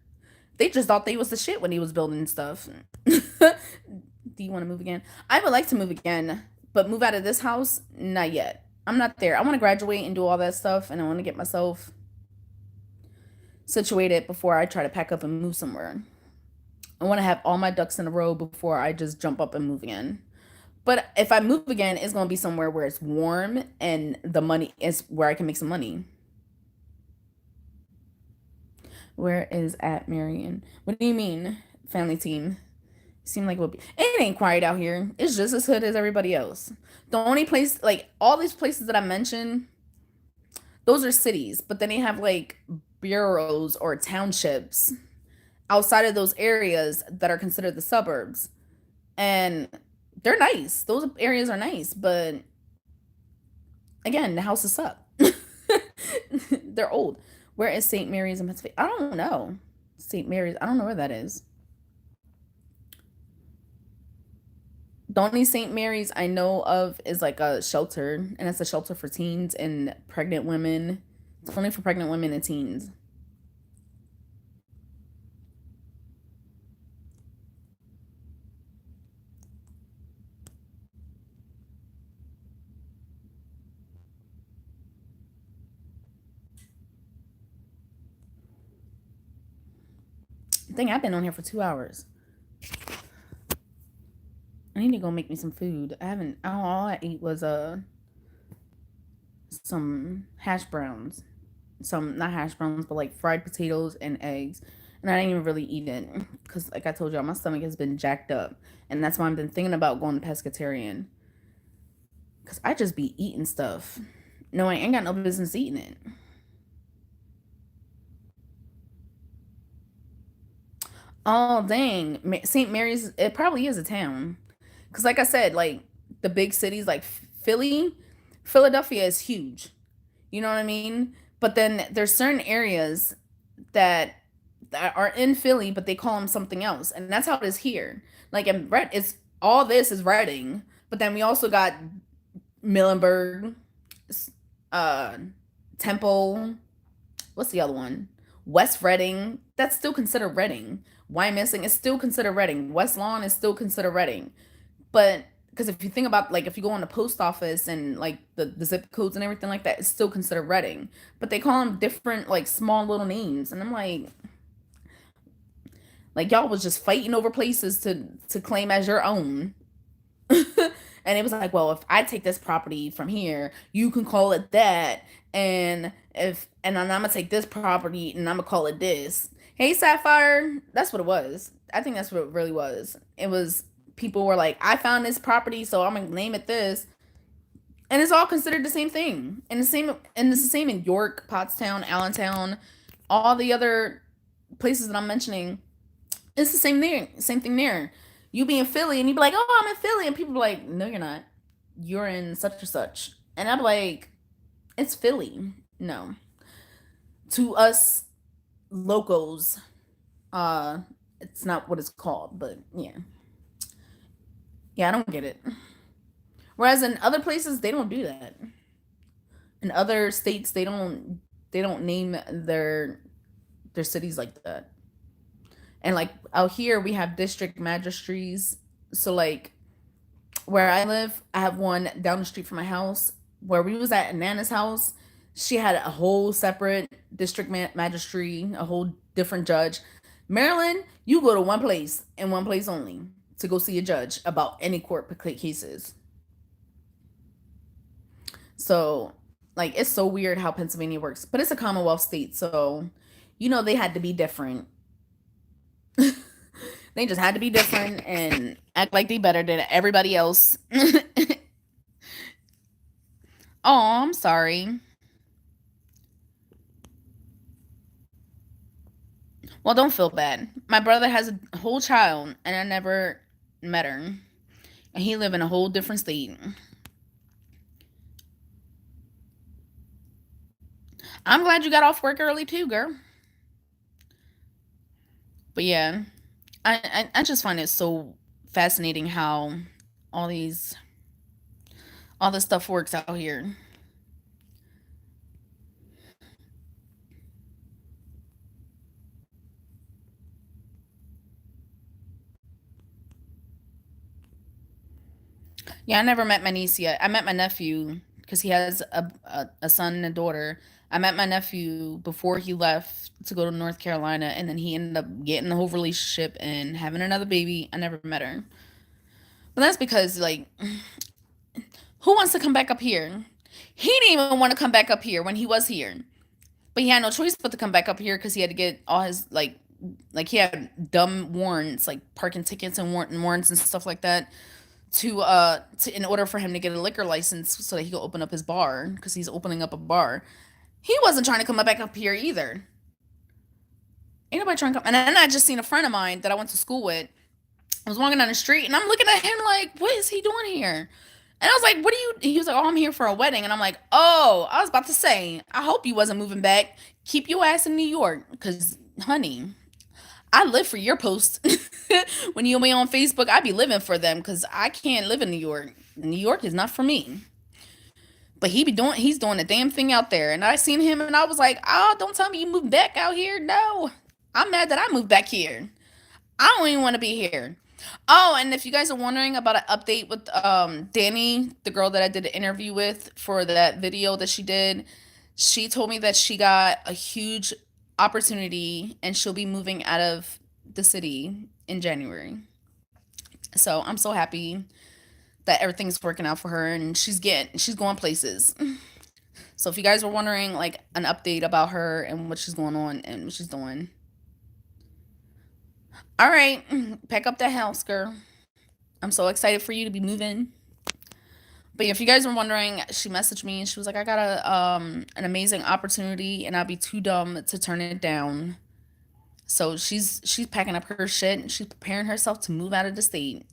they just thought they was the shit when he was building stuff. Do you want to move again? I would like to move again, but move out of this house? Not yet. I'm not there. I want to graduate and do all that stuff, and I want to get myself situated before I try to pack up and move somewhere. I want to have all my ducks in a row before I just jump up and move again. But if I move again, it's going to be somewhere where it's warm and the money is where I can make some money. Where is at Marion? What do you mean, family team? Seem like it ain't quiet out here. It's just as hood as everybody else. The only place, like all these places that I mentioned, those are cities, but then they have like bureaus or townships outside of those areas that are considered the suburbs. And they're nice. Those areas are nice, but again, the houses suck. They're old. Where is St. Mary's in Pennsylvania? I don't know. St. Mary's, I don't know where that is. The only St. Mary's I know of is like a shelter, and it's a shelter for teens and pregnant women. It's only for pregnant women and teens. I think I've been on here for 2 hours. I need to go make me some food. I haven't. All I ate was some hash browns, some not hash browns, but like fried potatoes and eggs. And I didn't even really eat it because, like I told y'all, my stomach has been jacked up, and that's why I've been thinking about going pescatarian. Cause I just be eating stuff. No, I ain't got no business eating it. Oh dang, St. Mary's. It probably is a town. Cause like I said, like the big cities like Philly, Philadelphia is huge. You know what I mean? But then there's certain areas that are in Philly, but they call them something else, and that's how it is here. Like in Red, it's all this is Reading, but then we also got Millenburg, uh, Temple. What's the other one? West Reading. That's still considered Reading. Wyomissing is still considered Reading. West Lawn is still considered Reading. But because if you think about like if you go on the post office and like the zip codes and everything like that, it's still considered Reading. But they call them different like small little names, and I'm like y'all was just fighting over places to claim as your own. And it was like, well, if I take this property from here, you can call it that. And I'm gonna take this property and I'm gonna call it this. Hey, Sapphire. That's what it was. I think that's what it really was. It was people were like, I found this property, so I'm gonna name it this. And it's all considered the same thing. And it's the same in York, Pottstown, Allentown, all the other places that I'm mentioning. It's the same thing there. You be in Philly and you be like, oh, I'm in Philly. And people be like, no, you're not. You're in such or such. And I'm like, it's Philly. No. To us locals, uh, it's not what it's called, but yeah. Yeah, I don't get it. Whereas in other places, they don't do that. In other states, they don't name their cities like that. And like out here, we have district magistracies. So like where I live, I have one down the street from my house. Where we was at Nana's house, she had a whole separate district magistrate, a whole different judge. Maryland, you go to one place and one place only to go see a judge about any court cases. So, like, it's so weird how Pennsylvania works, but it's a Commonwealth state, so they had to be different. They just had to be different and act like they better than everybody else. Oh, I'm sorry. Well, don't feel bad. My brother has a whole child, and I never met her, and he live in a whole different state. I'm glad you got off work early too, girl. But yeah, I just find it so fascinating how all these all this stuff works out here. Yeah, I never met my niece yet. I met my nephew because he has a son and a daughter. I met my nephew before he left to go to North Carolina, and then he ended up getting the whole relationship and having another baby. I never met her. But that's because, like, who wants to come back up here? He didn't even want to come back up here when he was here. But he had no choice but to come back up here because he had to get all his, like he had dumb warrants, like parking tickets and warrants and stuff like that to in order for him to get a liquor license so that he could open up his bar because he's opening up a bar. He wasn't trying to come back up here either. Ain't nobody trying to come. And then I just seen a friend of mine that I went to school with. I was walking down the street and I'm looking at him like, what is he doing here? And I was like, what are you? He was like, oh, I'm here for a wedding. And I'm like, oh, I was about to say, I hope you wasn't moving back. Keep your ass in New York. Because, honey, I live for your posts. When you be on Facebook, I be living for them because I can't live in New York. New York is not for me. But he's doing the damn thing out there. And I seen him and I was like, oh, don't tell me you moved back out here. No, I'm mad that I moved back here. I don't even want to be here. Oh, and if you guys are wondering about an update with Danny, the girl that I did an interview with for that video that she did, she told me that she got a huge opportunity and she'll be moving out of the city in January. So I'm so happy that everything's working out for her and she's going places. So if you guys were wondering like an update about her and what she's going on and what she's doing. All right, pack up that house, girl. I'm so excited for you to be moving. But if you guys were wondering, she messaged me and she was like, I got an amazing opportunity and I'd be too dumb to turn it down. So she's packing up her shit and she's preparing herself to move out of the state.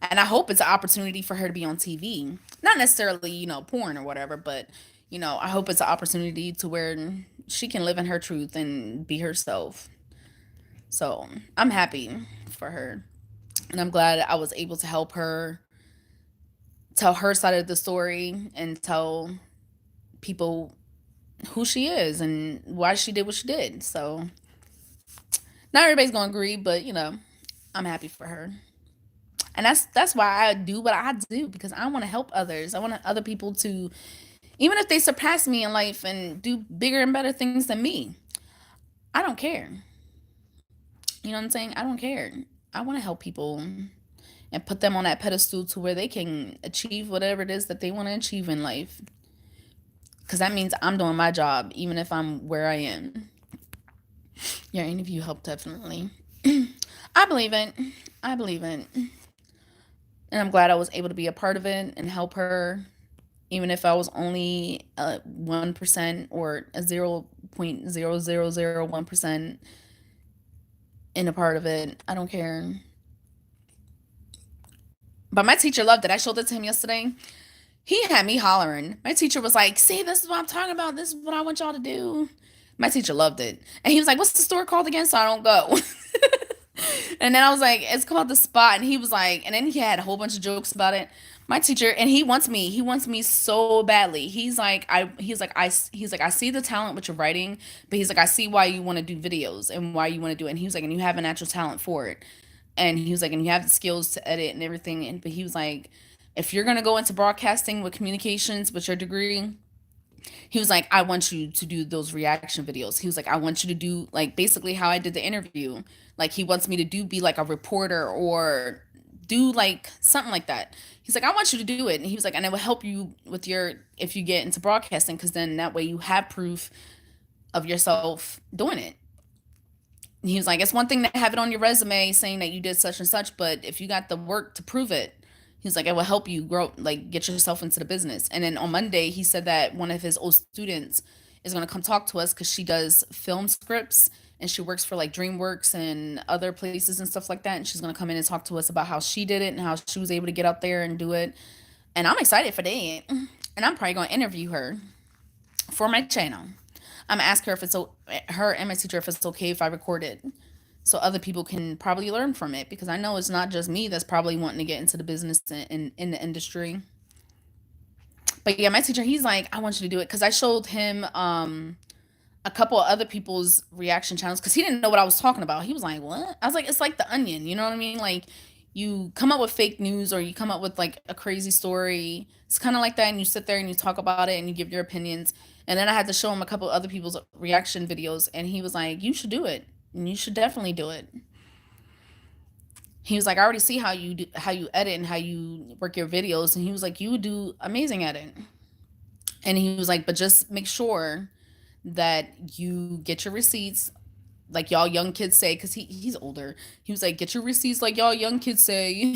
And I hope it's an opportunity for her to be on TV. Not necessarily, porn or whatever, but I hope it's an opportunity to where she can live in her truth and be herself. So I'm happy for her. And I'm glad I was able to help her tell her side of the story and tell people who she is and why she did what she did. So not everybody's gonna agree, but I'm happy for her. And that's why I do what I do, because I want to help others. I want other people to, even if they surpass me in life and do bigger and better things than me, I don't care. You know what I'm saying? I don't care. I want to help people and put them on that pedestal to where they can achieve whatever it is that they want to achieve in life. Because that means I'm doing my job, even if I'm where I am. Your interview helped definitely. I believe it. I believe it. And I'm glad I was able to be a part of it and help her, even if I was only 1% or a 0.0001% in a part of it. I don't care. But my teacher loved it. I showed it to him yesterday. He had me hollering. My teacher was like, see, this is what I'm talking about. This is what I want y'all to do. My teacher loved it. And he was like, what's the store called again so I don't go? And then I was like, it's called The Spot. And he was like, and then he had a whole bunch of jokes about it. My teacher, and he wants me so badly. I see the talent with your writing, but he's like, I see why you want to do videos and why you want to do it. And he was like, and you have a natural talent for it. And he was like, and you have the skills to edit and everything. But he was like, if you're gonna go into broadcasting with communications with your degree, he was like, I want you to do those reaction videos. He was like, I want you to do like basically how I did the interview. Like he wants me to be like a reporter or do like something like that. He's like, I want you to do it. And he was like, and it will help you with if you get into broadcasting, because then that way you have proof of yourself doing it. And he was like, it's one thing to have it on your resume saying that you did such and such, but if you got the work to prove it, he's like, it will help you grow, like get yourself into the business. And then on Monday, he said that one of his old students is going to come talk to us because she does film scripts and she works for like DreamWorks and other places and stuff like that. And she's going to come in and talk to us about how she did it and how she was able to get out there and do it. And I'm excited for that. And I'm probably going to interview her for my channel. I'm gonna ask her if her and my teacher if it's okay if I record it, so other people can probably learn from it, because I know it's not just me that's probably wanting to get into the business in the industry. But yeah, my teacher, he's like, I want you to do it, because I showed him a couple of other people's reaction channels, because he didn't know what I was talking about. He was like, what? I was like, it's like The Onion, you know what I mean? Like you come up with fake news or you come up with like a crazy story. It's kind of like that, and you sit there and you talk about it and you give your opinions. And then I had to show him a couple other people's reaction videos, and he was like, "You should do it, and you should definitely do it." He was like, "I already see how you do, how you edit and how you work your videos," and he was like, "You would do amazing at it." And he was like, "But just make sure that you get your receipts like y'all young kids say, because he's older. He was like, get your receipts like y'all young kids say."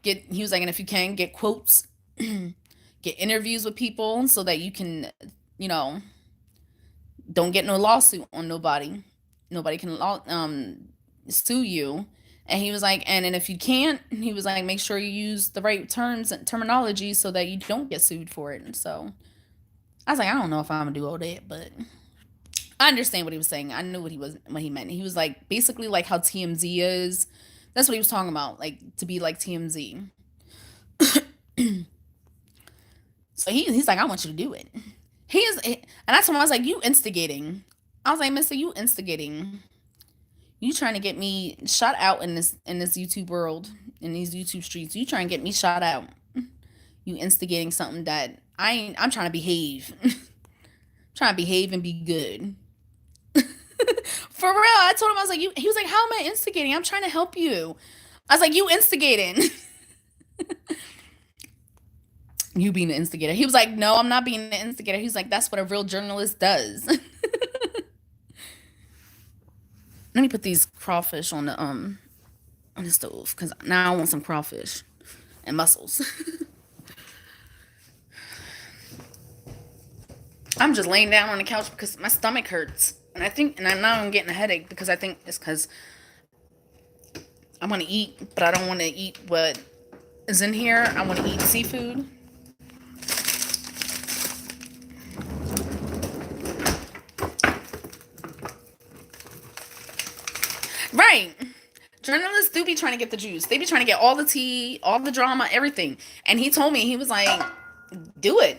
He was like, and if you can, get quotes, get interviews with people so that you can, you know, don't get no lawsuit on nobody. Nobody can sue you. And he was like, and if you can't, he was like, make sure you use the right terms and terminology so that you don't get sued for it. And so I was like, I don't know if I'm gonna do all that, but I understand what he was saying. I knew what he meant. He was like basically like how TMZ is. That's what he was talking about, like to be like TMZ. So he's like, I want you to do it. He is, and I told him, I was like, you instigating. I was like, Mister, you instigating. You trying to get me shot out in this YouTube world, in these YouTube streets. You trying to get me shot out. You instigating something that I ain't. I'm trying to behave. Trying to behave and be good. For real, I told him, I was like, you. He was like, how am I instigating? I'm trying to help you. I was like, you instigating. You being the instigator. He was like, no, I'm not being the instigator. He's like, that's what a real journalist does. Let me put these crawfish on the stove because now I want some crawfish and mussels. I'm just laying down on the couch because my stomach hurts, and I think, and now I'm getting a headache because I think it's because I want to eat, but I don't want to eat what is in here. I want to eat seafood. Right. Journalists do be trying to get the juice. They be trying to get all the tea, all the drama, everything. And he told me, he was like, do it.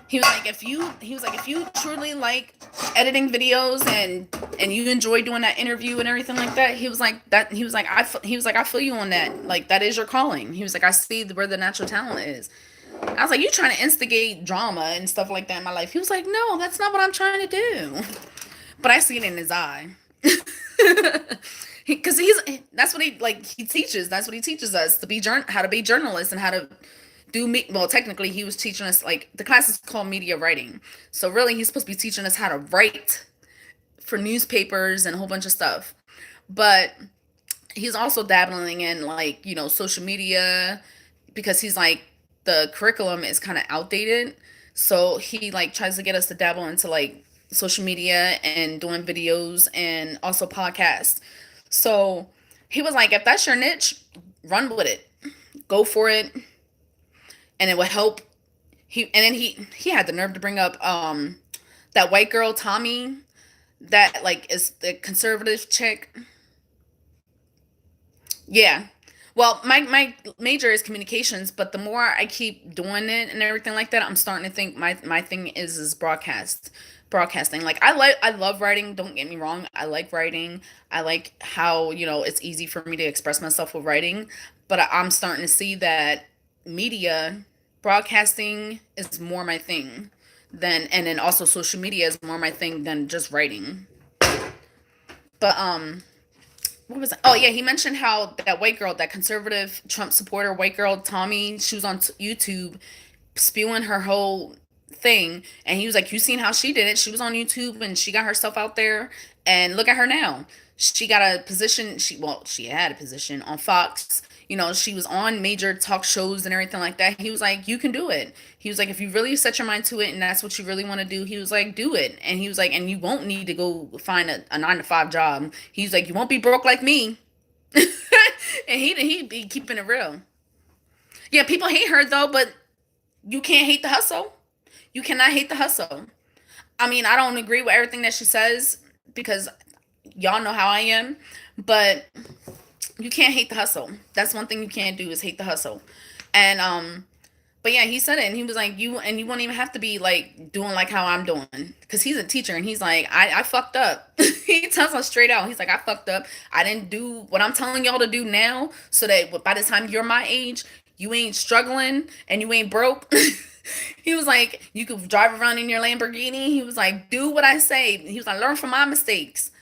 He was like, if you truly like editing videos and you enjoy doing that interview and everything like that, he was like I feel you on that. Like that is your calling. He was like, I see where the natural talent is. I was like, you trying to instigate drama and stuff like that in my life. He was like, no, that's not what I'm trying to do. But I see it in his eye. Because that's what he like he teaches. That's what he teaches us to be how to be journalists and how to do me. Well, technically, he was teaching us like the class is called media writing. So really, he's supposed to be teaching us how to write for newspapers and a whole bunch of stuff. But he's also dabbling in like social media because he's like the curriculum is kind of outdated. So he like tries to get us to dabble into like social media and doing videos and also podcasts. So he was like, if that's your niche, run with it, go for it, and it would help. He had the nerve to bring up that white girl Tommy that like is the conservative chick. Yeah. Well, my major is communications, but the more I keep doing it and everything like that, I'm starting to think my thing is broadcasting. Like I love writing, don't get me wrong. I like writing. I like how, it's easy for me to express myself with writing, but I'm starting to see that media broadcasting is more my thing than and then also social media is more my thing than just writing. But what was that? Oh yeah, he mentioned how that white girl, that conservative Trump supporter white girl Tommy, she was on YouTube spewing her whole thing, and he was like, "You seen how she did it? She was on YouTube and she got herself out there, and look at her now. She got a position. She had a position on Fox. She was on major talk shows and everything like that. He was like, you can do it. He was like, if you really set your mind to it and that's what you really want to do, he was like, do it. And he was like, and you won't need to go find a 9 to 5 job. He's like, you won't be broke like me. And he be keeping it real. Yeah, people hate her though, but you can't hate the hustle. You cannot hate the hustle. I mean, I don't agree with everything that she says because y'all know how I am, but you can't hate the hustle. That's one thing you can't do is hate the hustle. And But yeah, he said it, and he was like, you won't even have to be like doing like how I'm doing, because he's a teacher, and he's like, I fucked up. He tells us straight out. He's like, I fucked up. I didn't do what I'm telling y'all to do now, so that by the time you're my age, you ain't struggling and you ain't broke. He was like, you could drive around in your Lamborghini. He was like, do what I say. He was like, learn from my mistakes.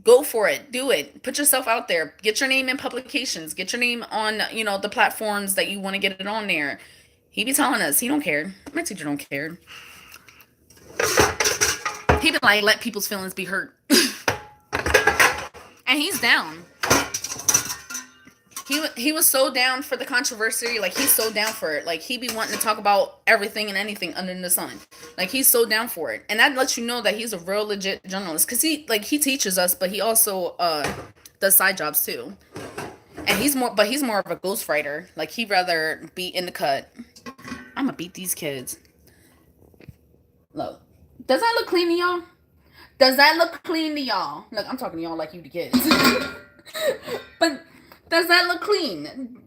Go for it. Do it. Put yourself out there. Get your name in publications. Get your name on, the platforms that you want to get it on there. He be telling us he don't care. My teacher don't care. He be like, let people's feelings be hurt. And he's down. He was so down for the controversy. Like, he's so down for it. Like, he be wanting to talk about everything and anything under the sun. Like, he's so down for it. And that lets you know that he's a real legit journalist. Because he teaches us, but he also does side jobs too. And he's more of a ghostwriter. Like, he'd rather be in the cut. I'm gonna beat these kids. Look. Does that look clean to y'all? Does that look clean to y'all? Look, I'm talking to y'all like you the kids. But does that look clean?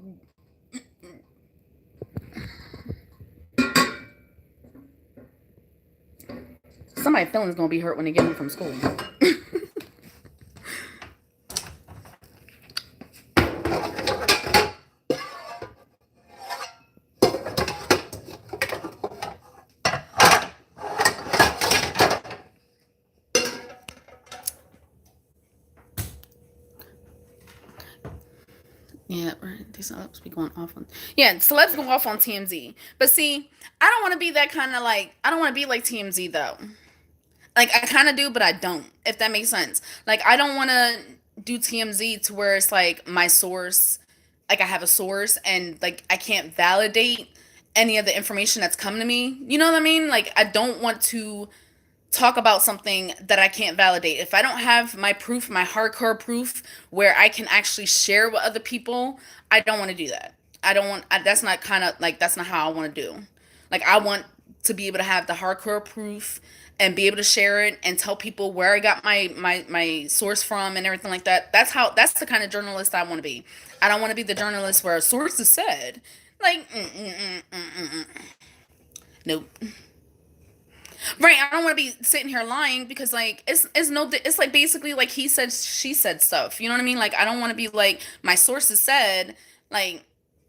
Somebody's feelings gonna be hurt when they get home from school. Yeah, right. These celebs be going off on. Yeah, celebs go off on TMZ. But see, I don't want to be that kind of like. I don't want to be like TMZ though. Like, I kind of do, but I don't. If that makes sense. Like, I don't want to do TMZ to where it's like my source. Like, I have a source and like I can't validate any of the information that's coming to me. You know what I mean? Like, I don't want to talk about something that I can't validate. If I don't have my proof, my hardcore proof, where I can actually share with other people, I don't want to do that. I don't want, that's not kind of like, that's not how I want to do. Like, I want to be able to have the hardcore proof and be able to share it and tell people where I got my source from and everything like that. That's the kind of journalist I want to be. I don't want to be the journalist where a source is said. Like, nope. Right, I don't want to be sitting here lying because like it's like basically like he said she said stuff. You know what I mean? Like, I don't want to be like my sources said. Like,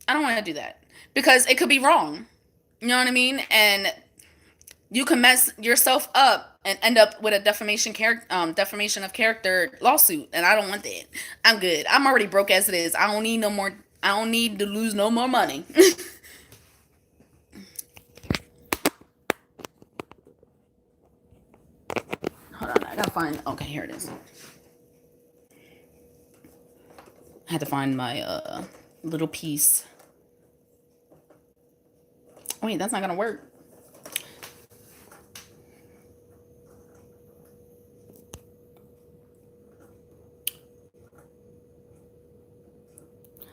I don't want to do that because it could be wrong. You know what I mean? And you can mess yourself up and end up with a defamation of character lawsuit, and I don't want that. I'm good. I'm already broke as it is. I don't need no more. I don't need to lose no more money. Hold on, I gotta find. Okay, here it is. I had to find my little piece. Wait, that's not gonna work.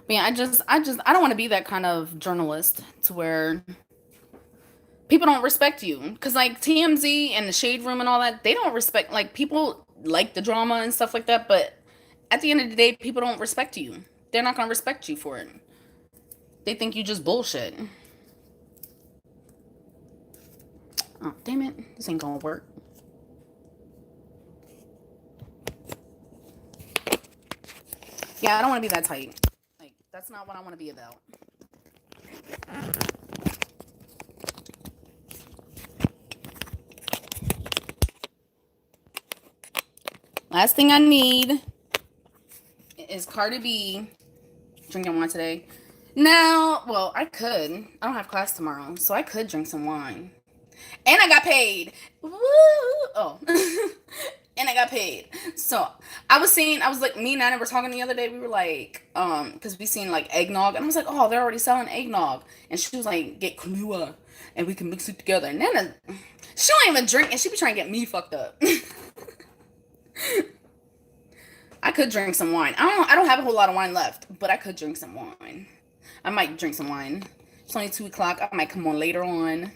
But yeah, I don't want to be that kind of journalist to where people don't respect you. Because like TMZ and the Shade Room and all that, they don't respect, like, people like the drama and stuff like that, but at the end of the day, people don't respect you. They're not gonna respect you for it. They think you just bullshit. Oh, damn it. This ain't gonna work. Yeah, I don't want to be that tight. Like, that's not what I want to be about. Last thing I need is Cardi B drinking wine today. Now, well, I could. I don't have class tomorrow, so I could drink some wine. And I got paid. Woo! Oh. And I got paid. So I was like, me and Nana were talking the other day. We were like, because we seen like eggnog, and I was like, oh, they're already selling eggnog. And she was like, get Kahlua, and we can mix it together. And Nana, she don't even drink, and she be trying to get me fucked up. I could drink some wine. I don't have a whole lot of wine left, but I could drink some wine. I might drink some wine. It's only 2 o'clock. I might come on later on.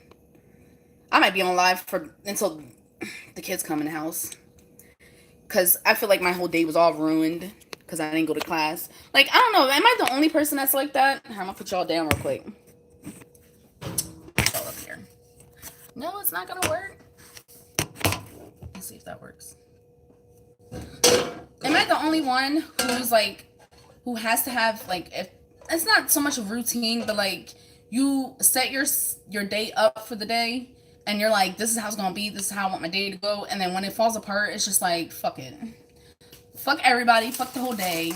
I might be on live until the kids come in the house. Because I feel like my whole day was all ruined because I didn't go to class. Like, I don't know. Am I the only person that's like that? I'm going to put y'all down real quick. No, it's not gonna work. Let's see if that works. Am I the only one who's like, who has to have like, if it's not so much a routine, but like you set your day up for the day, and you're like, this is how it's gonna be. This is how I want my day to go. And then when it falls apart, it's just like, fuck it, fuck everybody, fuck the whole day.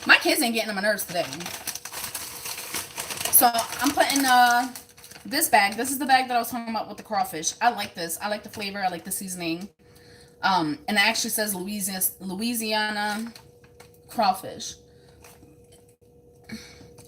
My kids ain't getting on my nerves today. So I'm putting this bag. This is the bag that I was talking about with the crawfish. I like this. I like the flavor. I like the seasoning. And it actually says Louisiana crawfish.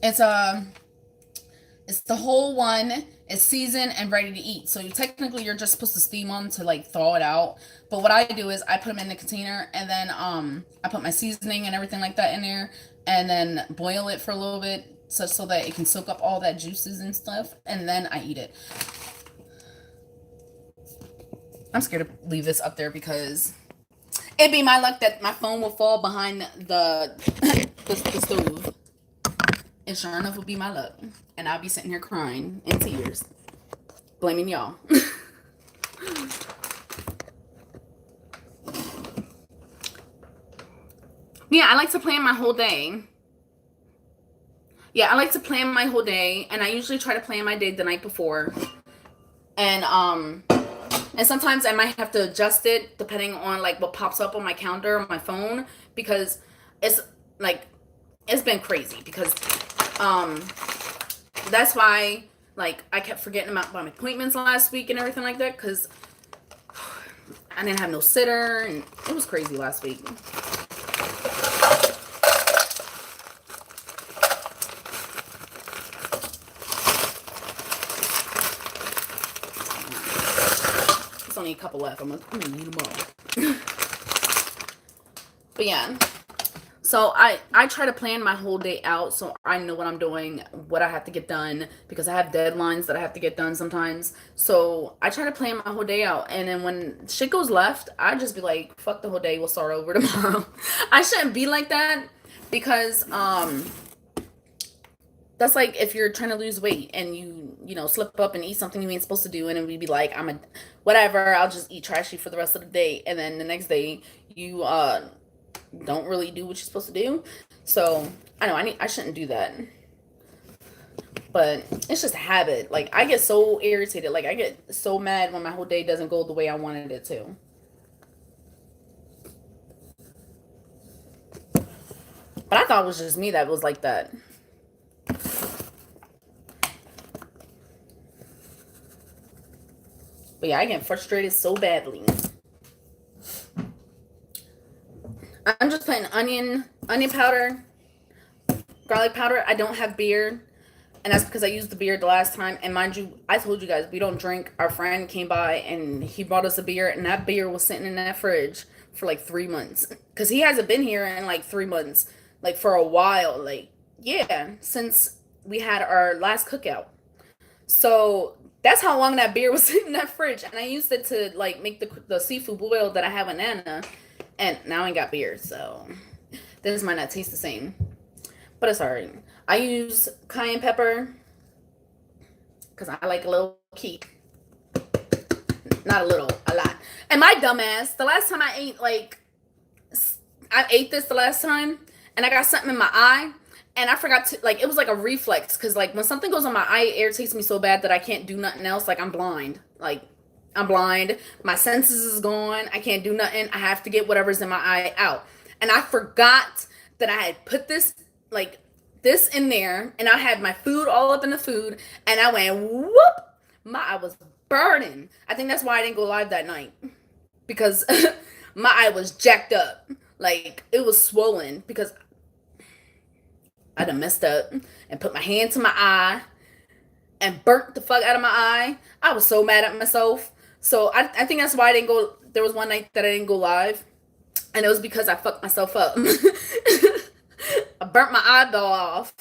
It's the whole one. It's seasoned and ready to eat. So you're just supposed to steam them to like thaw it out. But what I do is I put them in the container, and then I put my seasoning and everything like that in there, and then boil it for a little bit so that it can soak up all that juices and stuff, and then I eat it. I'm scared to leave this up there because it'd be my luck that my phone will fall behind the stove. And sure enough, will be my luck. And I'll be sitting here crying in tears. Blaming y'all. Yeah, I like to plan my whole day. Yeah, I like to plan my whole day. And I usually try to plan my day the night before. And sometimes I might have to adjust it depending on like what pops up on my calendar on my phone, because it's like, it's been crazy because that's why like I kept forgetting about my appointments last week and everything like that, because I didn't have no sitter and it was crazy last week. There's only a couple left. I'm gonna eat them all. But yeah. So I try to plan my whole day out so I know what I'm doing, what I have to get done, because I have deadlines that I have to get done sometimes. So I try to plan my whole day out. And then when shit goes left, I just be like, fuck the whole day, we'll start over tomorrow. I shouldn't be like that, because that's like if you're trying to lose weight and you know slip up and eat something you ain't supposed to do, and then we'd be like, whatever, I'll just eat trashy for the rest of the day, and then the next day you don't really do what you're supposed to do. So I know I shouldn't do that, but it's just a habit. Like I get so irritated, like I get so mad when my whole day doesn't go the way I wanted it to. But I thought it was just me that was like that. But yeah, I get frustrated so badly. I'm just putting onion powder, garlic powder. I don't have beer, and that's because I used the beer the last time. And mind you, I told you guys we don't drink. Our friend came by and he brought us a beer, and that beer was sitting in that fridge for like 3 months, because he hasn't been here in like 3 months, like for a while, like yeah, since we had our last cookout. So that's how long that beer was sitting in that fridge, and I used it to like make the seafood boil that I have with Nana. And now I ain't got beer, so this might not taste the same. But it's alright. I use cayenne pepper because I like a little kick. Not a little, a lot. And my dumbass, the last time I ate this the last time, and I got something in my eye, and I forgot to, like, it was like a reflex, because, like, when something goes on my eye, it irritates me so bad that I can't do nothing else. Like, I'm blind. Like, I'm blind. My senses is gone. I can't do nothing. I have to get whatever's in my eye out. And I forgot that I had put this, like, this in there, and I had my food all up in the food, and I went, whoop! My eye was burning. I think that's why I didn't go live that night, because my eye was jacked up. Like, it was swollen, because I done messed up and put my hand to my eye and burnt the fuck out of my eye. I was so mad at myself. So I think that's why I didn't go. There was one night that I didn't go live, and it was because I fucked myself up. I burnt my eyeball off.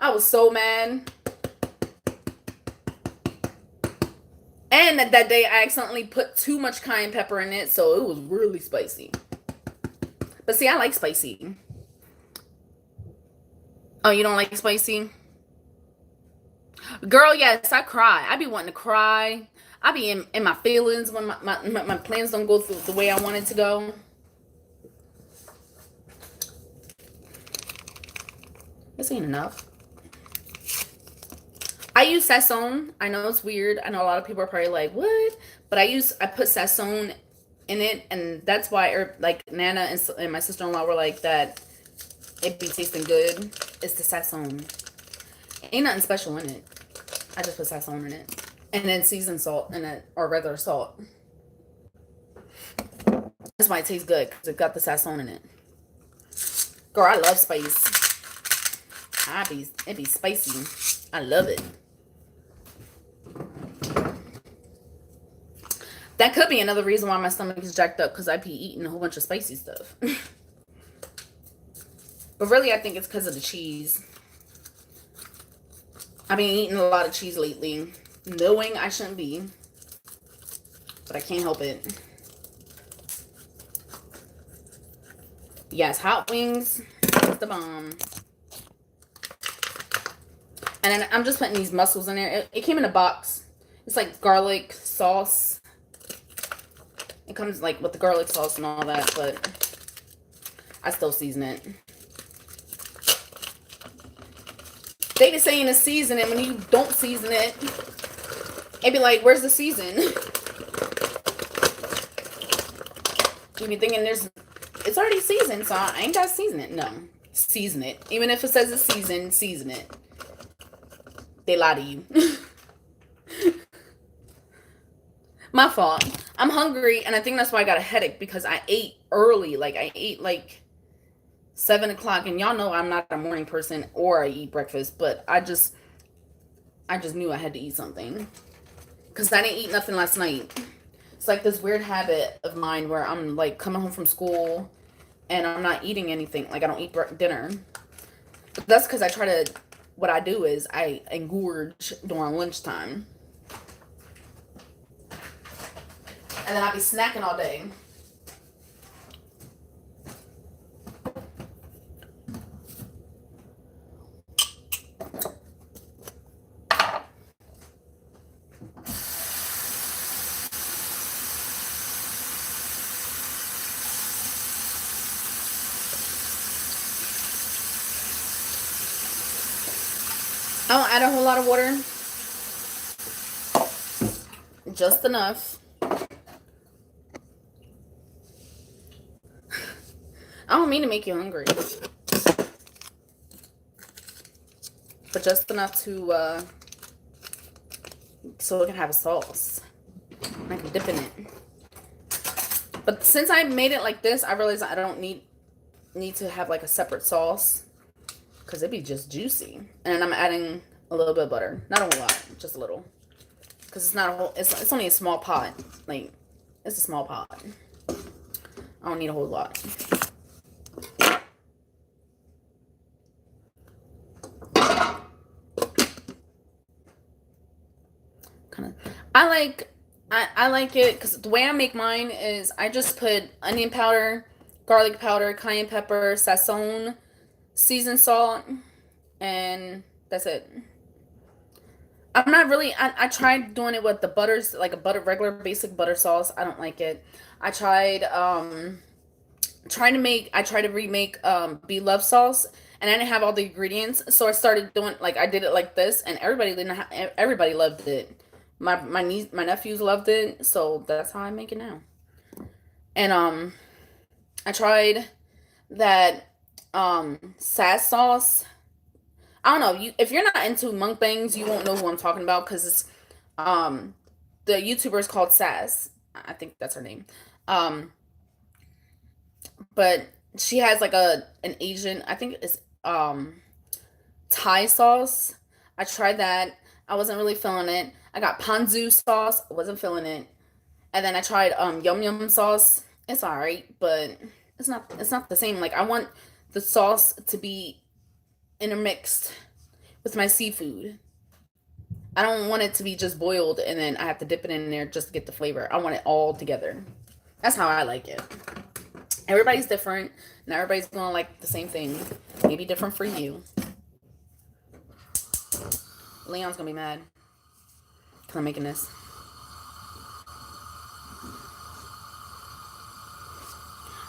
I was so mad. And that day I accidentally put too much cayenne pepper in it, so it was really spicy. But see, I like spicy. Oh, you don't like spicy? Girl, yes, I cry. I be wanting to cry. I be in my feelings when my plans don't go through the way I want it to go. This ain't enough. I use Sasson. I know it's weird. I know a lot of people are probably like, what? But I put Sasson in it, and that's why, like, Nana and my sister-in-law were like that. It be tasting good. It's the Sasson. Ain't nothing special in it. I just put Sasson in it. And then seasoned salt in it, or regular salt. That's why it tastes good, because it got the Sasson in it. Girl, I love spice. It be spicy. I love it. That could be another reason why my stomach is jacked up, because I be eating a whole bunch of spicy stuff. But really, I think it's because of the cheese. I've been eating a lot of cheese lately, knowing I shouldn't be, but I can't help it. Yes, hot wings is the bomb. And then I'm just putting these mussels in there. It came in a box. It's like garlic sauce. It comes like with the garlic sauce and all that, but I still season it. They be saying to season it. When you don't season it, it be like, where's the season? You be thinking it's already seasoned, so I ain't got to season it. No, season it. Even if it says it's seasoned, season it. They lie to you. My fault. I'm hungry, and I think that's why I got a headache, because I ate early. Like, I ate like 7 o'clock, and y'all know I'm not a morning person, or I eat breakfast, but I just knew I had to eat something, because I didn't eat nothing last night. It's like this weird habit of mine where I'm like coming home from school and I'm not eating anything. Like, I don't eat dinner. But that's because what I do is I engorge during lunchtime. And then I be snacking all day. I don't add a whole lot of water. Just enough. I don't mean to make you hungry. But just enough to, so it can have a sauce. I can dip in it. But since I made it like this, I realized I don't need to have like a separate sauce, because it'd be just juicy. And then I'm adding a little bit of butter. Not a whole lot, just a little. Because it's not a whole, it's only a small pot. Like, it's a small pot. I don't need a whole lot. I like it because the way I make mine is I just put onion powder, garlic powder, cayenne pepper, sazon, seasoned salt, and that's it. I'm not really, I tried doing it with the butters, like a regular basic butter sauce. I don't like it. I tried to remake bee love sauce, and I didn't have all the ingredients, so I started doing, like, I did it like this, and everybody loved it. My nephews loved it, so that's how I make it now. And I tried that sass sauce. I don't know, if you're not into mukbangs, you won't know who I'm talking about, because it's the YouTuber is called Sass. I think that's her name. But she has like an Asian, I think it's Thai sauce. I tried that. I wasn't really feeling it. I got ponzu sauce. I wasn't feeling it. And then I tried yum yum sauce. It's alright, but it's not the same. Like, I want the sauce to be intermixed with my seafood. I don't want it to be just boiled and then I have to dip it in there just to get the flavor. I want it all together. That's how I like it. Everybody's different. Not everybody's gonna like the same thing. Maybe different for you. Leon's gonna be mad because I'm making this.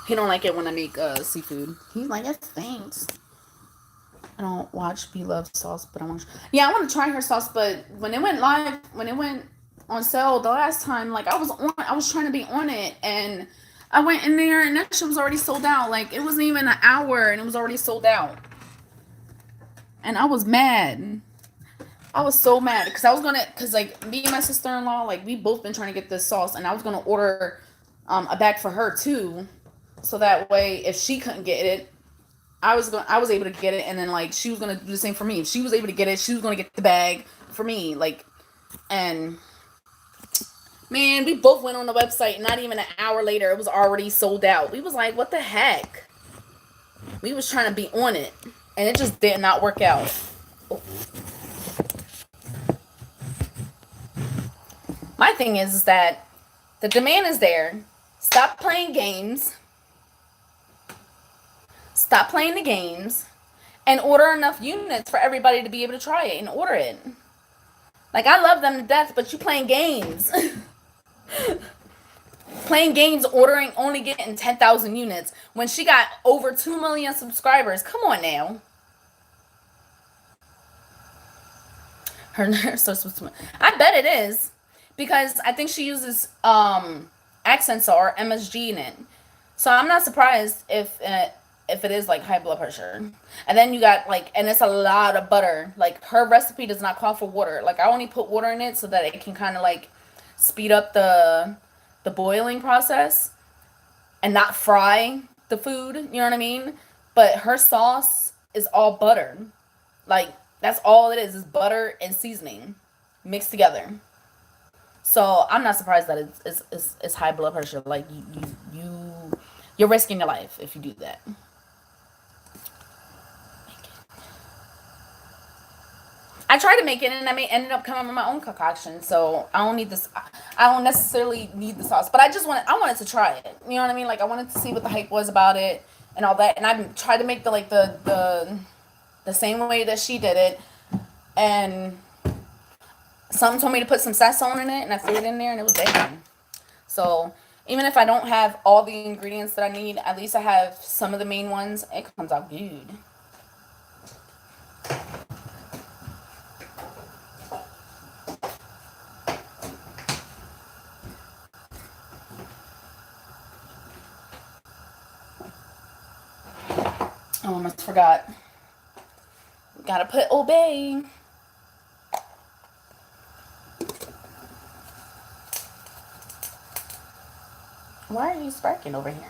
He don't like it when I make seafood. He's like, it stinks. I don't watch Beloved sauce, but I want. Yeah, I want to try her sauce, but when it went live, when it went on sale the last time, like I was trying to be on it, and I went in there and that shit was already sold out. Like it wasn't even an hour, and it was already sold out. And I was mad. I was so mad because like me and my sister-in-law, like we both been trying to get this sauce, and I was gonna order a bag for her too, so that way if she couldn't get it, I was able to get it, and then like she was gonna do the same for me. If she was able to get it, she was gonna get the bag for me. Like, and man, we both went on the website. Not even an hour later, it was already sold out. We was like, what the heck? We was trying to be on it, and it just did not work out. Oh. My thing is that the demand is there. Stop playing games. Stop playing the games and order enough units for everybody to be able to try it and order it. Like, I love them to death, but you playing games. Playing games, ordering, only getting 10,000 units when she got over 2 million subscribers. Come on now. Her nurse, I bet it is. Because I think she uses accents or MSG in it. So I'm not surprised if it is like high blood pressure. And then you got like, and it's a lot of butter. Like her recipe does not call for water. Like I only put water in it so that it can kind of like speed up the boiling process and not fry the food. You know what I mean? But her sauce is all butter. Like that's all it is butter and seasoning mixed together. So I'm not surprised that it's high blood pressure. Like you're risking your life if you do that. I tried to make it and I ended up coming with my own concoction. So I don't need this. I don't necessarily need the sauce, but I wanted to try it. You know what I mean? Like I wanted to see what the hype was about it and all that. And I tried to make the same way that she did it, and someone told me to put some sazon in it, and I threw it in there, and it was there. So even if I don't have all the ingredients that I need, at least I have some of the main ones. It comes out good. Oh, I almost forgot. Gotta put obey. Why are you sparking over here?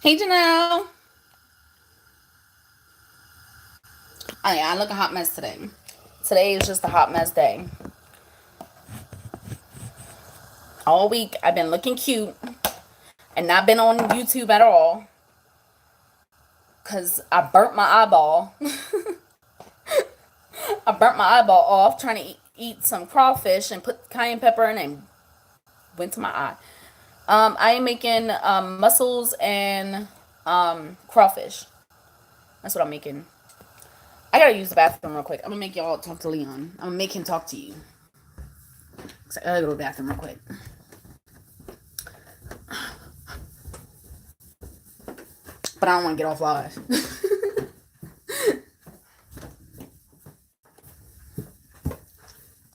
Hey, Janelle. Oh, yeah, I look a hot mess today. Today is just a hot mess day. All week, I've been looking cute and not been on YouTube at all because I burnt my eyeball. I burnt my eyeball off trying to eat some crawfish and put cayenne pepper in and went to my eye. I am making mussels and crawfish. That's what I'm making. I gotta use the bathroom real quick. I'm gonna make y'all talk to Leon. I'm gonna make him talk to you. I gotta go to the bathroom real quick. But I don't want to get off live.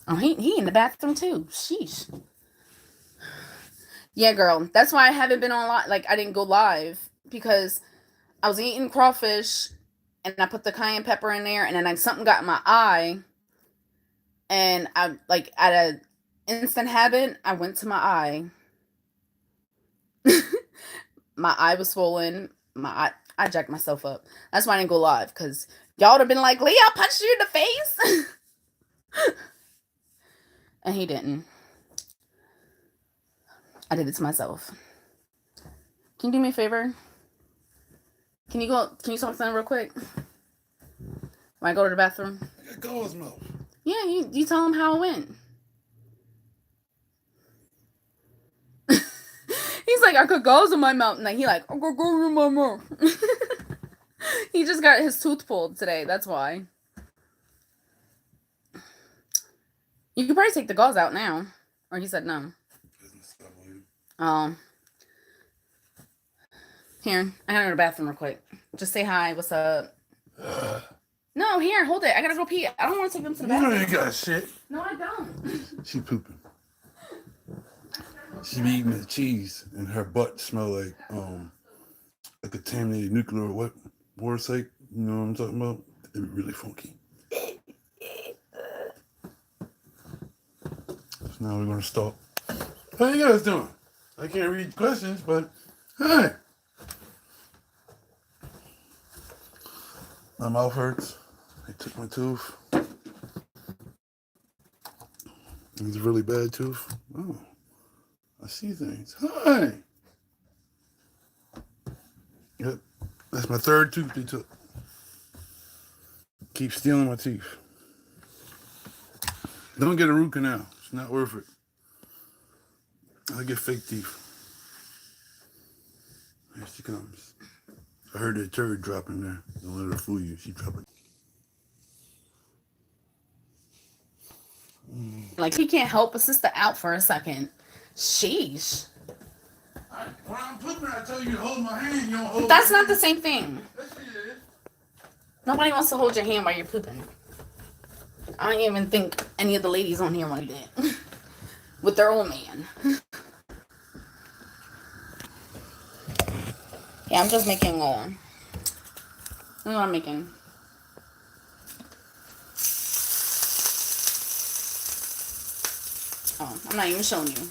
Oh, he in the bathroom too. Sheesh. Yeah, girl. That's why I haven't been on live. Like I didn't go live because I was eating crawfish and I put the cayenne pepper in there, and then something got in my eye, and I like at an instant habit, I went to my eye. My eye was swollen. I jacked myself up. That's why I didn't go live, because y'all would have been like, Leah punched you in the face. And he didn't. I did it to myself. Can you do me a favor? Can you talk to them real quick? When I go to the bathroom? I got gauze mouth. Yeah, you tell him how it went. He's like, I got gauze in my mouth. And he like, I got gauze in my mouth. He just got his tooth pulled today. That's why. You could probably take the gauze out now. Or he said no. Oh. Here, I gotta go to the bathroom real quick. Just say hi. What's up? No, here, hold it. I gotta go pee. I don't want to take them to the bathroom. You ain't got shit. No, I don't. She pooping. She be eating the cheese, and her butt smell like a contaminated nuclear war site. You know what I'm talking about? It be really funky. So now we're gonna stop. How you guys doing? I can't read questions, but hi. My mouth hurts. They took my tooth. It's a really bad tooth. Oh, I see things. Hi. Yep, that's my third tooth they took. Keep stealing my teeth. Don't get a root canal. It's not worth it. I get fake teeth. Here she comes. I heard that turd dropping there. Don't let her fool you. She dropping. Like, he can't help a sister out for a second. Sheesh. When I'm pooping, I tell you to hold my hand. You don't hold. That's not the same thing. Yes, it is. Nobody wants to hold your hand while you're pooping. I don't even think any of the ladies on here want to do it. With their old man. Yeah, I'm just making what am I making? Oh, I'm not even showing you.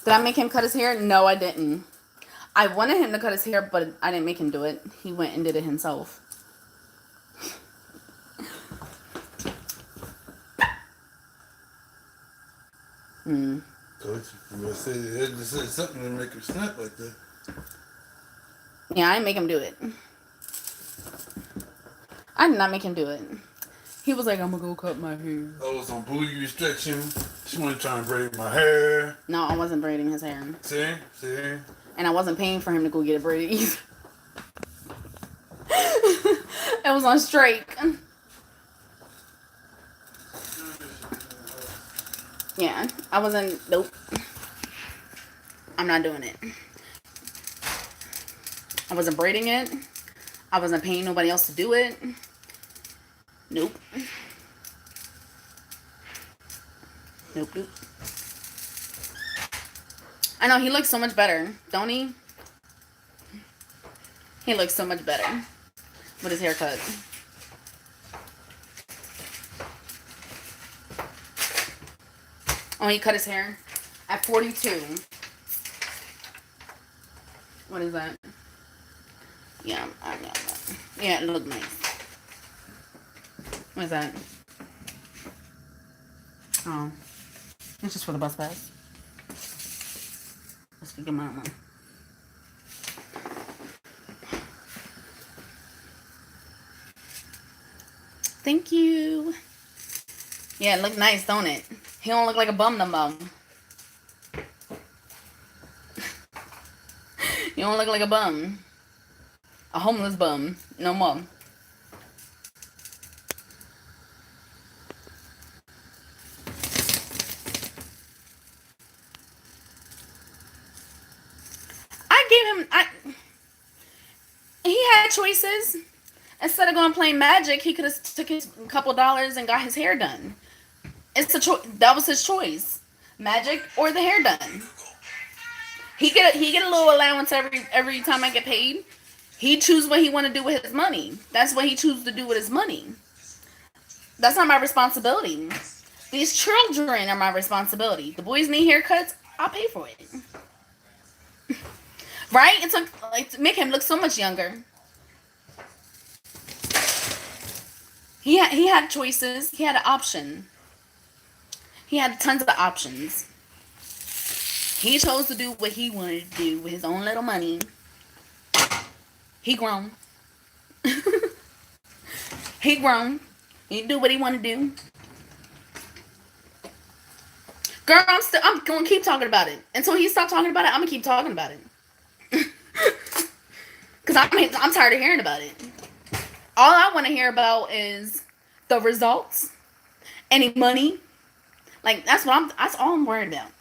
Did I make him cut his hair? No, I didn't. I wanted him to cut his hair, but I didn't make him do it. He went and did it himself. Told you. I'm gonna say something to make her snap like that. Yeah, I didn't make him do it. I did not make him do it. He was like, I'm gonna go cut my hair. I was on booty restriction. She wasn't trying to braid my hair. No, I wasn't braiding his hair. See? And I wasn't paying for him to go get it braided either. It was on straight. Yeah, I wasn't, nope. I'm not doing it. I wasn't braiding it. I wasn't paying nobody else to do it. Nope. Nope. I know, he looks so much better, don't he? He looks so much better with his haircut. Oh, he cut his hair at 42. What is that? Yeah, I got that. Yeah, it looked nice. What is that? Oh, it's just for the bus pass. Let's get my one. Thank you. Yeah, it looked nice, don't it? He don't look like a bum no more. You don't look like a bum. A homeless bum. No more. He had choices. Instead of going playing Magic, he could have took his couple dollars and got his hair done. It's the choice. That was his choice: Magic or the hair done. He get a little allowance every time I get paid. He choose what he want to do with his money. That's what he chooses to do with his money. That's not my responsibility. These children are my responsibility. The boys need haircuts. I'll pay for it. Right? It's like to make him look so much younger. He had choices. He had an option. He had tons of options. He chose to do what he wanted to do with his own little money. He grown. He grown. He do what he want to do. Girl, I'm gonna keep talking about it until he stop talking about it. I'm gonna keep talking about it. Cause I'm tired of hearing about it. All I want to hear about is the results, any money. Like that's all I'm worried about.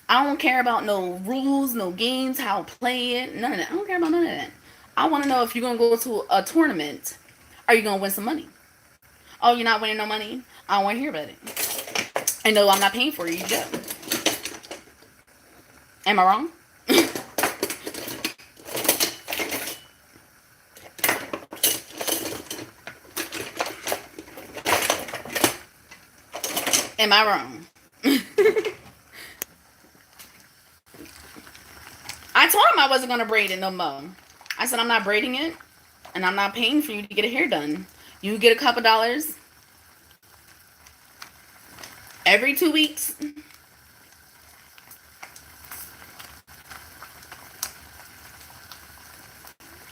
I don't care about no rules, no games, how to play it, none of that. I don't care about none of that. I want to know if you're gonna go to a tournament, are you gonna win some money? Oh, you're not winning no money? I don't want to hear about it. I know I'm not paying for you. You go. Am I wrong? Am I wrong? I told him I wasn't gonna braid it no more. I said I'm not braiding it, and I'm not paying for you to get a hair done. You get a couple dollars every 2 weeks.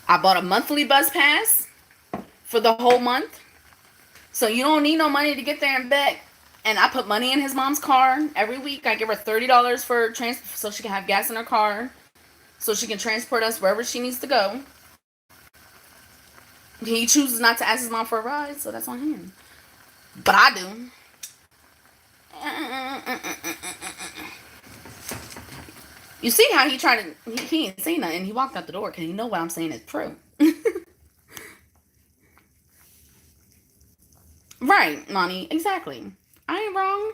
I bought a monthly bus pass for the whole month. So you don't need no money to get there and back. And I put money in his mom's car every week. I give her $30 for so she can have gas in her car, so she can transport us wherever she needs to go. He chooses not to ask his mom for a ride, so that's on him. But I do. You see how he tried to, he didn't say nothing. He walked out the door because he know what I'm saying is true. Right, Monty, exactly. I ain't wrong.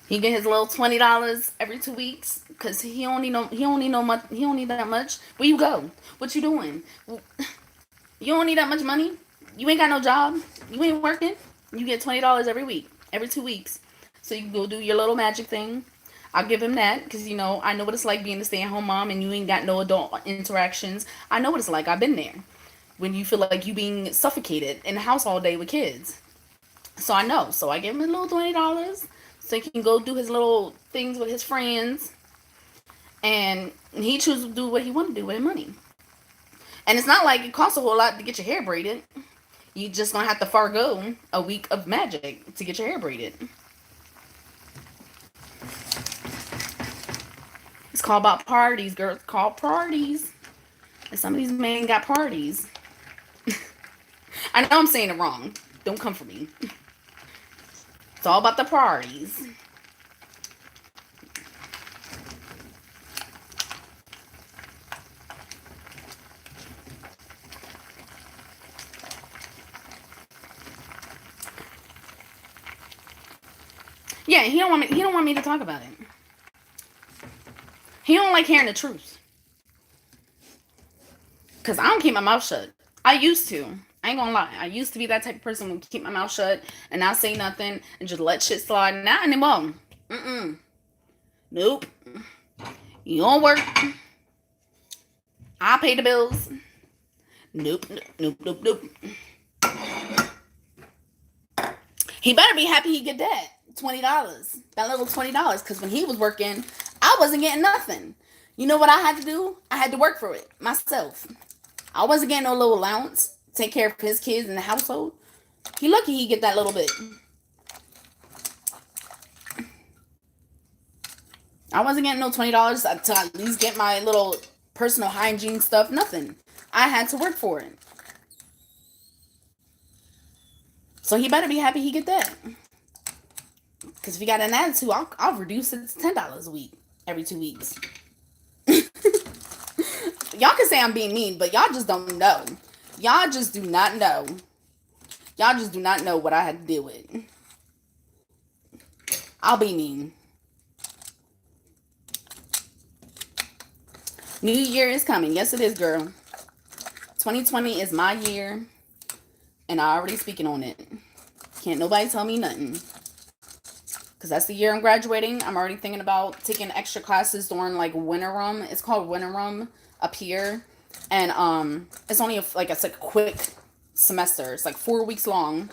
He get his little $20 every 2 weeks because he don't need that much. Where you go? What you doing? You don't need that much money. You ain't got no job. You ain't working. You get $20 every week, every 2 weeks. So you can go do your little magic thing. I'll give him that because, you know, I know what it's like being a stay-at-home mom and you ain't got no adult interactions. I know what it's like. I've been there. When you feel like you being suffocated in the house all day with kids. So I know. So I give him a little $20 so he can go do his little things with his friends. And he chooses to do what he want to do with his money. And it's not like it costs a whole lot to get your hair braided. You just gonna have to forego a week of magic to get your hair braided. It's called about parties, girls. It's called parties. And some of these men got parties. I know I'm saying it wrong. Don't come for me. It's all about the parties. Yeah, he don't want me to talk about it. He don't like hearing the truth. Cause I don't keep my mouth shut. I used to. I ain't gonna lie. I used to be that type of person who would keep my mouth shut and not say nothing and just let shit slide. Not anymore. Nope. You don't work. I pay the bills. Nope. He better be happy he get that $20. That little $20. Because when he was working, I wasn't getting nothing. You know what I had to do? I had to work for it myself. I wasn't getting no little allowance. Take care of his kids in the household. He lucky he get that little bit. I wasn't getting no $20 to at least get my little personal hygiene stuff. Nothing. I had to work for it. So he better be happy he get that. Because if he got an attitude, I'll reduce it to $10 a week every 2 weeks. Y'all can say I'm being mean, but y'all just don't know. Y'all just do not know. Y'all just do not know what I had to deal with. I'll be mean. New Year is coming. Yes, it is, girl. 2020 is my year, and I already speaking on it. Can't nobody tell me nothing. Because that's the year I'm graduating. I'm already thinking about taking extra classes during, like, winter room. It's called winter room up here. And it's only, it's like a quick semester. It's like 4 weeks long.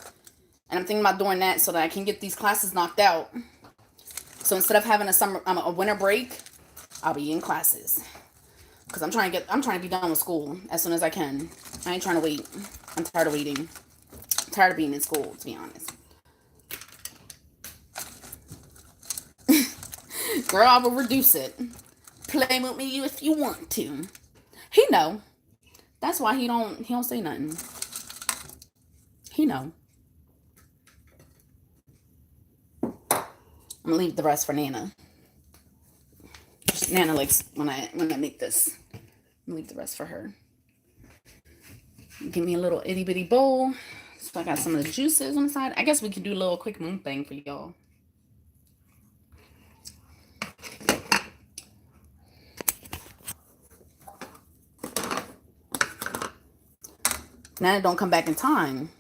And I'm thinking about doing that so that I can get these classes knocked out. So instead of having a winter break, I'll be in classes. Because I'm trying to be done with school as soon as I can. I ain't trying to wait. I'm tired of waiting. I'm tired of being in school, to be honest. Girl, I will reduce it. Play with me if you want to. He know. That's why he don't say nothing. He know. I'm gonna leave the rest for Nana. Nana likes when I make this. I'm gonna leave the rest for her. Give me a little itty bitty bowl. So I got some of the juices on the side. I guess we could do a little quick moon thing for y'all. Nana don't come back in time.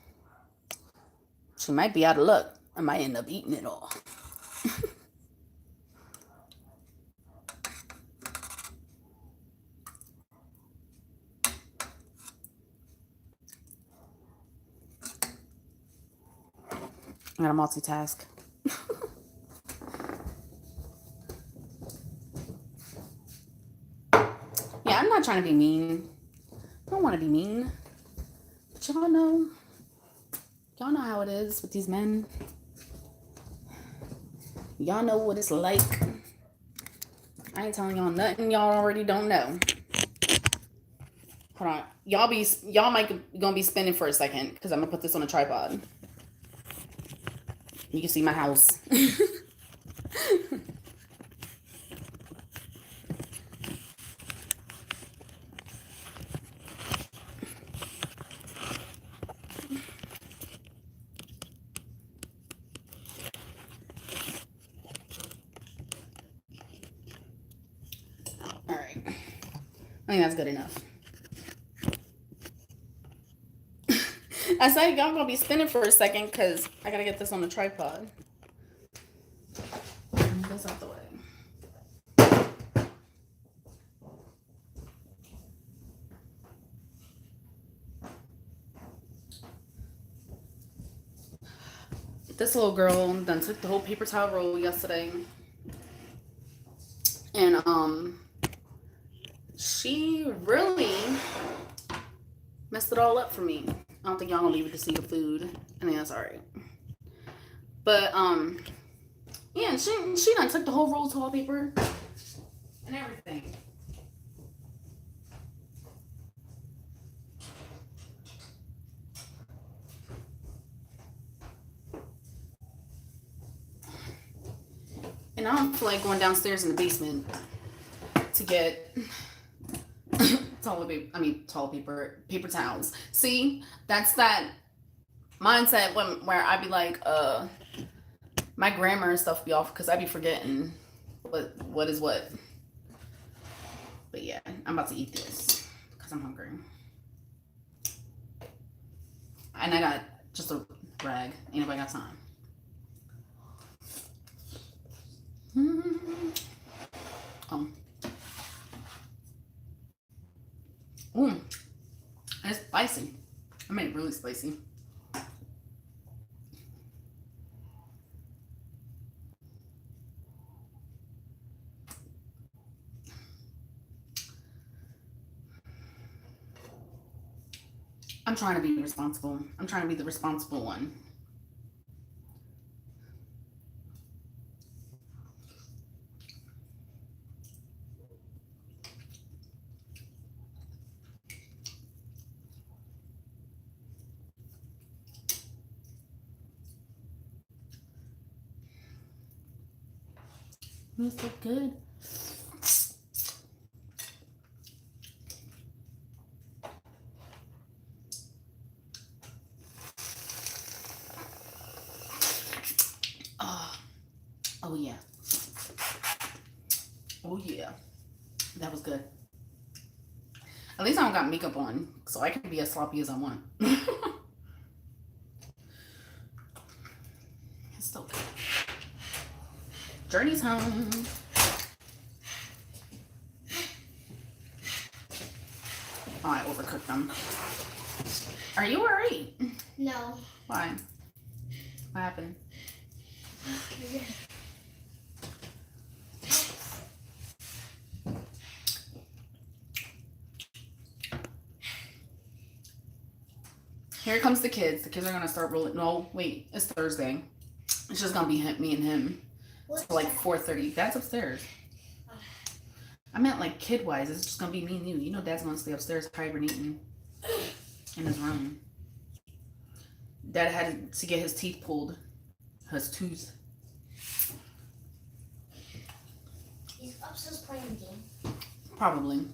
She might be out of luck. I might end up eating it all. I gotta multitask. Yeah, I'm not trying to be mean. I don't want to be mean. But y'all know how it is with these men. Y'all know what it's like. I ain't telling y'all nothing y'all already don't know. Hold on. Y'all might gonna be spinning for a second because I'm gonna put this on a tripod. You can see my house. All right. I think that's good enough. I said y'all gonna be spinning for a second because I gotta get this on the tripod. Move this out the way. This little girl done took the whole paper towel roll yesterday. And she really messed it all up for me. I don't think y'all gonna leave it to see the food. I think that's alright. But yeah, she done took the whole roll of toilet paper and everything. And I don't feel like going downstairs in the basement to get toilet paper, paper towels. See, that's that mindset where I be like, my grammar and stuff be off because I be forgetting what is what. But yeah, I'm about to eat this because I'm hungry. And I got just a rag. Ain't nobody got time. Oh. Ooh. It's spicy. I made it really spicy. I'm trying to be responsible. I'm trying to be the responsible one. It's so good. Oh yeah. Oh yeah. That was good. At least I don't got makeup on, so I can be as sloppy as I want. It's so good. Journey's home. Oh, I overcooked them. Are you alright? No. Why? What happened? Here comes the kids. The kids are gonna start rolling. No, wait, it's Thursday. It's just gonna be me and him. It's like 4:30. Dad's upstairs. I meant like kid-wise. It's just gonna be me and you. You know, Dad's gonna stay upstairs hibernating in his room. Dad had to get his teeth pulled. His tooth. He's upstairs playing the game. Probably.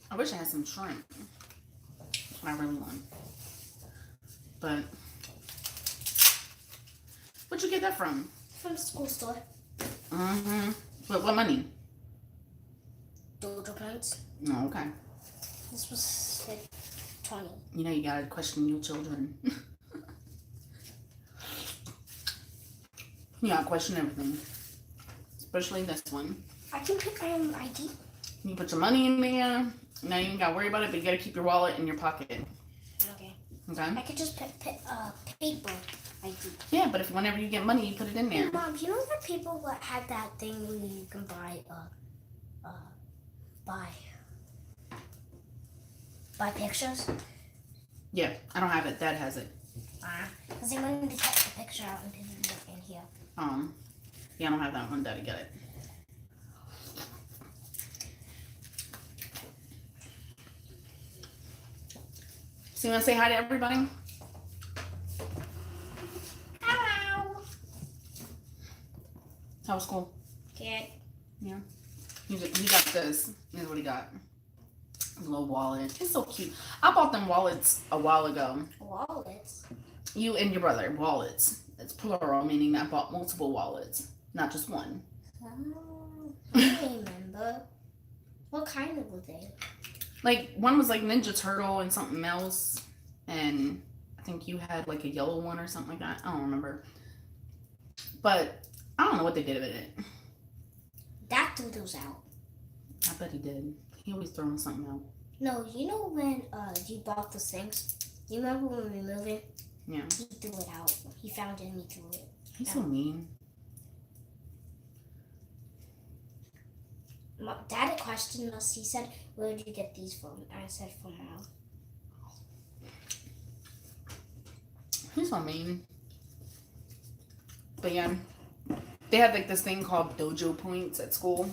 I wish I had some shrimp. That's what I really want. But where'd you get that from? From the school store. Mm-hmm. What money? Dojo points. Oh, okay. This was like 20. You know you gotta question your children. You gotta question everything. Especially this one. I can pick my own ID. You put your money in there. Now you ain't gotta worry about it, but you gotta keep your wallet in your pocket. Okay. Okay? I could just pick paper ID. Yeah, but if whenever you get money, you put it in there. Hey, Mom, you know that people that had that thing where you can buy pictures? Yeah, I don't have it. Dad has it. Because they wanted to cut the picture out and put it in here. Yeah, I don't have that one. Daddy got it. So you wanna say hi to everybody? Hello. How was school? Okay. Yeah. He got this. Here's what he got. A little wallet. It's so cute. I bought them wallets a while ago. Wallets? You and your brother. Wallets. It's plural, meaning I bought multiple wallets, not just one. Oh, I remember. What kind of were they? Like, one was like Ninja Turtle and something else. And I think you had like a yellow one or something like that. I don't remember. But I don't know what they did with it. Dad threw those out. I bet he did. He always throwing something out. No, you know when you bought those things? You remember when we moved it? Yeah. He threw it out. He found it and he threw it. He's so mean. Dad had questioned us. He said, "Where did you get these from?" I said, "From Mom." He's so mean. But yeah, they have like this thing called dojo points at school.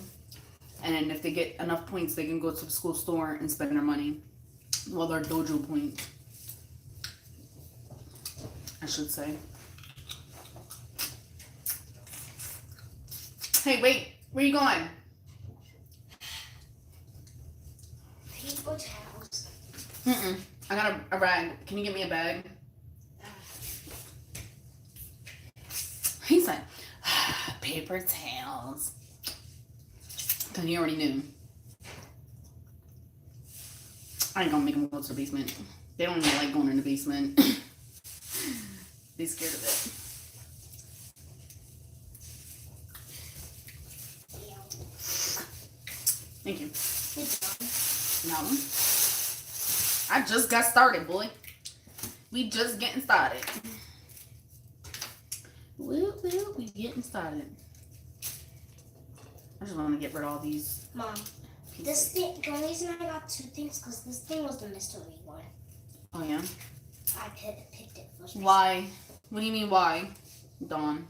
And if they get enough points, they can go to the school store and spend their money. Well, their dojo points, I should say. Hey, wait. Where you going? Paper towels. I got a rag. Can you get me a bag? He said, paper towels. Because he already knew. I ain't gonna make them go to the basement. They don't even like going in the basement. They're scared of it. Thank you. No. I just got started, boy. We just getting started. We getting started. I just want to get rid of all these. Mom, this thing, the only reason I got two things because this thing was the mystery one. Oh, yeah? I picked it first. Why? What do you mean, why? Dawn.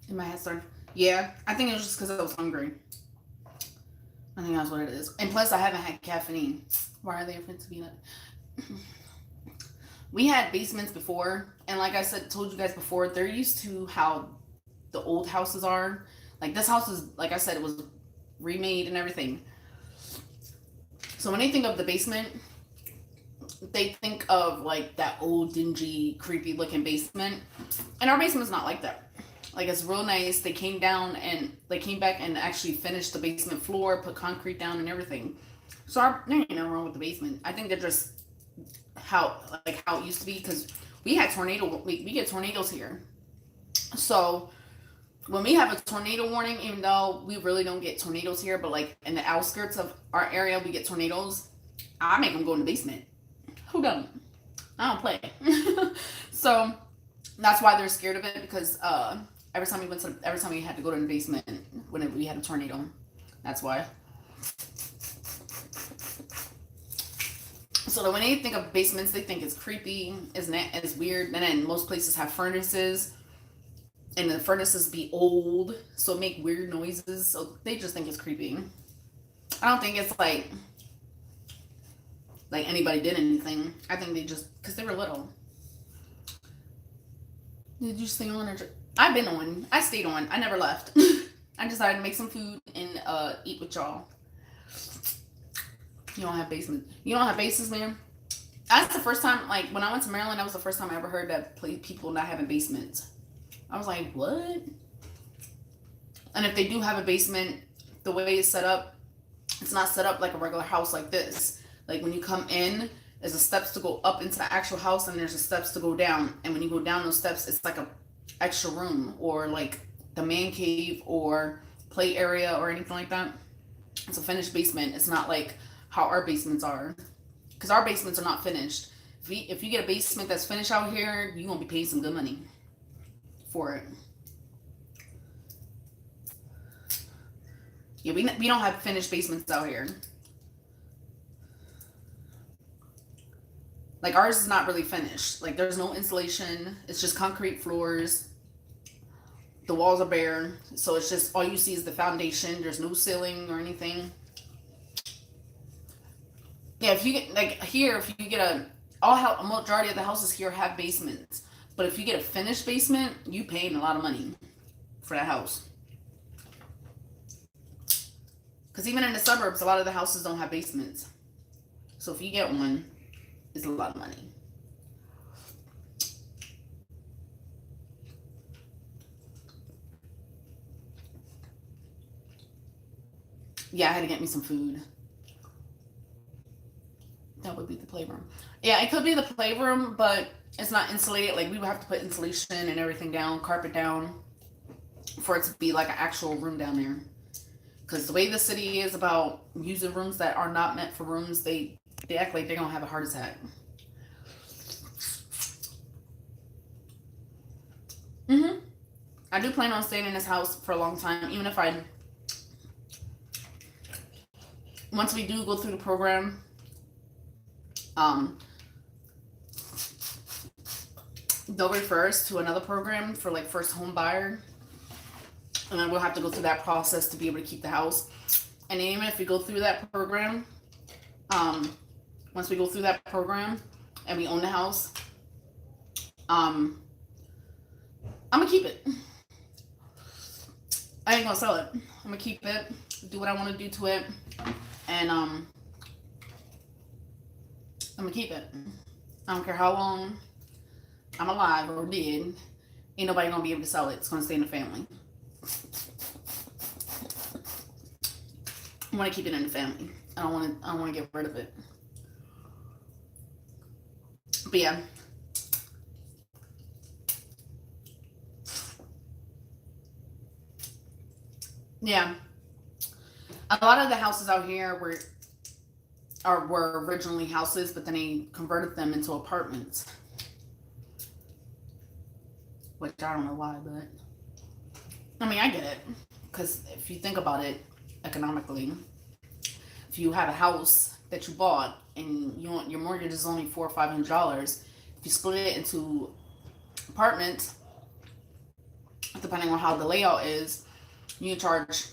In my head started. Yeah, I think it was just because I was hungry. I think that's what it is. And plus, I haven't had caffeine. Why are they afraid to be that? We had basements before, and like I said, told you guys before, they're used to how the old houses are. Like this house is, like I said, it was remade and everything. So when they think of the basement, they think of like that old, dingy, creepy looking basement. And our basement's not like that. Like it's real nice. They came down and they came back and actually finished the basement floor, put concrete down and everything. So there ain't nothing wrong with the basement. I think they're just how it used to be, because we get tornadoes here. So when we have a tornado warning, even though we really don't get tornadoes here, but like in the outskirts of our area we get tornadoes, I make them go in the basement. Who doesn't? I don't play. So that's why they're scared of it, because every time we had to go to the basement whenever we had a tornado. That's why. So when they think of basements, they think it's creepy, it's weird. And then most places have furnaces, and the furnaces be old, so make weird noises. So they just think it's creepy. I don't think it's like anybody did anything. I think they just, because they were little. Did you stay on? I've been on. I stayed on. I never left. I decided to make some food and eat with y'all. You don't have basements. You don't have basements, man. That's the first time, like, when I went to Maryland, that was the first time I ever heard that people not having basements. I was like, what? And if they do have a basement, the way it's set up, it's not set up like a regular house like this. Like, when you come in, there's the steps to go up into the actual house, and there's the steps to go down. And when you go down those steps, it's like a extra room, or like the man cave or play area or anything like that. It's a finished basement. It's not like how our basements are, because our basements are not finished. If you get a basement that's finished out here, you're gonna be paying some good money for it. Yeah, we don't have finished basements out here. Like, ours is not really finished. Like, there's no insulation. It's just concrete floors. The walls are bare, so it's just all you see is the foundation. There's no ceiling or anything. Yeah, if you get, like, here, if you get a majority of the houses here have basements. But if you get a finished basement, you paying a lot of money for that house. Because even in the suburbs, a lot of the houses don't have basements. So if you get one, it's a lot of money. Yeah, I had to get me some food. That would be the playroom. Yeah, it could be the playroom, but it's not insulated. Like, we would have to put insulation and everything down, carpet down, for it to be like an actual room down there. Because the way the city is about using rooms that are not meant for rooms, they act like they're going to have a heart attack. I do plan on staying in this house for a long time, even if once we do go through the program, they'll refer us to another program for like first home buyer, and then we'll have to go through that process to be able to keep the house. And even if we go through that program, once we go through that program and we own the house, I'm gonna keep it. I ain't gonna sell it. I'm gonna keep it, do what I want to do to it, and I'm gonna keep it. I don't care how long I'm alive or dead. Ain't nobody gonna be able to sell it. It's gonna stay in the family. I want to keep it in the family. I don't want to get rid of it. But yeah. Yeah. A lot of the houses out here were originally houses, but then they converted them into apartments. Which I don't know why, but I mean, I get it. Because if you think about it economically, if you have a house that you bought and your mortgage is only $400 or $500, if you split it into apartments, depending on how the layout is, you charge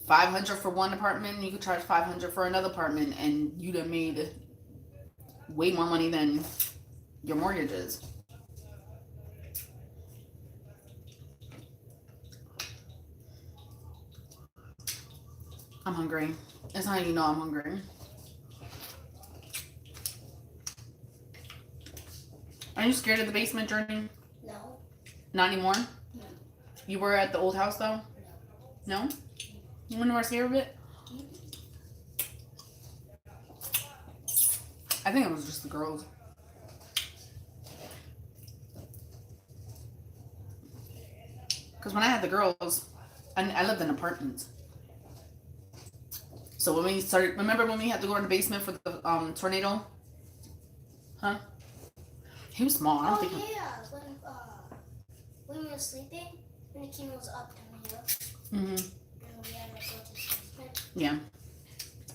$500 for one apartment, you could charge $500 for another apartment, and you done made way more money than your mortgage is. I'm hungry. That's how you know I'm hungry. Are you scared of the basement journey? No. Not anymore? No. You were at the old house though? No? You were never scared of it? I think it was just the girls. Because when I had the girls, I lived in apartments. So when we started, remember when we had to go in the basement for the tornado? Huh? He was small. I don't think. Yeah, when we were sleeping, when the camera was up down here. Mm-hmm. And we had to go to the basement. Yeah.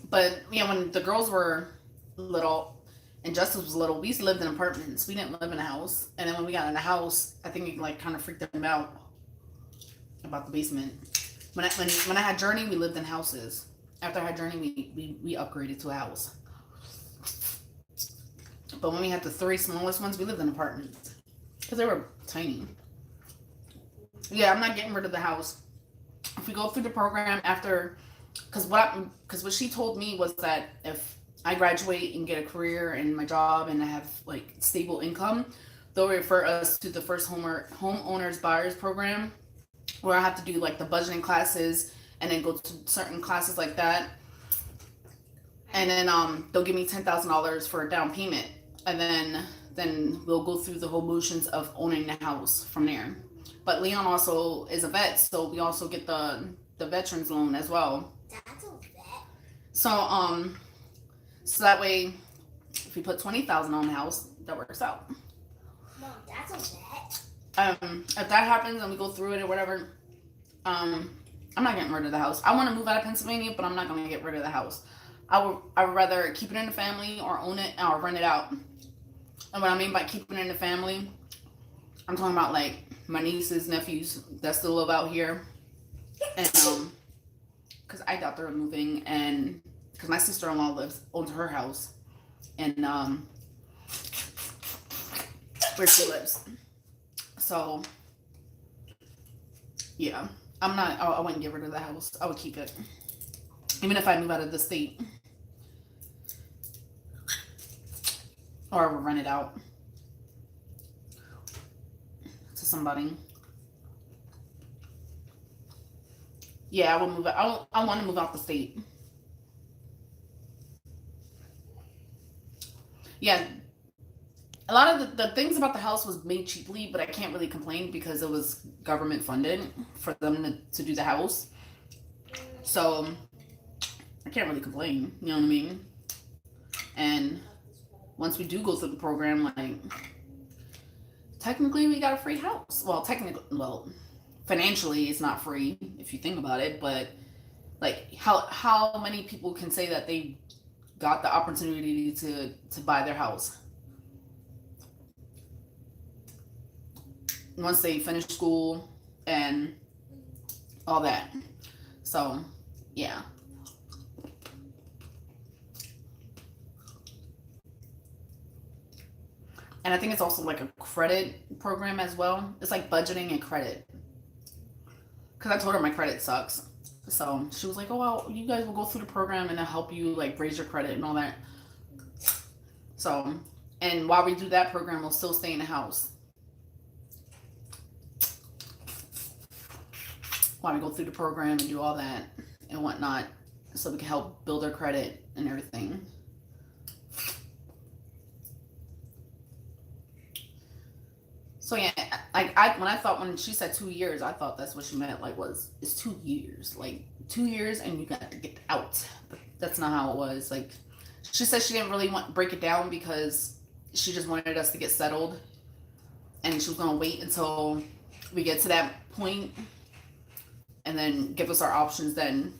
But yeah, when the girls were little and Justice was little, we used to live in apartments. We didn't live in a house. And then when we got in the house, I think it like kind of freaked them out about the basement. When I had Journey, we lived in houses. After I had Journey, we upgraded to a house. But when we had the three smallest ones, we lived in apartments because they were tiny. Yeah, I'm not getting rid of the house. If we go through the program after, because what she told me was that if I graduate and get a career in my job and I have like stable income, they'll refer us to the first homeowners buyers program, where I have to do like the budgeting classes and then go to certain classes like that. And then they'll give me $10,000 for a down payment, and then we'll go through the whole motions of owning the house from there. But Leon also is a vet, so we also get the veterans loan as well. That's a vet. So that way, if we put $20,000 on the house, that works out. Mom, that's a vet. If that happens and we go through it or whatever, I'm not getting rid of the house. I want to move out of Pennsylvania, but I'm not going to get rid of the house. I would rather keep it in the family or own it or rent it out. And what I mean by keeping it in the family, I'm talking about like my nieces, nephews that still live out here. And because I doubt they're moving, and because my sister-in-law owns her house, and where she lives. So yeah, I wouldn't get rid of the house. I would keep it, even if I move out of the state, or I would rent it out to somebody. Yeah, I would move out. I want to move out the state. Yeah, a lot of the things about the house was made cheaply, but I can't really complain because it was government funded for them to do the house. So I can't really complain, you know what I mean? And once we do go through the program, like, technically we got a free house. Well, financially it's not free if you think about it, but like how many people can say that they got the opportunity to buy their house once they finish school and all that? So yeah. And I think it's also like a credit program as well. It's like budgeting and credit. Because I told her my credit sucks. So she was like, oh, well, you guys will go through the program and it'll help you like raise your credit and all that. So, and while we do that program, we'll still stay in the house. While we go through the program and do all that and whatnot. So we can help build our credit and everything. So yeah, like when she said 2 years, I thought that's what she meant. Like, it's 2 years, like 2 years, and you got to get out. But that's not how it was. Like, she said she didn't really want to break it down because she just wanted us to get settled, and she was gonna wait until we get to that point, and then give us our options then.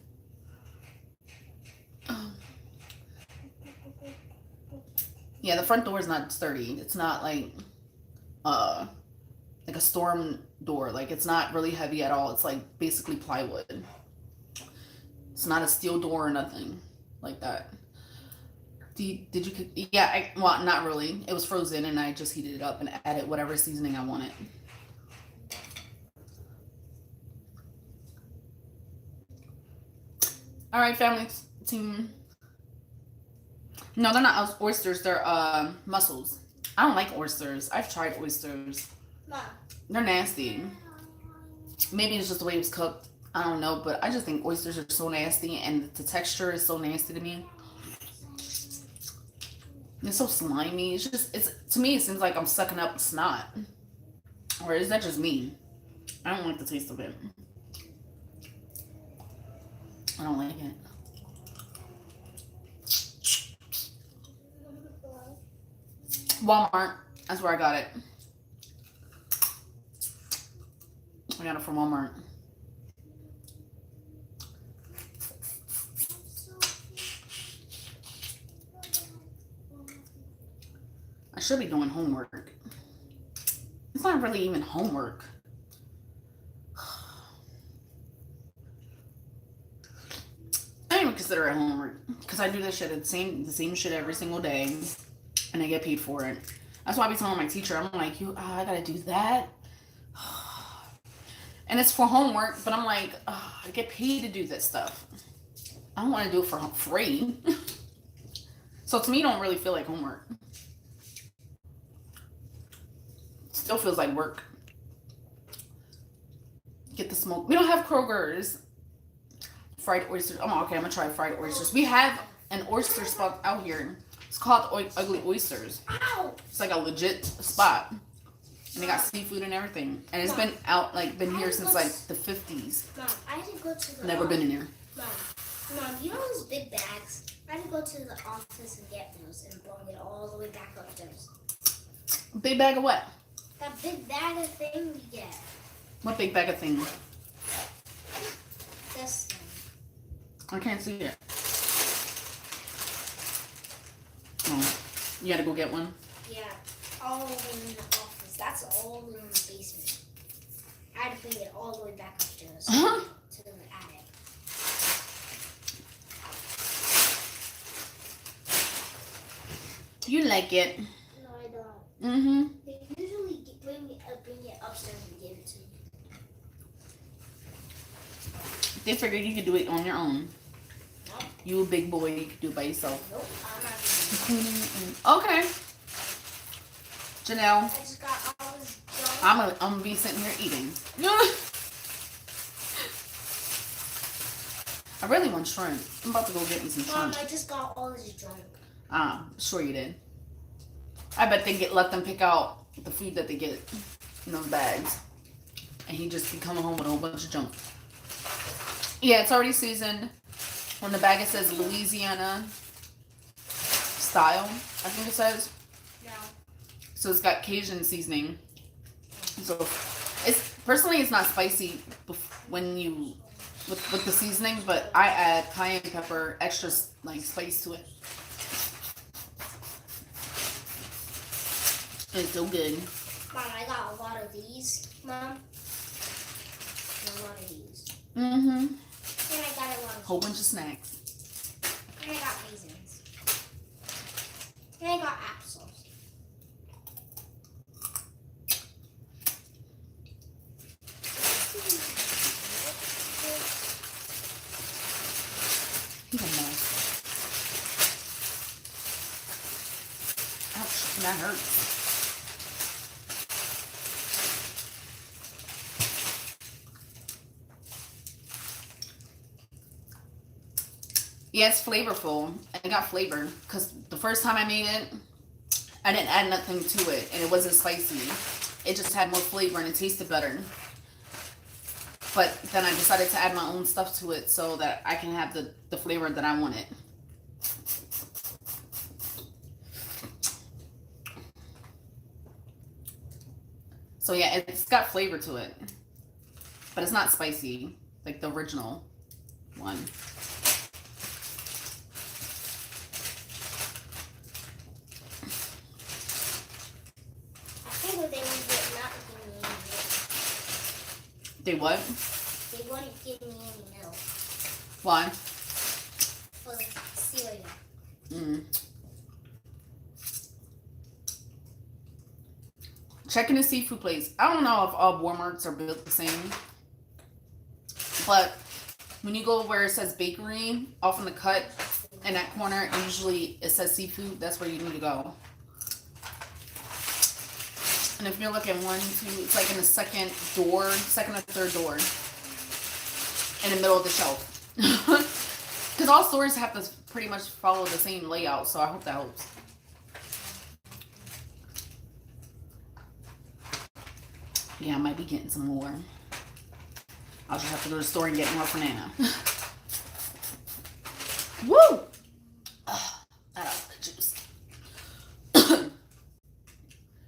Yeah, the front door is not sturdy. It's not like a storm door. Like, it's not really heavy at all. It's like basically plywood. It's not a steel door or nothing like that. Did you cook? Yeah, well, not really. It was frozen, and I just heated it up and added whatever seasoning I wanted. All right, family team. No, they're not oysters. They're mussels. I don't like oysters. I've tried oysters. Mom. They're nasty. Maybe it's just the way it was cooked. I don't know, but I just think oysters are so nasty, and the texture is so nasty to me. It's so slimy. It's to me, it seems like I'm sucking up snot. Or is that just me? I don't like the taste of it. I don't like it. Walmart. That's where I got it. I got it from Walmart. I should be doing homework. It's not really even homework. I don't even consider it homework because I do this shit the same shit every single day, and I get paid for it. That's why I be telling my teacher, I'm like, I gotta do that, and it's for homework. But I'm like, I get paid to do this stuff. I don't want to do it for free. So to me, it don't really feel like homework. Still feels like work. Get the smoke. We don't have Kroger's fried oysters. Oh, okay, I'm gonna try fried oysters. We have an oyster spot out here. It's called Ugly Oysters. It's like a legit spot, and they got seafood and everything. And it's been out, like, been here since like the 50s. Mom, I had to go to the. Never been in here. Mom, you know those big bags? I had to go to the office and get those and bring it all the way back upstairs. Big bag of what? That big bag of thing you get. What big bag of things? This thing. I can't see it. Oh, you gotta go get one? Yeah, all in the office. That's all in the basement. I had to bring it all the way back upstairs to the attic. You like it? No, I don't. Mm-hmm. They usually bring it upstairs and give it to me. They figured you could do it on your own. Nope. You a big boy, you could do it by yourself. Nope, I'm not doing it. Okay. Janelle, I just got all this junk. I'm gonna be sitting here eating. I really want shrimp. I'm about to go get me some Mom, shrimp. I just got all this junk. Sure you did. I bet they let them pick out the food that they get in those bags. And he just be coming home with a whole bunch of junk. Yeah, it's already seasoned. On the bag it says Louisiana style, I think it says. No. So it's got Cajun seasoning. So personally it's not spicy when you with the seasoning, but I add cayenne pepper, extra like spice to it. It's so good. Mom, I got a lot of these, Mom. A lot of these. Mm-hmm. And I got a lot of Whole bunch of snacks. And I got raisins. And I got applesauce. He's a mess. Ouch, that hurts. Yeah, it's flavorful. It got flavor because the first time I made it, I didn't add nothing to it, and it wasn't spicy. It just had more flavor and it tasted better. But then I decided to add my own stuff to it so that I can have the flavor that I wanted. So yeah, it's got flavor to it, but it's not spicy like the original one. They what? They wouldn't give me any milk. Why? For the cereal. Mm. Checking the seafood place. I don't know if all Walmarts are built the same, but when you go where it says bakery off in the cut in that corner, usually it says seafood. That's where you need to go. And if you're looking 1, 2, it's like in the second or third door in the middle of the shelf. Because all stores have to pretty much follow the same layout, so I hope that helps. Yeah, I might be getting some more. I'll just have to go to the store and get more for Nana. Woo! Oh, I don't like juice.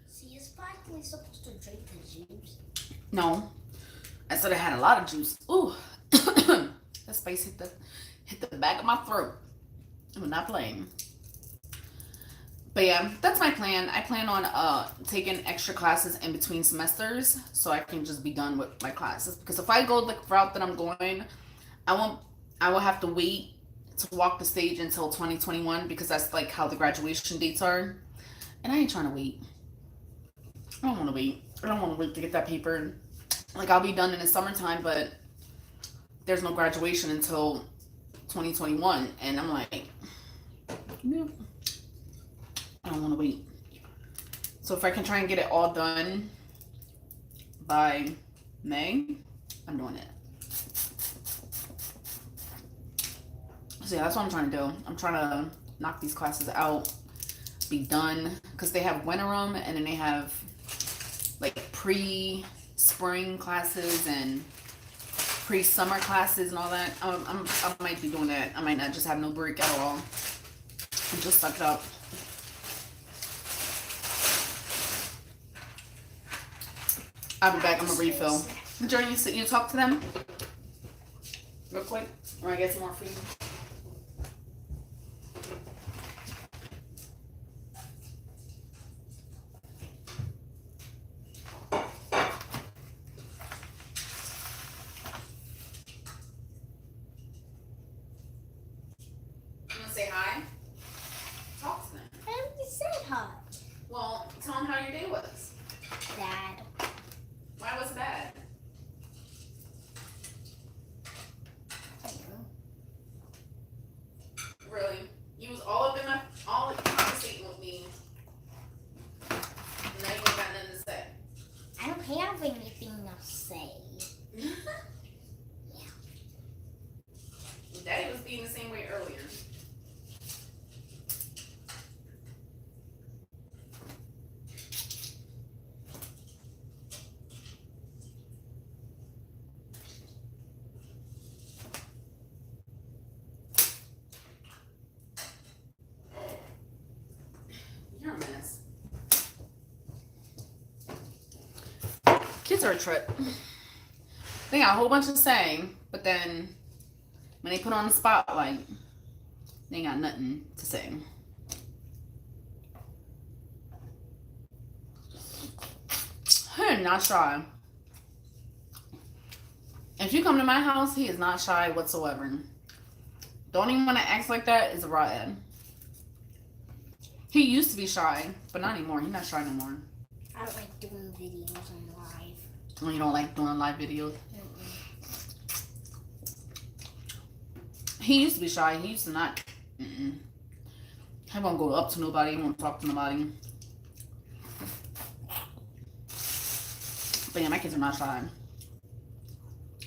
See, you're practically supposed to drink the juice. No. I said I had a lot of juice. Ooh. That spice hit the back of my throat. I'm not playing. But yeah, that's my plan. I plan on taking extra classes in between semesters so I can just be done with my classes. Because if I go the route that I'm going, I will have to wait to walk the stage until 2021 because that's like how the graduation dates are. And I ain't trying to wait. I don't want to wait. I don't want to wait to get that paper. Like, I'll be done in the summertime, but there's no graduation until 2021. And I'm like, no. I don't want to wait. So if I can try and get it all done by May, I'm doing it. So yeah, that's what I'm trying to do. I'm trying to knock these classes out, be done, because they have winter room and then they have like pre-spring classes and pre-summer classes and all that. I might be doing that. I might not just have no break at all and just suck it up. I'll be back. I'm gonna refill. Journey, you talk to them real quick, or I get some more for you. You wanna say hi? Talk to them. I already said hi. Well, tell them how your day was. Dad. Why was it bad? Really? You was all conversating with me. And now you ain't got nothing to say. I don't have anything to say. Daddy was being the same way earlier. You're a mess. Kids are a trip. They got a whole bunch to say, but then when they put on the spotlight, they ain't got nothing to say. He is not shy. If you come to my house, he is not shy whatsoever. Don't even want to act like that is a riot. He used to be shy, but not anymore. He's not shy no more. I don't like doing videos on live. Oh, you don't like doing live videos? He used to be shy. He used to not. He won't go up to nobody. He won't talk to nobody. But yeah, my kids are not shy.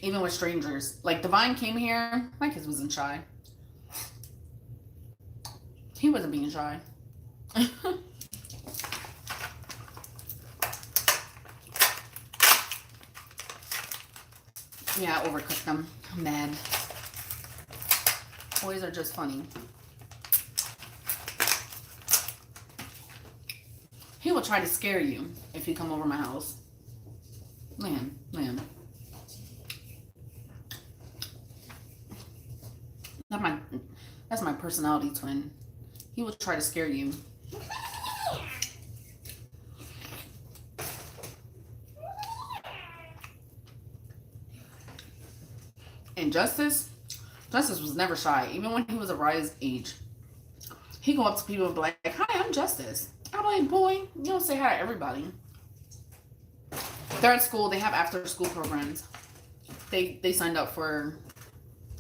Even with strangers. Like, Divine came here. My kids wasn't shy. He wasn't being shy. Yeah, I overcooked them. I'm mad. Boys are just funny. He will try to scare you if you come over my house. Man. That's my personality twin. He will try to scare you. Injustice? Justice was never shy, even when he was a rise age. He go up to people and be like, "Hi, I'm Justice." I'm like, "Boy, you don't say hi to everybody." They're at school. They have after school programs. They signed up for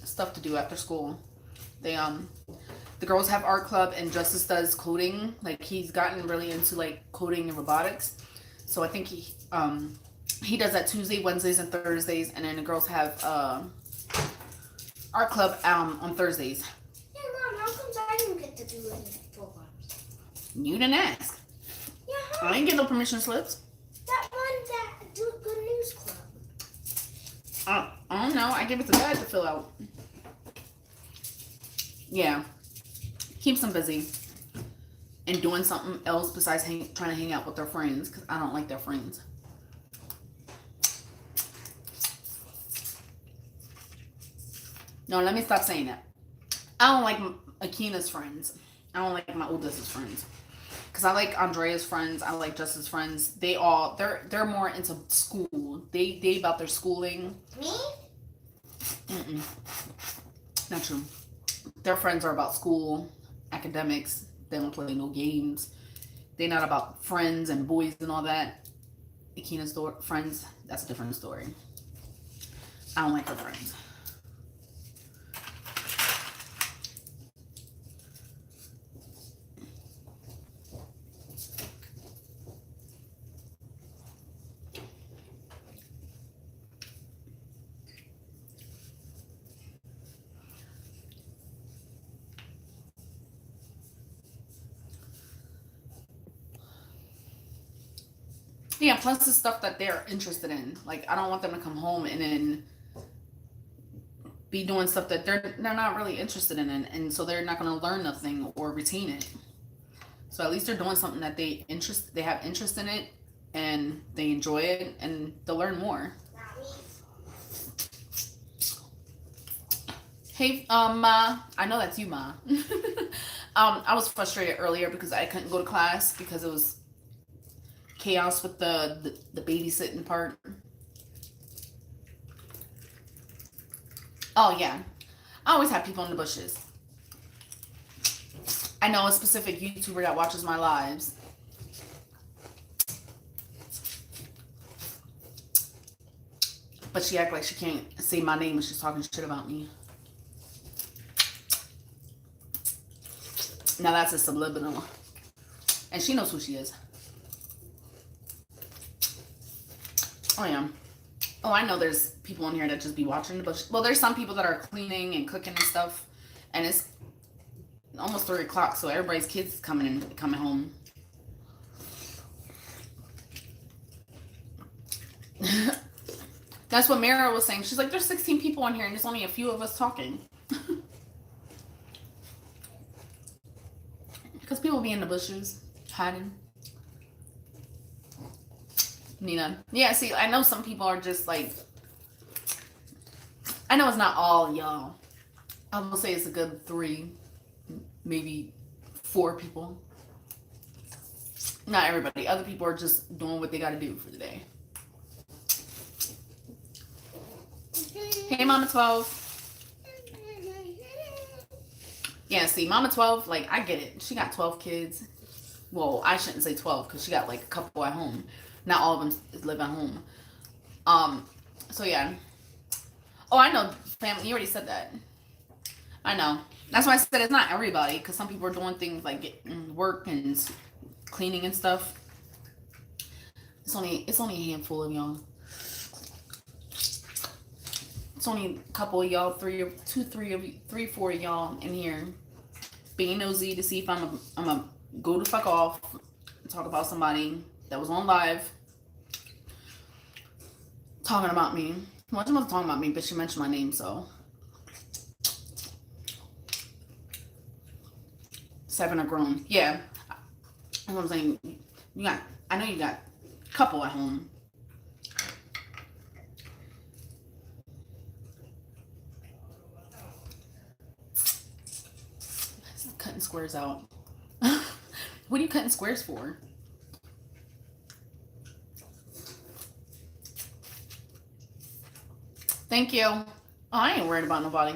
stuff to do after school. They the girls have art club and Justice does coding. Like he's gotten really into like coding and robotics. So I think he does that Tuesday, Wednesdays, and Thursdays, and then the girls have art club on Thursdays. Yeah, Mom, how come I didn't get to do any programs? You didn't ask. Yeah, I ain't get no permission slips. that one that do Good News Club. I don't know. I give it to Dad to fill out. Yeah. Keeps them busy. And doing something else besides trying to hang out with their friends. Because I don't like their friends. No, let me stop saying that. I don't like Akina's friends. I don't like my oldest's friends. Because I like Andrea's friends. I like Justice's friends. They're more into school. They about their schooling. Me? Mm-mm. Not true. Their friends are about school, academics. They don't play no games. They're not about friends and boys and all that. Akina's friends, that's a different story. I don't like her friends. Yeah, plus the stuff that they're interested in. Like, I don't want them to come home and then be doing stuff that they're not really interested in, and so they're not going to learn nothing or retain it. So at least they're doing something that they have interest in it, and they enjoy it, and they'll learn more. Hey, Ma. I know that's you, Ma. I was frustrated earlier because I couldn't go to class because it was chaos with the babysitting part. Oh yeah, I always have people in the bushes. I know a specific YouTuber that watches my lives. But she act like she can't say my name when she's talking shit about me. Now that's a subliminal. And she knows who she is. Oh yeah. Oh, I know there's people in here that just be watching the bush. Well, there's some people that are cleaning and cooking and stuff. And it's almost 3 o'clock, so everybody's kids coming home. That's what Mara was saying. She's like, there's 16 people in here and there's only a few of us talking. Because people be in the bushes, hiding. Nina. Yeah, see, I know some people are just like, I know it's not all y'all. I will say it's a good 3, maybe 4 people. Not everybody. Other people are just doing what they got to do for the day. Hey, Mama 12. Yeah, see, Mama 12, like, I get it. She got 12 kids. Well, I shouldn't say 12 because she got, like, a couple at home. Not all of them live at home. So, yeah. Oh, I know, family. You already said that. I know. That's why I said it's not everybody, because some people are doing things like getting work and cleaning and stuff. It's only a handful of y'all. It's only a couple of y'all, 3, 4 of y'all in here being nosy to see if I'm a go the fuck off and talk about somebody that was on live talking about me. Well, she wasn't talking about me, but she mentioned my name, so 7 are grown. Yeah, that's what I'm saying. I know you got a couple at home. Cutting squares out. What are you cutting squares for? Thank you. Oh, I ain't worried about nobody.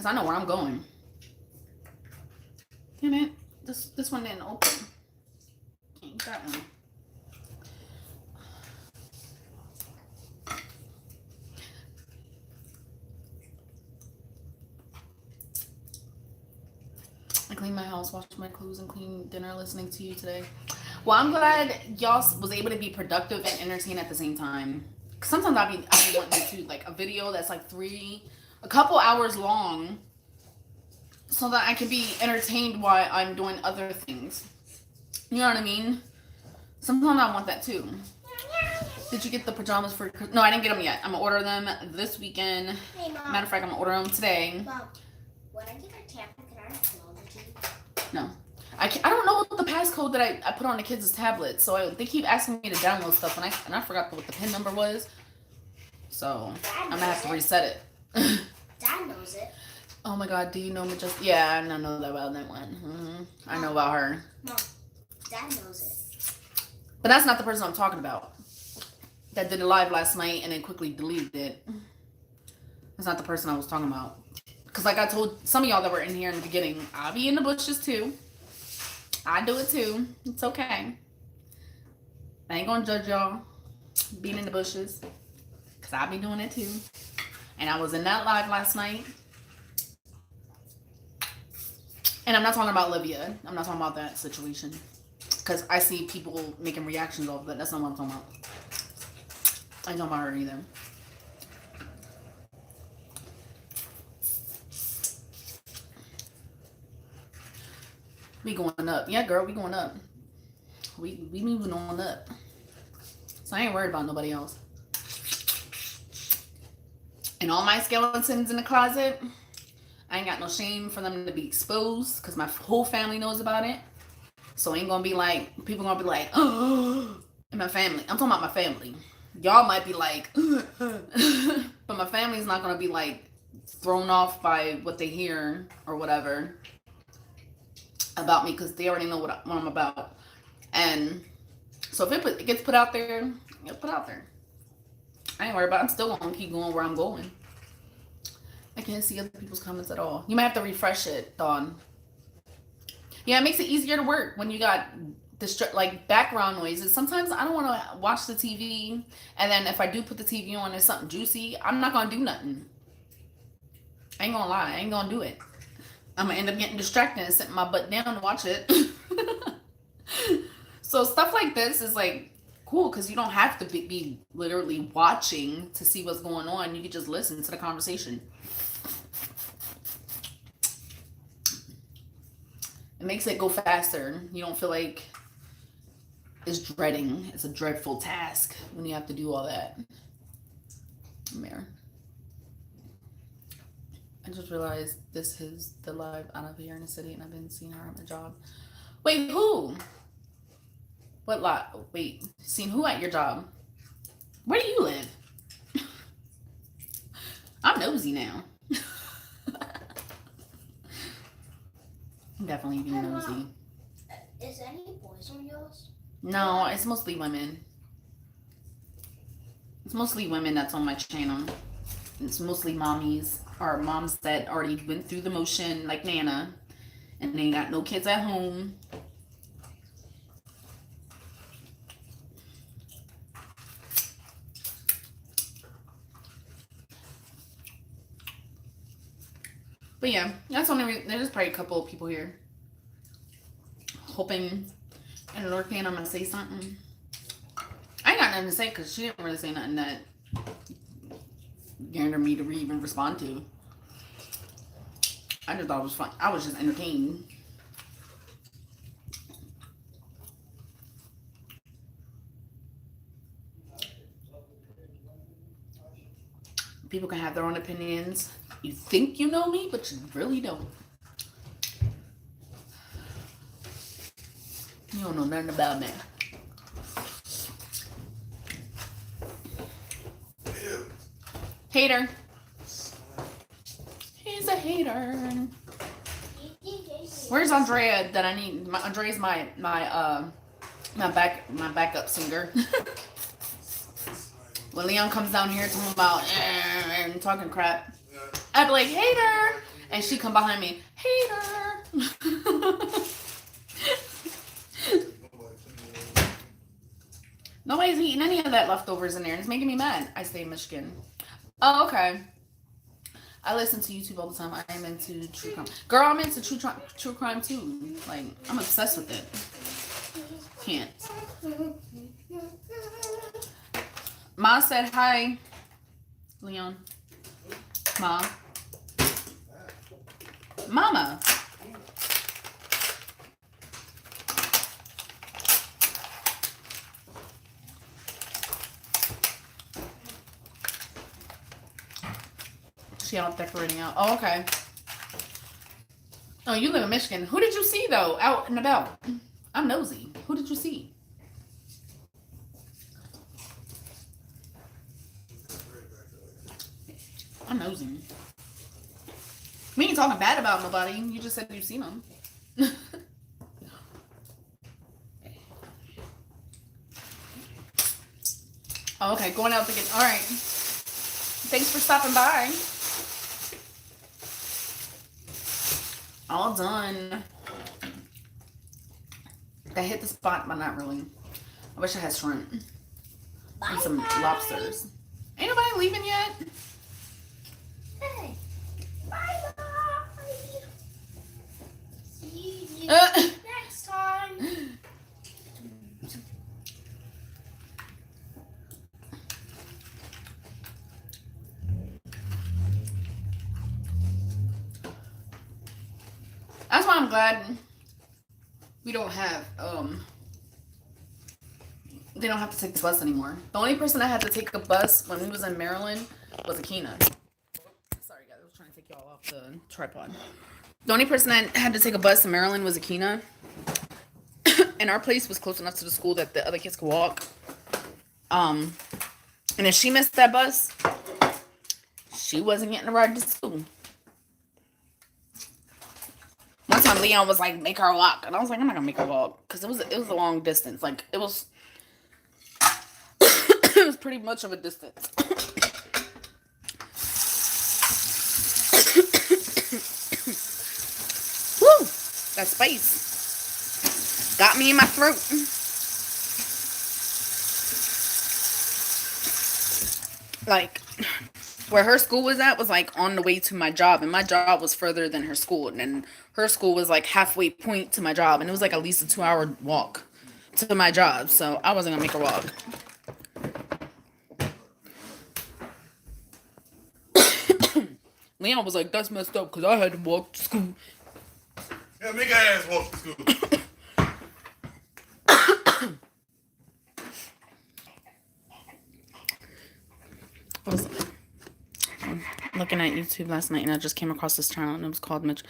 because I know where I'm going. Damn it. This one didn't open. Can't eat that one. I cleaned my house, washed my clothes, and cleaned dinner listening to you today. Well, I'm glad y'all was able to be productive and entertained at the same time. Cause sometimes I be wanting to do like a video that's like a couple hours long, so that I can be entertained while I'm doing other things. You know what I mean? Sometimes I want that too. Did you get the pajamas for Christmas? No, I didn't get them yet. I'm gonna order them this weekend. Hey, Mom. Matter of fact, I'm gonna order them today. Mom, when I get a tablet, can I download it to you? No. I don't know what the passcode that I put on the kids' tablet, so they keep asking me to download stuff, and I forgot what the PIN number was. So I'm gonna have to reset it. Dad knows it. Oh my God, do you know Majestic? Yeah, I know about that one. I know about her. Mom, Dad knows it. But that's not the person I'm talking about. That did a live last night and then quickly deleted it. That's not the person I was talking about. Because like I told some of y'all that were in here in the beginning, I'll be in the bushes too. I do it too. It's okay. I ain't gonna judge y'all being in the bushes. Because I'll be doing it too. And I was in that live last night. And I'm not talking about Olivia. I'm not talking about that situation. Because I see people making reactions off of that. That's not what I'm talking about. I ain't talking about her either. We going up. Yeah, girl, we going up. We moving on up. So I ain't worried about nobody else. And all my skeletons in the closet, I ain't got no shame for them to be exposed because my whole family knows about it. So ain't gonna be like, people gonna be like, oh, and my family. I'm talking about my family. Y'all might be like, but my family's not gonna be like thrown off by what they hear or whatever about me because they already know what I'm about. And so if it gets put out there, it'll put out there. I ain't worried about it. I'm still gonna keep going where I'm going. I can't see other people's comments at all. You might have to refresh it, Dawn. Yeah, it makes it easier to work when you got like background noises. Sometimes I don't want to watch the TV, and then if I do put the TV on and it's something juicy, I'm not gonna do nothing. I ain't gonna lie, I ain't gonna do it. I'm gonna end up getting distracted and sitting my butt down to watch it. So stuff like this is like cool because you don't have to be literally watching to see what's going on. You can just listen to the conversation. It makes it go faster. You don't feel like it's dreading. It's a dreadful task when you have to do all that. Mirror. I just realized this is the live out of here in the city and I've been seeing her at my job. Wait, who? What lot? Wait, seen who at your job? Where do you live? I'm nosy now. I'm definitely being nosy. Is any boys on yours? No, it's mostly women. It's mostly women that's on my channel. It's mostly mommies or moms that already went through the motion like Nana and they got no kids at home. But yeah, that's the only reason. There's probably a couple of people here hoping and lurking I'm gonna say something. I ain't got nothing to say because she didn't really say nothing that garnered me to even respond to. I just thought it was fun. I was just entertained. People can have their own opinions. You think you know me, but you really don't. You don't know nothing about me. Hater. He's a hater. Where's Andrea that I need? Andrea's my backup singer. When Leon comes down here talking about and talking crap, I'd be like, hater, And she come behind me, hater. Nobody's eating any of that leftovers in there, and it's making me mad. I stay in Michigan. Oh, okay. I listen to YouTube all the time. I am into true crime. Girl, I'm into true crime too. Like, I'm obsessed with it. Can't. Ma said hi. Leon. Ma. Mama. She out decorating out. Oh, okay. Oh, you live in Michigan. Who did you see, though, out and about? I'm nosy. Who did you see? I'm nosy. We ain't talking bad about nobody. You just said you've seen them. Oh, okay, going out to get... All right. Thanks for stopping by. All done. I hit the spot, but not really. I wish I had shrimp. And some lobsters. Ain't nobody leaving yet? Hey. Bye-bye. See you next time. That's why I'm glad we don't have, they don't have to take the bus anymore. The only person that had to take a bus when we was in Maryland was Akina. Sorry guys, I was trying to take y'all off the tripod. The only person that had to take a bus in Maryland was Akina. And our place was close enough to the school that the other kids could walk. And if she missed that bus, she wasn't getting a ride to school. One time Leon was like, make her walk. And I was like, I'm not gonna make her walk. Because it was a long distance. Like, it was it was pretty much of a distance. Woo! That spice got me in my throat. Like, where her school was at was like on the way to my job, and my job was further than her school, and her school was like halfway point to my job, and it was like at least a 2-hour walk to my job, so I wasn't gonna make her walk. Leon was like, that's messed up because I had to walk to school. Yeah, make her ass walk to school. I was looking at YouTube last night and I just came across this channel and it was called Mitch.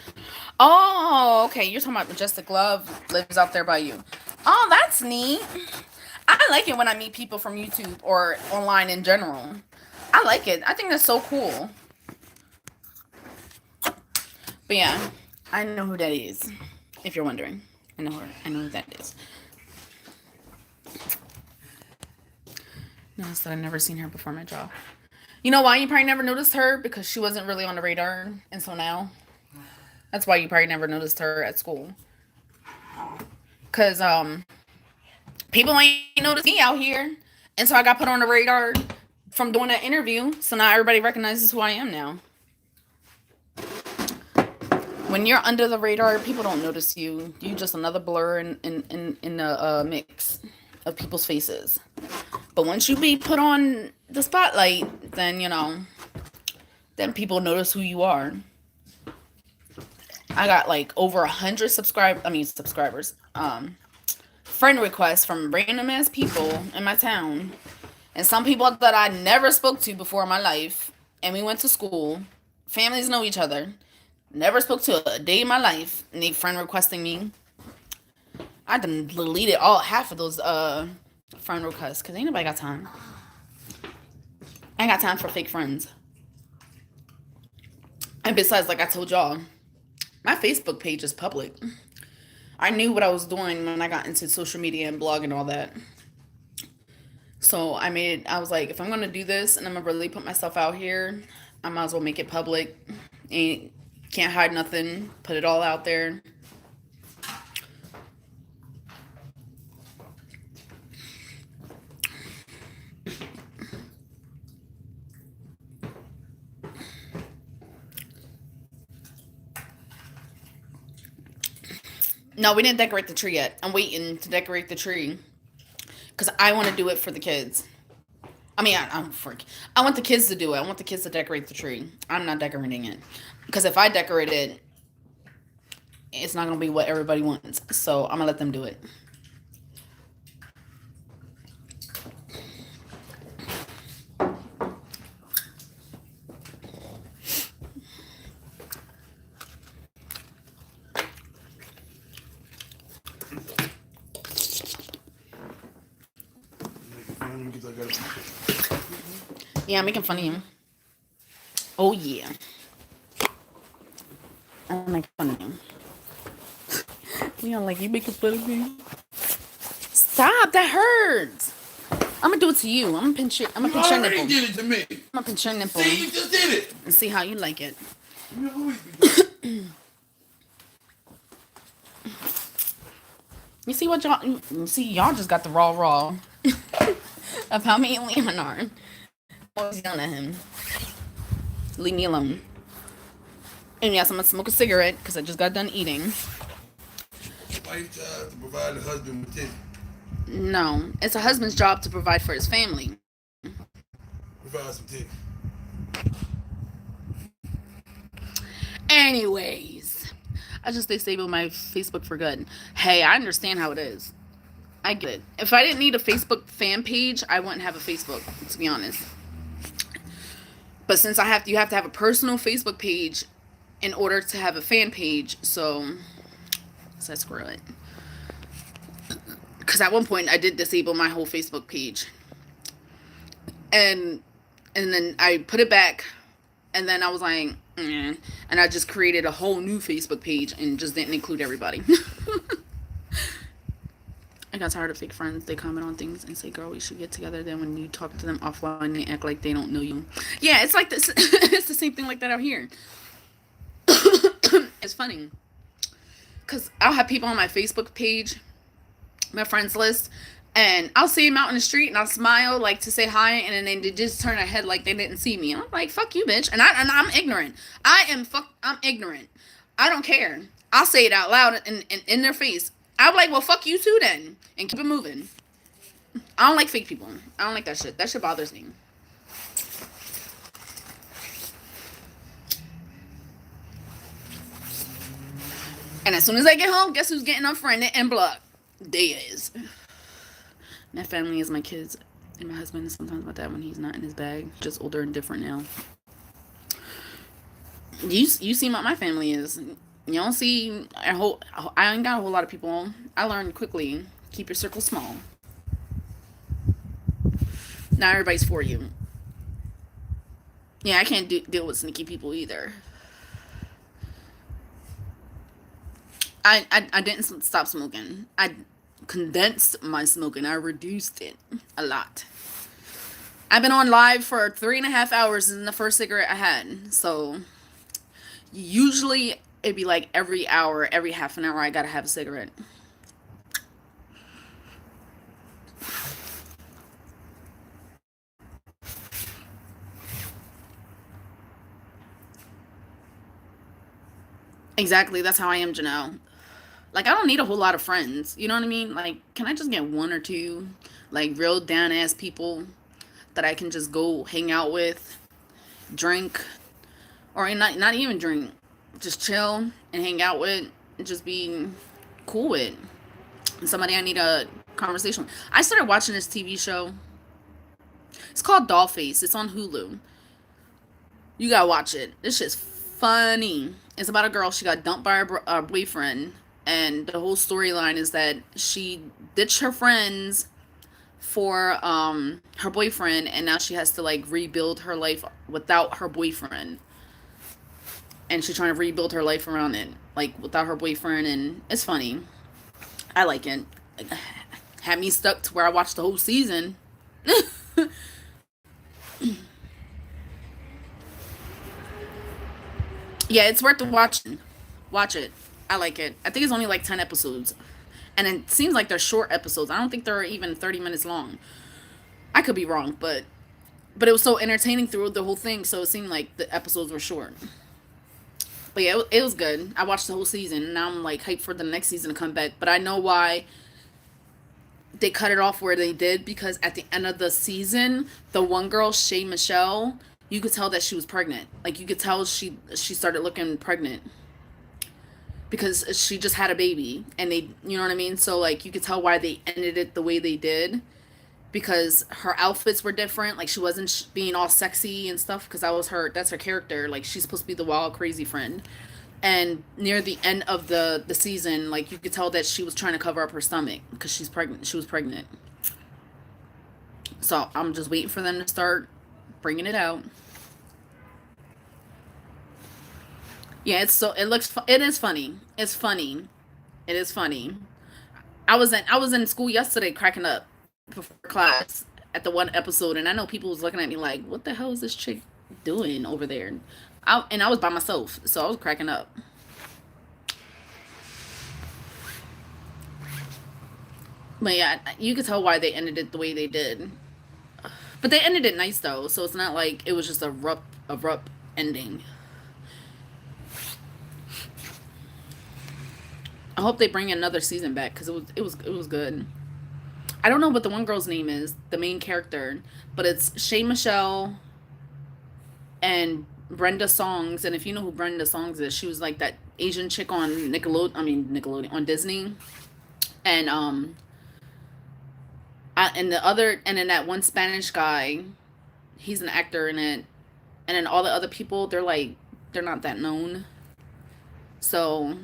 Oh, okay. You're talking about Majestic Love lives out there by you. Oh, that's neat. I like it when I meet people from YouTube or online in general. I like it. I think that's so cool. But yeah, I know who that is. If you're wondering, I know her. I know who that is. Notice that I've never seen her before my job. You know why you probably never noticed her? Because she wasn't really on the radar until now. That's why you probably never noticed her at school. Because people ain't noticed me out here. And so I got put on the radar from doing that interview. So now everybody recognizes who I am now. When you're under the radar, people don't notice you. You're just another blur in the mix of people's faces. But once you be put on the spotlight, then, you know, then people notice who you are. I got like over 100 subscribers, friend requests from random ass people in my town. And some people that I never spoke to before in my life. And we went to school. Families know each other. Never spoke to a day in my life. And they friend requesting me. I done deleted half of those friend requests because ain't nobody got time. I ain't got time for fake friends. And besides, like I told y'all, my Facebook page is public. I knew what I was doing when I got into social media and blog and all that. So I was like, if I'm going to do this and I'm going to really put myself out here, I might as well make it public. And Can't hide nothing. Put it all out there. No, we didn't decorate the tree yet. I'm waiting to decorate the tree because I want to do it for the kids. I mean, I'm freak. I want the kids to do it. I want the kids to decorate the tree. I'm not decorating it because if I decorate it, it's not gonna be what everybody wants. So I'm gonna let them do it. Yeah, I'm making fun of you. Oh yeah. I'm making fun of you. Leon, like, you making fun of me? Stop, that hurts. I'm gonna do it to you. I'm gonna pinch your nipple. You did it to me. I'm gonna pinch your nipple. See, you just did it. And see how you like it. You always be doing. You see what y'all? You see, y'all just got the raw of how me and Leon are. I was yelling at him. Leave me alone. And yes, I'm gonna smoke a cigarette because I just got done eating. Wife job to provide a husband with this. No, it's a husband's job to provide for his family. Provide some titties. Anyways, I just disabled my Facebook for good. Hey, I understand how it is. I get it. If I didn't need a Facebook fan page, I wouldn't have a Facebook, to be honest. But since you have to have a personal Facebook page in order to have a fan page, so screw it. Because at one point I did disable my whole Facebook page, and then I put it back, and then I was like, and I just created a whole new Facebook page and just didn't include everybody. I got tired of fake friends. They comment on things and say, girl, we should get together. Then when you talk to them offline, they act like they don't know you. Yeah, it's like this. It's the same thing like that out here. It's funny. Because I'll have people on my Facebook page, my friends list, and I'll see them out in the street and I'll smile like to say hi, and then they just turn their head like they didn't see me. And I'm like, fuck you, bitch. And I'm ignorant. I'm ignorant. I don't care. I'll say it out loud in their face. I'm like, well, fuck you too then. And keep it moving. I don't like fake people. I don't like that shit. That shit bothers me. And as soon as I get home, guess who's getting unfriended and blocked? They is. My family is my kids and my husband, and sometimes my dad when he's not in his bag. Just older and different now. You see what my family is. You don't see I ain't got a whole lot of people. I learned quickly. Keep your circle small. Not everybody's for you. Yeah, I can't deal with sneaky people either. I didn't stop smoking. I condensed my smoking. I reduced it a lot. I've been on live for 3.5 hours in the first cigarette I had. So usually it'd be like every hour, every half an hour, I gotta have a cigarette. Exactly, that's how I am, Janelle. Like, I don't need a whole lot of friends. You know what I mean? Like, can I just get one or two, like, real down-ass people that I can just go hang out with, drink, or not even drink, just chill and hang out with, and just be cool with. And somebody I need a conversation with. I started watching this TV show. It's called Dollface. It's on Hulu. You gotta watch it. This shit's funny. It's about a girl. She got dumped by her boyfriend. And the whole storyline is that she ditched her friends for her boyfriend. And now she has to, like, rebuild her life without her boyfriend. And she's trying to rebuild her life around it. Like, without her boyfriend. And it's funny. I like it. Had me stuck to where I watched the whole season. Yeah, it's worth watching. Watch it. I like it. I think it's only like 10 episodes. And it seems like they're short episodes. I don't think they're even 30 minutes long. I could be wrong, but it was so entertaining through the whole thing, so it seemed like the episodes were short. But yeah, it was good. I watched the whole season, and now I'm like hyped for the next season to come back. But I know why they cut it off where they did, because at the end of the season, the one girl, Shay Michelle, you could tell that she was pregnant. Like you could tell she started looking pregnant because she just had a baby, and they, you know what I mean. So like you could tell why they ended it the way they did, because her outfits were different. Like she wasn't being all sexy and stuff, because that's her character. Like she's supposed to be the wild crazy friend. And near the end of the season, like you could tell that she was trying to cover up her stomach because she's pregnant. She was pregnant. So I'm just waiting for them to start bringing it out. Yeah, it is funny. It's funny. It is funny. I was in school yesterday cracking up before class at the one episode, and I know people was looking at me like, "What the hell is this chick doing over there?" And I was by myself, so I was cracking up. But yeah, you could tell why they ended it the way they did. But they ended it nice though, so it's not like it was just a abrupt ending. I hope they bring another season back because it was good. I don't know what the one girl's name is, the main character, but it's Shay Michelle and Brenda Songs. And if you know who Brenda Songs is, she was like that Asian chick on Nickelodeon on Disney, and and then that one Spanish guy, he's an actor in it, and then all the other people, they're not that known. So,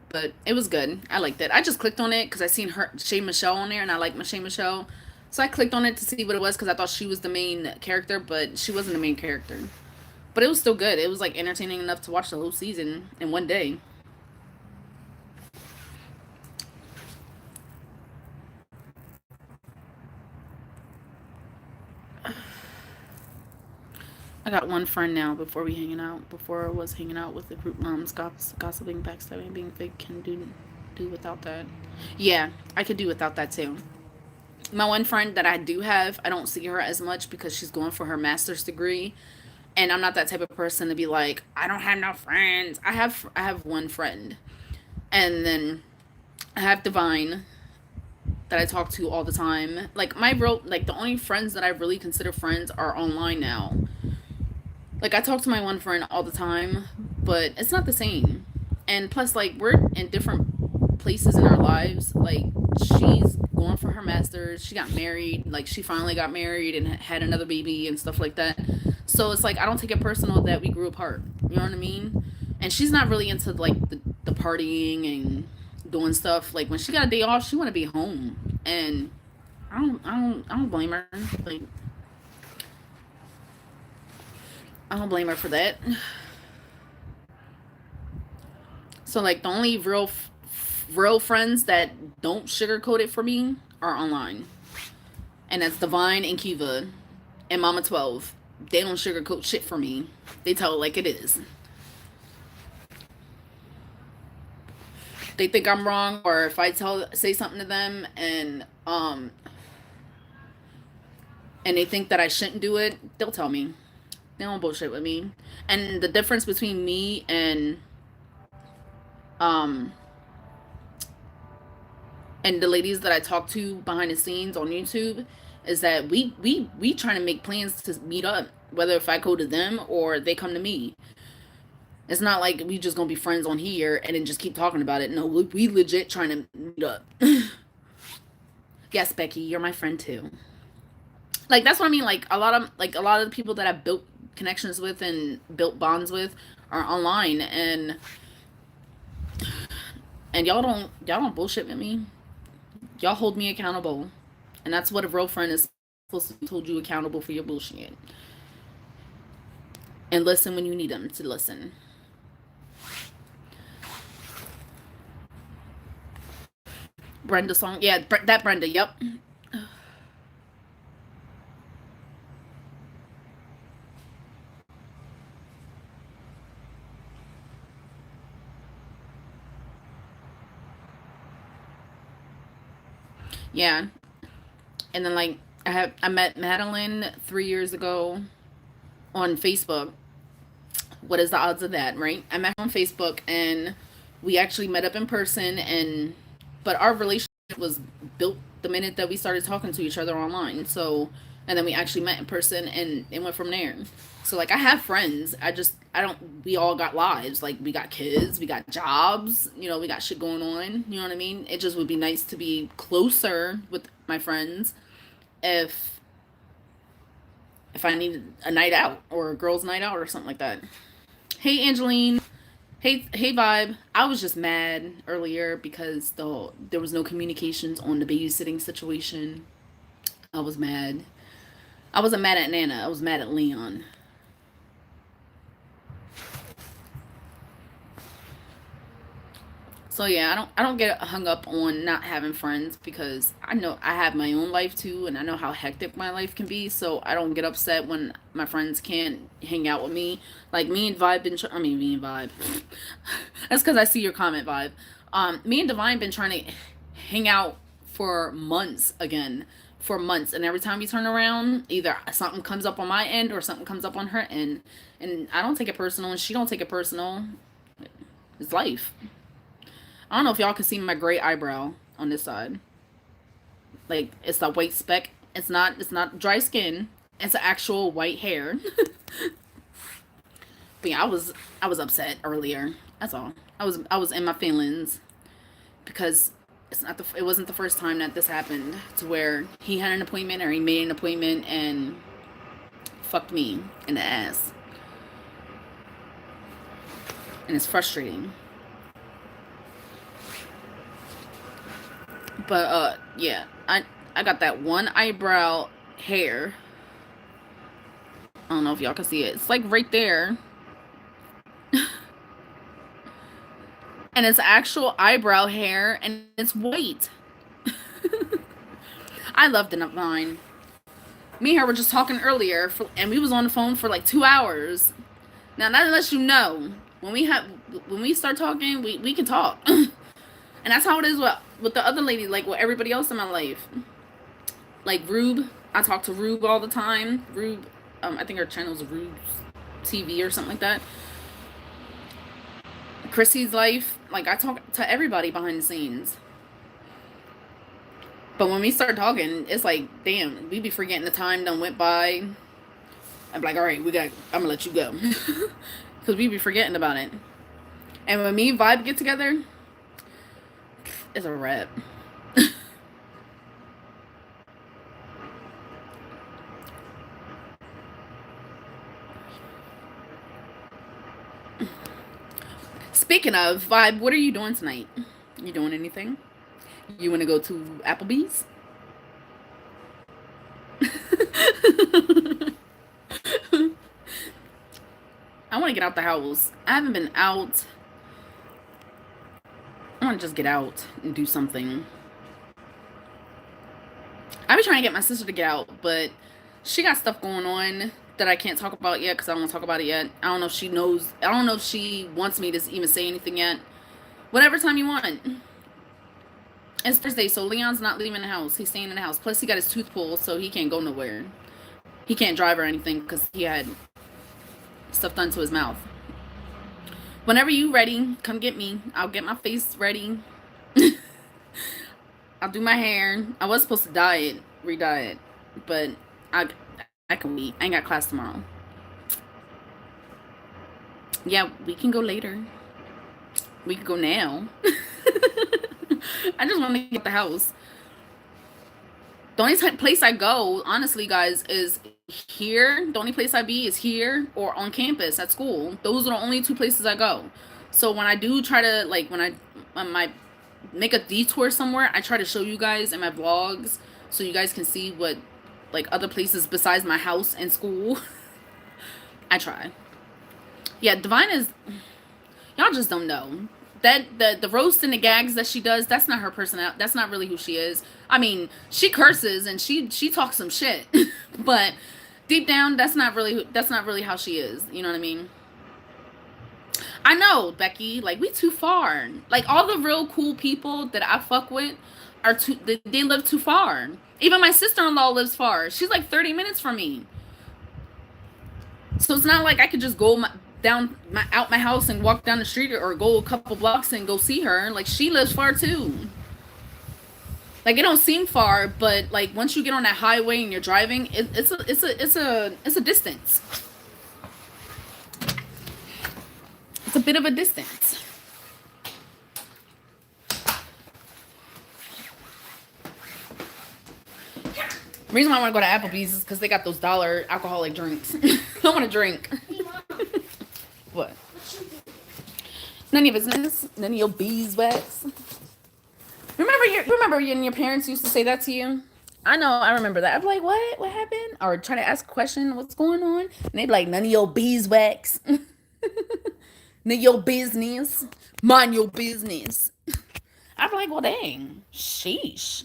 but it was good. I liked it. I just clicked on it because I seen her Shay Michelle on there, and I like Shay Michelle. So I clicked on it to see what it was because I thought she was the main character, but she wasn't the main character. But it was still good. It was like entertaining enough to watch the whole season in one day. I got one friend now. Before I was hanging out with the group moms, gossiping, backstabbing, being fake. Can do without that. Yeah, I could do without that too. My one friend that I do have, I don't see her as much because she's going for her master's degree, and I'm not that type of person to be like, I don't have no friends. I have one friend, and then I have Divine that I talk to all the time. Like the only friends that I really consider friends are online now. Like I talk to my one friend all the time, but it's not the same. And plus, like we're in different places in our lives. Like she's going for her masters. She got married. Like she finally got married and had another baby and stuff like that. So it's like I don't take it personal that we grew apart. You know what I mean? And she's not really into like the partying and doing stuff. Like when she got a day off, she want to be home. And I don't blame her. Like I don't blame her for that. So like the only real friends that don't sugarcoat it for me are online, and that's Divine and Kiva and Mama 12. They don't sugarcoat shit for me. They tell it like it is. They think I'm wrong, or if I say something to them and they think that I shouldn't do it, they'll tell me. They don't bullshit with me. And the difference between me um and the ladies that I talk to behind the scenes on YouTube is that we trying to make plans to meet up, whether if I go to them or they come to me. It's not like we just gonna be friends on here and then just keep talking about it. No, we legit trying to meet up. Yes, Becky, you're my friend too. Like that's what I mean. Like a lot of the people that I've built connections with and built bonds with are online, and y'all don't bullshit with me. Y'all hold me accountable, and that's what a real friend is supposed to hold you accountable for your bullshit and listen when you need them to listen. Brenda song, yeah, that Brenda, yep. Yeah. And then like I met Madeline 3 years ago on Facebook. What is the odds of that, right? I met her on Facebook and we actually met up in person, and but our relationship was built the minute that we started talking to each other online. So, and then we actually met in person and it went from there. So like I have friends. I don't we all got lives. Like we got kids, we got jobs, we got shit going on, you know what I mean? It just would be nice to be closer with my friends if I needed a night out or a girls' night out or something like that. Hey, Angeline. Hey, Vibe. I was just mad earlier because there was no communications on the babysitting situation. I was mad. I wasn't mad at Nana. I was mad at Leon. So yeah, I don't get hung up on not having friends because I know I have my own life too, and I know how hectic my life can be. So I don't get upset when my friends can't hang out with me. Like me and Vibe me and Vibe. That's because I see your comment, Vibe. Me and Divine been trying to hang out for months again, for months, and every time we turn around, either something comes up on my end or something comes up on her end, and I don't take it personal, and she don't take it personal. It's life. I don't know if y'all can see my gray eyebrow on this side. Like it's the white speck. It's not dry skin. It's actual white hair. But yeah, I was upset earlier. That's all. I was in my feelings because it wasn't the first time that this happened to where he had an appointment or he made an appointment and fucked me in the ass. And it's frustrating. But yeah, I got that one eyebrow hair. I don't know if y'all can see it. It's like right there. And it's actual eyebrow hair and it's white. I love the Divine. Me and her were just talking earlier and we was on the phone for like 2 hours. Now that lets you know when we start talking, we can talk. And that's how it is with the other lady, like with everybody else in my life. Like Rube, I talk to Rube all the time. Rube, I think her channel's Rube's TV or something like that. Chrissy's life, like I talk to everybody behind the scenes. But when we start talking, it's like, damn, we be forgetting the time done went by. I'm like, all right, I'm gonna let you go. Because we be forgetting about it. And when me and Vibe get together, it's a wrap. Speaking of Vibe, what are you doing tonight? You doing anything? You want to go to Applebee's? I want to get out the house. I haven't been out. I want to just get out and do something. I be trying to get my sister to get out, but she got stuff going on that I can't talk about yet because I don't want to talk about it yet. I don't know if she knows. I don't know if she wants me to even say anything yet. Whatever time you want. It's Thursday, so Leon's not leaving the house. He's staying in the house. Plus, he got his tooth pulled, so he can't go nowhere. He can't drive or anything because he had stuff done to his mouth. Whenever you ready, come get me. I'll get my face ready. I'll do my hair. I was supposed to re-dye it, but I can wait. I ain't got class tomorrow. Yeah, we can go later. We can go now. I just want to get the house. The only place I go, honestly, guys, is here. The only place I be is here or on campus at school. Those are the only two places I go. So when I do try to, like, when I make a detour somewhere, I try to show you guys in my vlogs so you guys can see what, like, other places besides my house and school. I try. Yeah, Divine is, y'all just don't know. That the roast and the gags that she does, that's not her personality. That's not really who she is. I mean, she curses and she talks some shit, but deep down, that's not really how she is. You know what I mean? I know, Becky. Like, we too far. Like, all the real cool people that I fuck with, are too. They live too far. Even my sister-in-law lives far. She's like 30 minutes from me. So it's not like I could just go out my house and walk down the street or go a couple blocks and go see her. Like she lives far too. Like it don't seem far, but like once you get on that highway and you're driving, it's a distance. It's a bit of a distance. The reason why I want to go to Applebee's is because they got those dollar alcoholic drinks. I want to drink. Hey, Mom. What? What you doing? None of your business. None of your beeswax. Remember you and your parents used to say that to you? I know, I remember that. I'd be like, what? What happened? Or try to ask a question, what's going on? And they'd be like, none of your beeswax. None of your business. Mind your business. I'd be like, well, dang. Sheesh.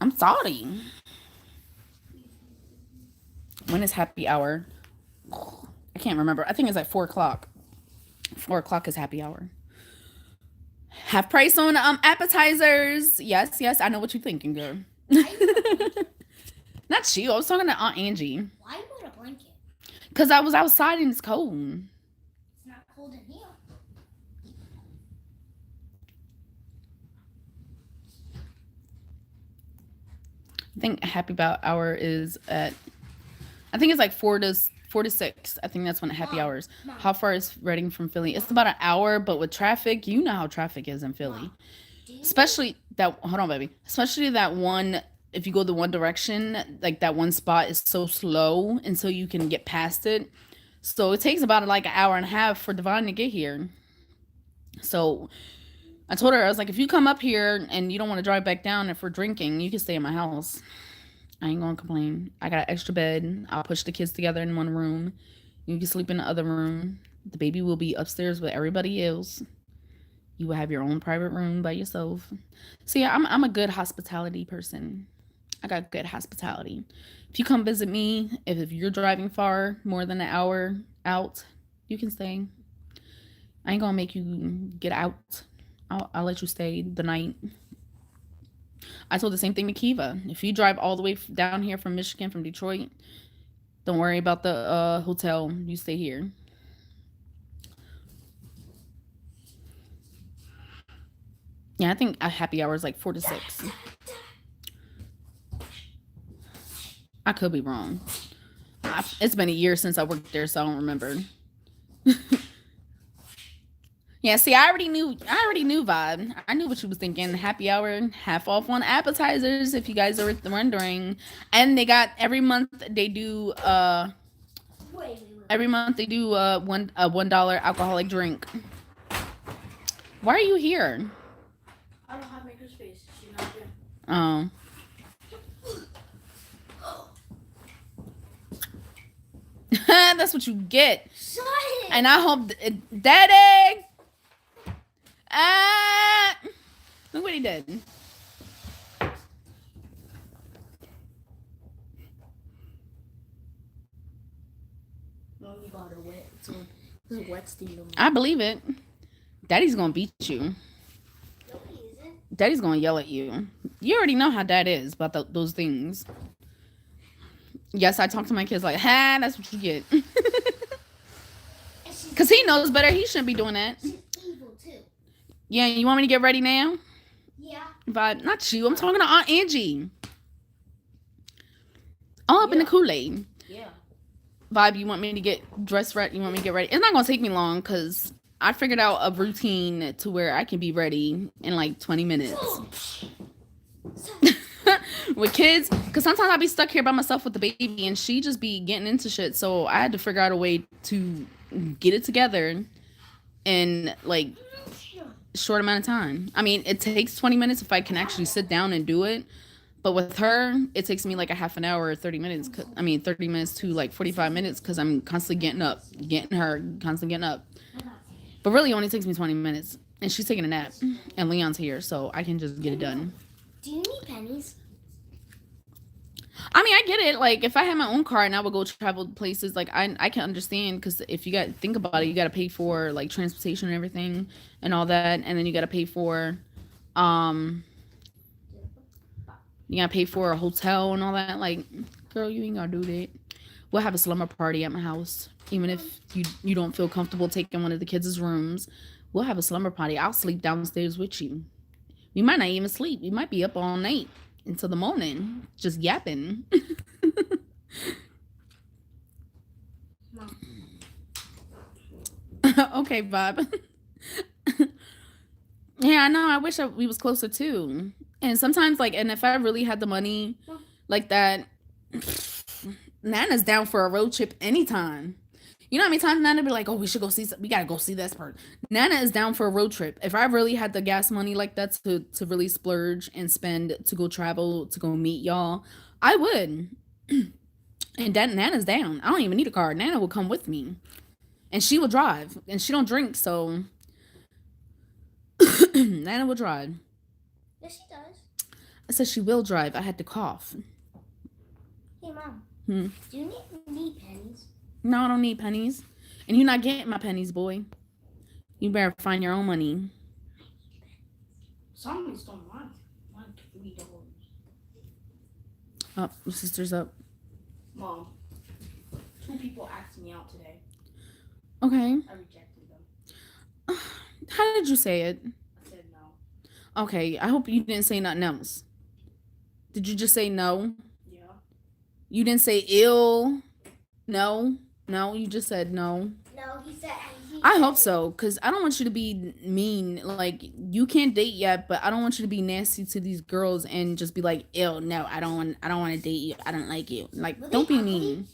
I'm sorry. When is happy hour? I can't remember. I think it's like 4 o'clock. 4 o'clock is happy hour. Half price on appetizers. Yes, I know what you're thinking, girl. Not you. I was talking to Aunt Angie. Why you wear a blanket? Because I was outside and it's cold. It's not cold in here. I think happy hour is at, I think it's like 4 to 6. I think that's when happy hour is. How far is Reading from Philly? It's about an hour, but with traffic, you know how traffic is in Philly. Especially that, hold on, baby. Especially that one, if you go the one direction, like that one spot is so slow until you can get past it. So it takes about like an hour and a half for Devon to get here. So I told her, I was like, if you come up here and you don't want to drive back down if we're drinking, you can stay in my house. I ain't gonna complain. I got an extra bed. I'll push the kids together in one room. You can sleep in the other room. The baby will be upstairs with everybody else. You will have your own private room by yourself. See, I'm a good hospitality person. I got good hospitality. If you come visit me, if you're driving far, more than an hour out, you can stay. I ain't gonna make you get out. I'll let you stay the night. I told the same thing to Kiva. If you drive all the way down here from Michigan, from Detroit, don't worry about the hotel. You stay here. Yeah, I think a happy hour is like 4 to 6. I could be wrong. It's been a year since I worked there, so I don't remember. Yeah, see, I already knew vibe. I knew what you was thinking. Happy hour, half off on appetizers, if you guys are wondering. And they got every month they do every month they do $1 alcoholic drink. Why are you here? I don't have maker space. She's not there. Oh. That's what you get. Shut it. And I hope Daddy. Look what he did. No, you got her wet. So this is wet steam. I believe it. Daddy's gonna beat you. No, he isn't. Daddy's gonna yell at you. You already know how Dad is about those things. Yes, I talk to my kids like, ha, that's what you get. Because he knows better. He shouldn't be doing that. She's evil too. Yeah, you want me to get ready now? Yeah. But not you. I'm talking to Aunt Angie. All up in the Kool-Aid. Yeah. Vibe, you want me to get dressed right? You want me to get ready? It's not going to take me long because I figured out a routine to where I can be ready in like 20 minutes. With kids, because sometimes I'll be stuck here by myself with the baby and she just be getting into shit. So I had to figure out a way to get it together in like short amount of time. I mean, it takes 20 minutes if I can actually sit down and do it. But with her, it takes me like a half an hour or 30 minutes. 30 minutes to like 45 minutes because I'm constantly getting her, constantly getting up. But really, it only takes me 20 minutes. And she's taking a nap. And Leon's here, so I can just get it done. Do you need pennies? I mean, I get it. Like, if I had my own car and I would go travel places, like, I can understand. Because if you got to think about it, you got to pay for, like, transportation and everything and all that. And then you got to pay for, You gotta pay for a hotel and all that. Like, girl, you ain't gotta do that. We'll have a slumber party at my house. Even if you don't feel comfortable taking one of the kids' rooms, we'll have a slumber party. I'll sleep downstairs with you. We might not even sleep. We might be up all night until the morning, just yapping. Okay, Bob. Yeah, I know. I wish we was closer too. And sometimes, like, and if I really had the money like that, Nana's down for a road trip anytime. You know how many times Nana be like, "Oh, we should go see. We gotta go see this part." Nana is down for a road trip. If I really had the gas money like that to really splurge and spend to go travel to go meet y'all, I would. And Nana's down. I don't even need a car. Nana will come with me, and she will drive. And she don't drink, so Nana will drive. Yes, she does. I said she will drive. I had to cough. Hey, Mom. Hmm. Do you need pennies? No, I don't need pennies. And you're not getting my pennies, boy. You better find your own money. Some of don't want $3. Oh, your sister's up. Mom, 2 people asked me out today. Okay. I rejected them. How did you say it? I said no. Okay, I hope you didn't say nothing else. Did you just say no? Yeah. You didn't say ill? No? No, you just said no. No, he said. I hope so, because I don't want you to be mean. Like, you can't date yet, but I don't want you to be nasty to these girls and just be like, ew, no, I don't want to date you. I don't like you. Like, don't be mean.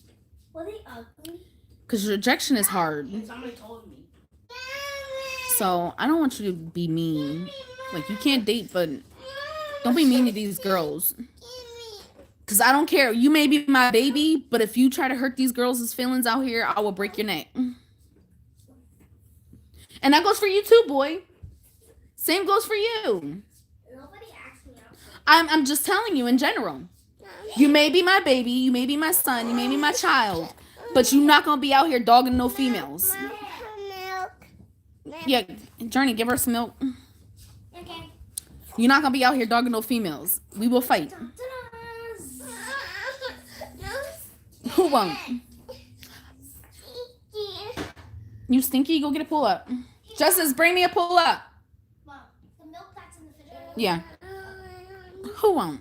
Were they ugly? Because rejection is hard. Somebody told me. So, I don't want you to be mean. Like, you can't date, but don't be mean to these girls. Because I don't care. You may be my baby, but if you try to hurt these girls' feelings out here, I will break your neck. And that goes for you too, boy. Same goes for you. Nobody asked me out. I'm just telling you in general. You may be my baby, you may be my son, you may be my child, but you're not going to be out here dogging no females. Milk. Yeah, Journey, give her some milk. Okay. You're not going to be out here dogging no females. We will fight. Who won't? You stinky? Go get a pull up. Justice, bring me a pull up. Mom, the milk that's in the refrigerator. Yeah. Who won't?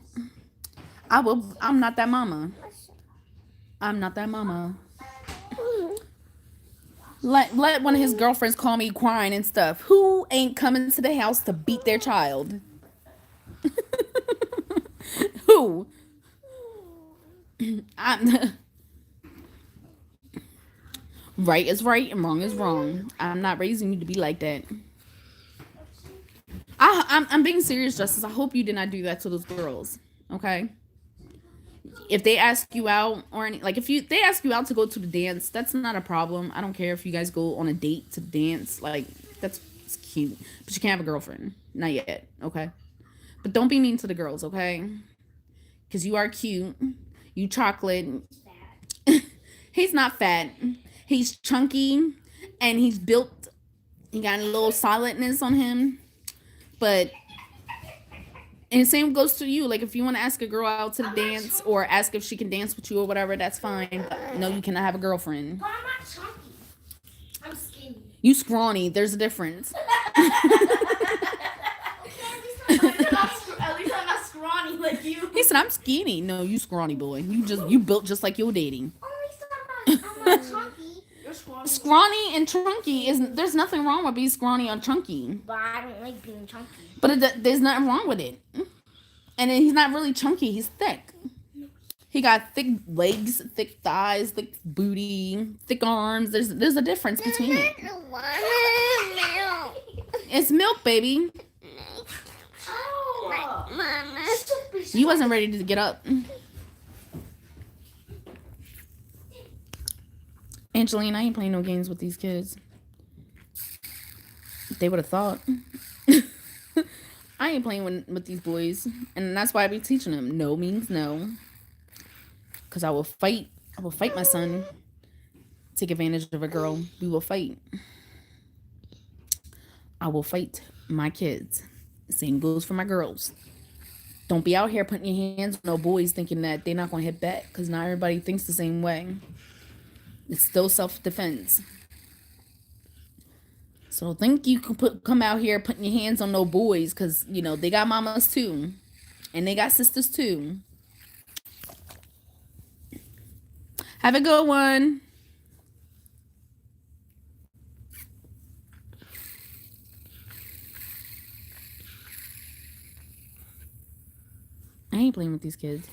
I will. I'm not that mama. I'm not that mama. Let one of his girlfriends call me crying and stuff. Who ain't coming to the house to beat their child? Who? Right is right and wrong is wrong. I'm not raising you to be like that. I'm being serious, Justice. I hope you did not do that to those girls. Okay? If they ask you out or any, like if they ask you out to go to the dance, that's not a problem. I don't care if you guys go on a date to dance. Like, it's cute. But you can't have a girlfriend. Not yet. Okay? But don't be mean to the girls, okay? Because you are cute. You chocolate. He's not fat. He's chunky. And he's built. He got a little solidness on him. But, and the same goes to you. Like, if you want to ask a girl out to the dance or ask if she can dance with you or whatever, that's fine. But no, you cannot have a girlfriend. But I'm not chunky. I'm skinny. You scrawny. There's a difference. At least I'm not scrawny like you. He said, I'm skinny. No, you scrawny boy. You built just like you're dating. At least I'm not chunky. You're scrawny. Scrawny and chunky there's nothing wrong with being scrawny or chunky. But I don't like being chunky. But there's nothing wrong with it. And then he's not really chunky. He's thick. He got thick legs, thick thighs, thick booty, thick arms. There's a difference between it. It's milk, baby. You wasn't ready to get up. Angelina, I ain't playing no games with these kids. They would have thought. I ain't playing with these boys. And that's why I be teaching them. No means no. Because I will fight my son. Take advantage of a girl. We will fight. I will fight my kids. Same goes for my girls. Don't be out here putting your hands on no boys thinking that they're not going to hit back, because not everybody thinks the same way. It's still self-defense. So think you can come out here putting your hands on no boys, because, you know, they got mamas too. And they got sisters too. Have a good one. I ain't playing with these kids.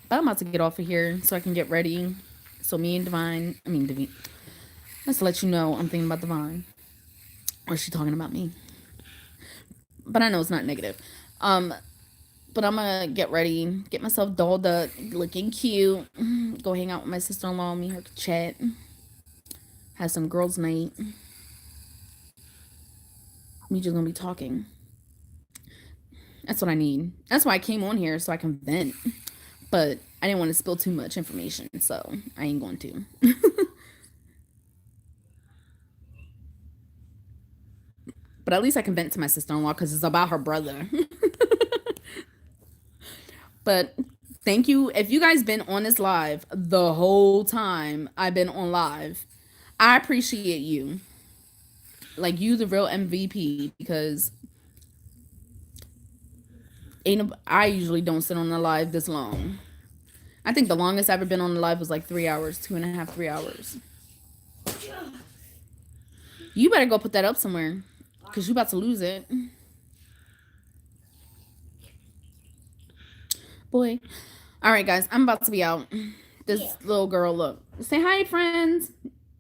But I'm about to get off of here so I can get ready. So me and Divine, just to let you know, I'm thinking about Divine. Or is she talking about me? But I know it's not negative. But I'm gonna get ready, get myself dolled up, looking cute. Go hang out with my sister-in-law, me her chat. Have some girls' night. We just gonna be talking. That's what I need. That's why I came on here, so I can vent. But I didn't want to spill too much information, so I ain't going to. But at least I can vent to my sister-in-law because it's about her brother. But thank you. If you guys been on this live the whole time I've been on live, I appreciate you. Like, you the real MVP, because I usually don't sit on the live this long. I think the longest I've ever been on the live was like 3 hours, 2.5, 3 hours. You better go put that up somewhere, because you about to lose it. Boy. All right, guys, I'm about to be out. This little girl, look. Say hi, friends.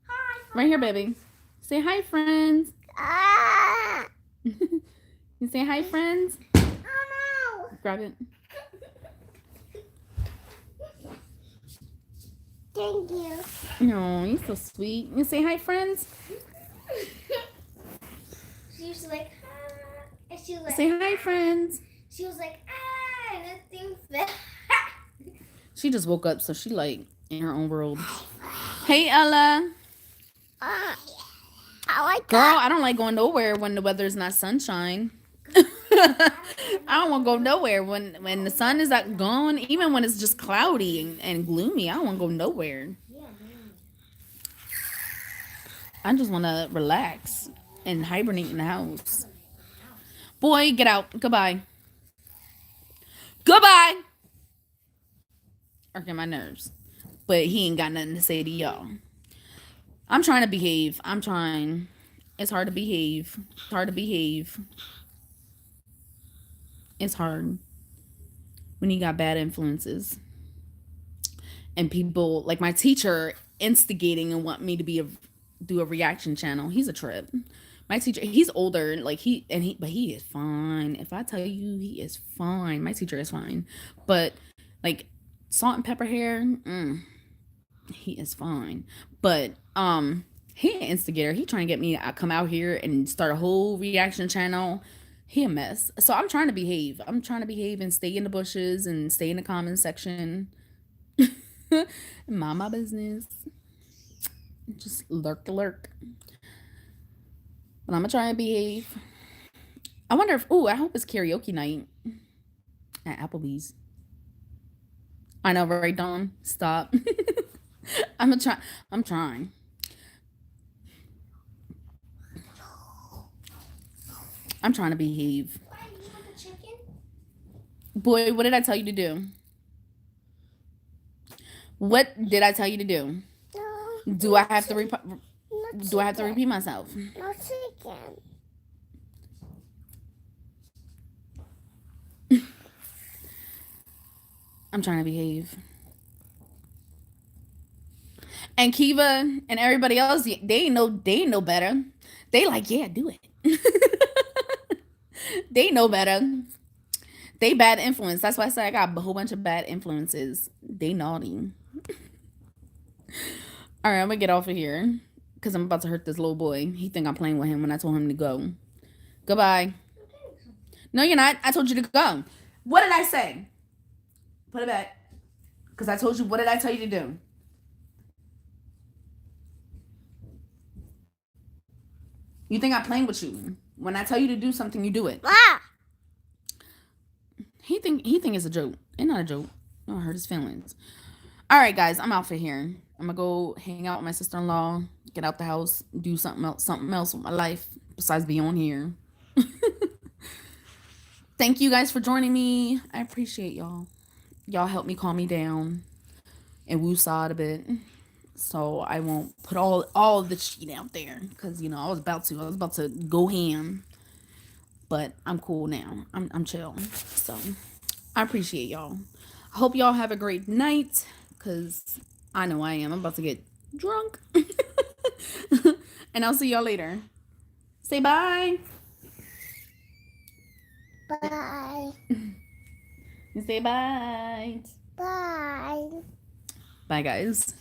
Hi. Right here, baby. Say hi, friends. Ah. You say hi, friends? Oh, no. Grab it. Thank you. No, you're so sweet. You say hi, friends? She was like, ah. And she was like, Say hi, friends. She was like, ah. And the thing fell. She just woke up, so she like in her own world. Hey, Ella. I like Girl, I don't like going nowhere when the weather's not sunshine. I don't want to go nowhere when the sun is not gone. Even when it's just cloudy and gloomy, I don't want to go nowhere. I just want to relax and hibernate in the house. Boy, get out. Goodbye. Goodbye. Irking my nerves. But he ain't got nothing to say to y'all. I'm trying to behave. I'm trying. It's hard to behave. It's hard to behave. It's hard when you got bad influences. And people, like my teacher, instigating and want me to do a reaction channel. He's a trip. My teacher, he's older, like but he is fine. If I tell you, he is fine. My teacher is fine. But like salt and pepper hair, he is fine. But he an instigator. He trying to get me to come out here and start a whole reaction channel. He a mess. So I'm trying to behave. I'm trying to behave and stay in the bushes and stay in the comment section. Mind my business. Just lurk. But I'm gonna try and behave. I wonder if, I hope it's karaoke night at Applebee's. I know, right, Dawn? Stop. I'm trying. I'm trying to behave. Boy, what did I tell you to do? What did I tell you to do? No. Do I have to repeat myself? No chicken. I'm trying to behave. And Kiva and everybody else, they ain't no better. They like, yeah, do it. They know better. They bad influence. That's why I said I got a whole bunch of bad influences. They naughty. All right, I'm gonna get off of here because I'm about to hurt this little boy. He think I'm playing with him when I told him to go. Goodbye. No, you're not. I told you to go. What did I say? Put it back. Because I told you, what did I tell you to do? You think I'm playing with you. When I tell you to do something, you do it. Ah! He think he think it's a joke. It's not a joke. I don't hurt his feelings. All right, guys, I'm out for here. I'm gonna go hang out with my sister-in-law, get out the house, do something else with my life besides be on here. Thank you guys for joining me. I appreciate y'all. Y'all help me calm me down and woosah a bit, so I won't put all the shit out there. Cause I was about to go ham, but I'm cool now. I'm chill. So I appreciate y'all. I hope y'all have a great night. Cause I know I am. I'm about to get drunk. And I'll see y'all later. Say bye. Bye. Say bye. Bye. Bye, guys.